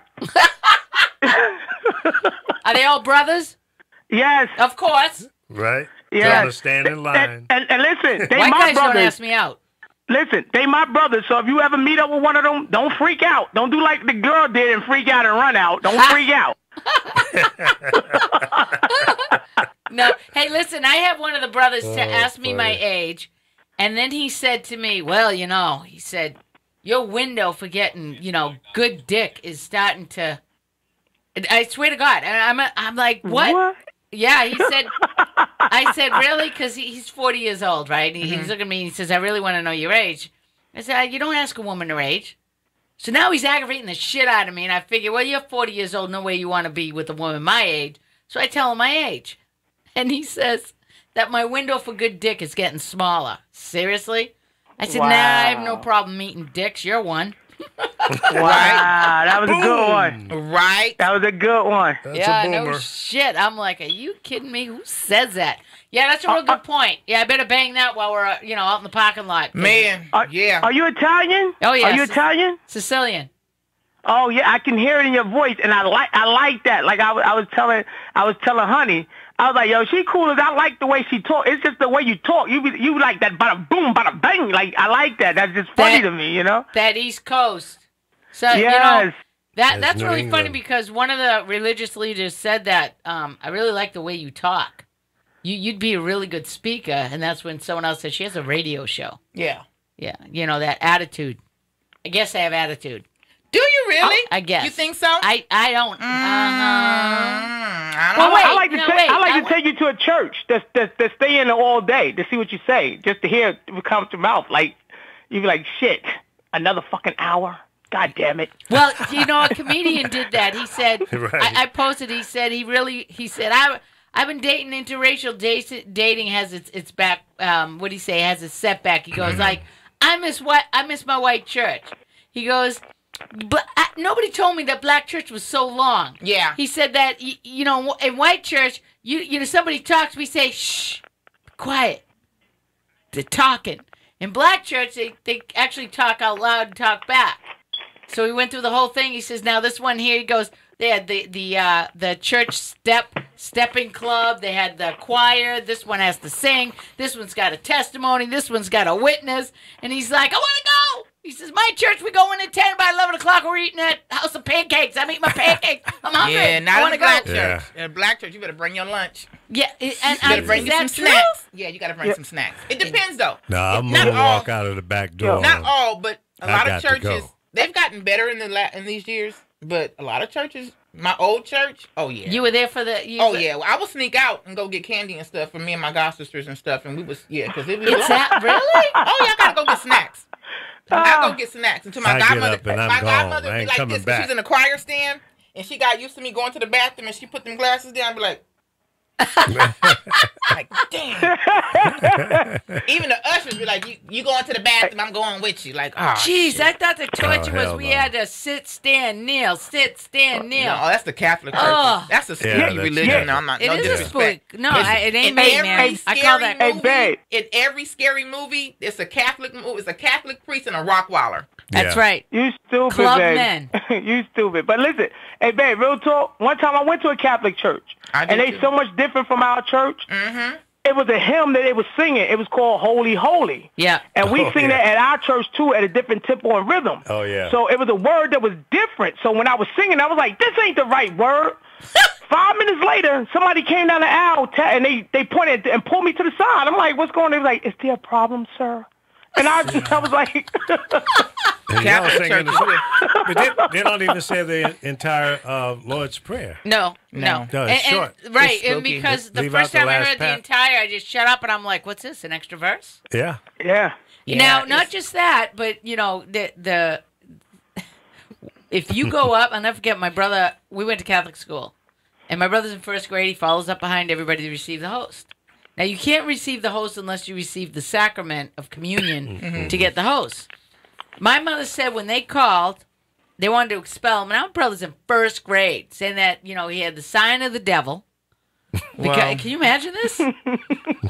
Are they all brothers? Yes, Of course. Right? yes. Tell her to stand in line. And listen, they White my guys don't brothers. ask me out. Listen, they my brothers, so if you ever meet up with one of them, don't freak out. Don't do like the girl did and freak out and run out. Don't freak out. No. Hey, listen, I have one of the brothers to ask me funny. my age, and then he said to me, well, he said, your window for getting, good dick is starting to, I swear to God. And I'm like, what? Yeah, he said, I said, really? Because he's 40 years old, right? He's looking at me and he says, I really want to know your age. I said, you don't ask a woman her age. So now he's aggravating the shit out of me, and I figure, well, you're 40 years old, no way you want to be with a woman my age. So I tell him my age. And he says that my window for good dick is getting smaller. Seriously? I said, nah, I have no problem meeting dicks. You're one. Wow, that was a good one. Right? That was a good one. That's Yeah, a boomer. no shit. I'm like, are you kidding me? Who says that? Yeah, that's a real good point. Yeah, I better bang that while we're, out in the parking lot. Man, yeah. Are you Italian? Oh, yeah. Are you Italian? Sicilian. Oh yeah, I can hear it in your voice, and I like that. Like I was telling Honey, I was like, yo, she cool as I like the way she talk. It's just the way you talk. You like that bada boom, bada bang. Like I like that. That's just funny to me, That East Coast. So Yes. that's New really funny England. because one of the religious leaders said that I really like the way you talk. You'd be a really good speaker, and that's when someone else said she has a radio show. Yeah. Yeah, that attitude. I guess I have attitude. Do you really? I guess. You think so? I don't. I don't Well, know. wait, I like to no, take wait, I like I to take you to a church that stay in there all day to see what you say, just to hear it come to mouth. Like you be like, shit, another fucking hour. God damn it. Well, a comedian did that. He said, Right. I posted, he said, I've been dating interracial dating has its back, has its setback. He goes, like, I miss my white church. He goes, but nobody told me that black church was so long. Yeah. He said that, you know, in white church, you know, somebody talks, we say, shh, quiet. They're talking. In black church, they actually talk out loud and talk back. So he went through the whole thing. He says, now this one here, he goes, they had the church stepping club. They had the choir. This one has to sing. This one's got a testimony. This one's got a witness. And he's like, I want to go. He says, my church, we go in at 10. By 11 o'clock, we're eating at House of Pancakes. I'm eating my pancakes. I'm hungry. Yeah, I not want in to black go. church. In black church, you better bring your lunch. Yeah, and You better bring is you some that true? snacks. Yeah, you got to bring some snacks. It depends, though. No, I'm Not gonna all. walk out of the back door. Not all, but a I lot got of to churches, go. they've gotten better in these years. But a lot of churches, my old church, oh yeah. You were there for the... Oh yeah, well, I would sneak out and go get candy and stuff for me and my god sisters and stuff, and we was because it was. It's that, really? Oh yeah, I gotta go get snacks. I go get snacks until my I get godmother. up and I'm my gone. godmother I would be ain't like coming this. 'Cause back. she's in the choir stand, and she got used to me going to the bathroom, and she put them glasses down, and be like. Like damn. Even the ushers be like, "You going to the bathroom? I'm going with you." Like, oh, Jeez, shit. I thought the torture was hell we no. had to sit, stand, kneel, sit, stand, kneel. No, that's the Catholic church. Oh. That's a spooky Yeah, that's religion. Catholic. No, I'm not. It no is a disrespect. spook. No, Listen, it ain't in me, every man. I call scary that... movie- babe. In every scary movie, it's a Catholic movie. It's a Catholic priest and a Rockwaller. That's Yeah. right. You stupid, Club babe. men. You stupid. But listen, hey, babe, real talk. One time I went to a Catholic church, I did and they too. so much different from our church. Mm-hmm. It was a hymn that they was singing. It was called Holy, Holy. Yeah. And we Oh, sing yeah. that at our church, too, at a different tempo and rhythm. Oh, yeah. So it was a word that was different. So when I was singing, I was like, this ain't the right word. 5 minutes later, somebody came down the aisle, and they pointed and pulled me to the side. I'm like, what's going on? They was like, is there a problem, sir? And I was like... And y'all Catholic singing the churches. song. But they don't even say the entire Lord's Prayer. No. No, it's short. Right, It's and spooky. because the Leave first out the time I last heard the part. entire, I just shut up and I'm like, what's this, an extra verse? Yeah. Yeah. Now, not it's- just that, but, you know, the if you go up, I'll never forget my brother, we went to Catholic school, and my brother's in first grade, he follows up behind everybody to receive the host. Now, you can't receive the host unless you receive the sacrament of communion to get the host. My mother said when they called, they wanted to expel him. And our brother's in first grade, saying that, you know, he had the sign of the devil. Well- Can you imagine this?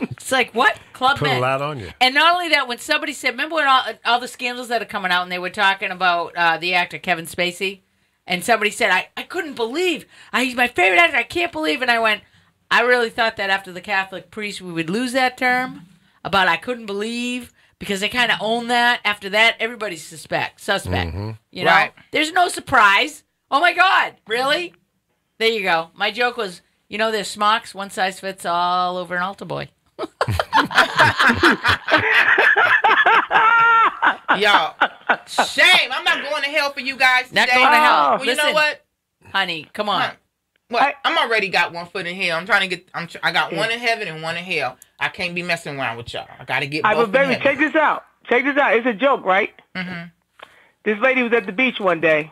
It's like, what? Club Put a men. lot on you. And not only that, when somebody said, remember when all the scandals that are coming out and they were talking about the actor Kevin Spacey? And somebody said, I couldn't believe. He's my favorite actor. I can't believe. And I went, I really thought that after the Catholic priest, we would lose that term about I couldn't believe. Because they kind of own that. After that, everybody's suspect. You know? Right. There's no surprise. Oh, my God. Really? There you go. My joke was, you know, there's smocks. One size fits all over an altar boy. Y'all, shame. I'm not going to hell for you guys Not today. going to hell. Well, you know Listen. what? Honey, come on. Huh. Well, I'm already got one foot in hell. I'm trying to get. I got one in heaven and one in hell. I can't be messing around with y'all. I got to get All both right, but in baby, heaven. check this out. Check this out. It's a joke, right? Mm-hmm. This lady was at the beach one day,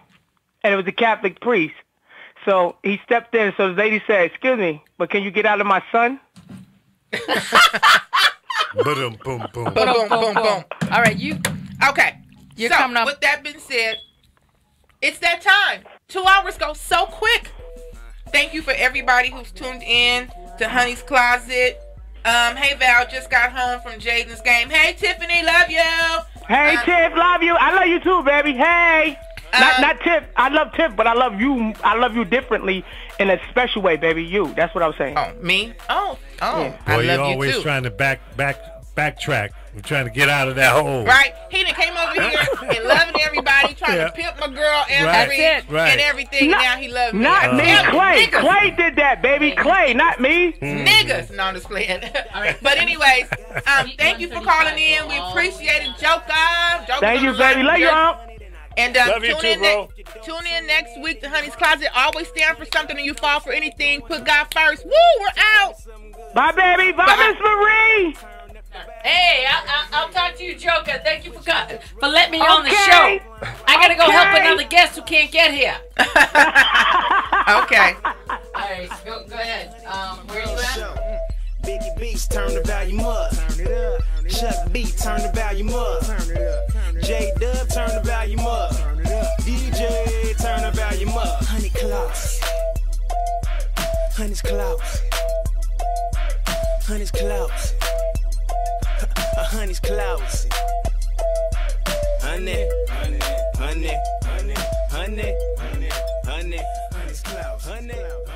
and it was a Catholic priest. So he stepped in. So the lady said, excuse me, but can you get out of my son? Boom, boom, boom. Boom, boom, boom, boom. All right, you. Okay. You're so, coming up. with that being said, it's that time. 2 hours go so quick. Thank you for everybody who's tuned in to Honey's Closet. Hey, Val, just got home from Jaden's game. Hey, Tiffany, love you. Hey, Tiff, love you. I love you too, baby. Hey. Not Tiff. I love Tiff, but I love you. I love you differently in a special way, baby. You. That's what I was saying. Oh, me? Oh. Yeah. I Boy, you're love you always too. trying to backtrack. We're trying to get out of that hole. Right? He done came over here and loving everybody, trying Yeah. to pimp my girl and Right. Marie That's it. Right. and everything. Not- and now he loves me. Not me, Yeah, Clay. niggas. Clay did that, baby. Clay, not me. Niggas. No, I'm just playing. But anyways, thank you for calling in. We appreciate it. Joke off. Thank you, baby. Love you, Unc. And Love you tune too, in bro. tune in next week to Honey's Closet. Always stand for something and you fall for anything. Put God first. Woo, we're out. Bye, baby. Bye, Bye. Miss Marie. Hey, I'll talk to you, Joker. Thank you for letting me on the Okay. show. I gotta go help Okay. another guest who can't get here. Okay. All right, go ahead. Where you at? Biggie Beats, turn the volume up. Chuck B, turn the volume up. J Dub, turn the volume up. DJ, turn the volume up. Honey Claus. Honey's Claus. Honey's Claus. Honey's Claus. Honey, honey, honey, honey, honey, honey, honey's Claus. Honey.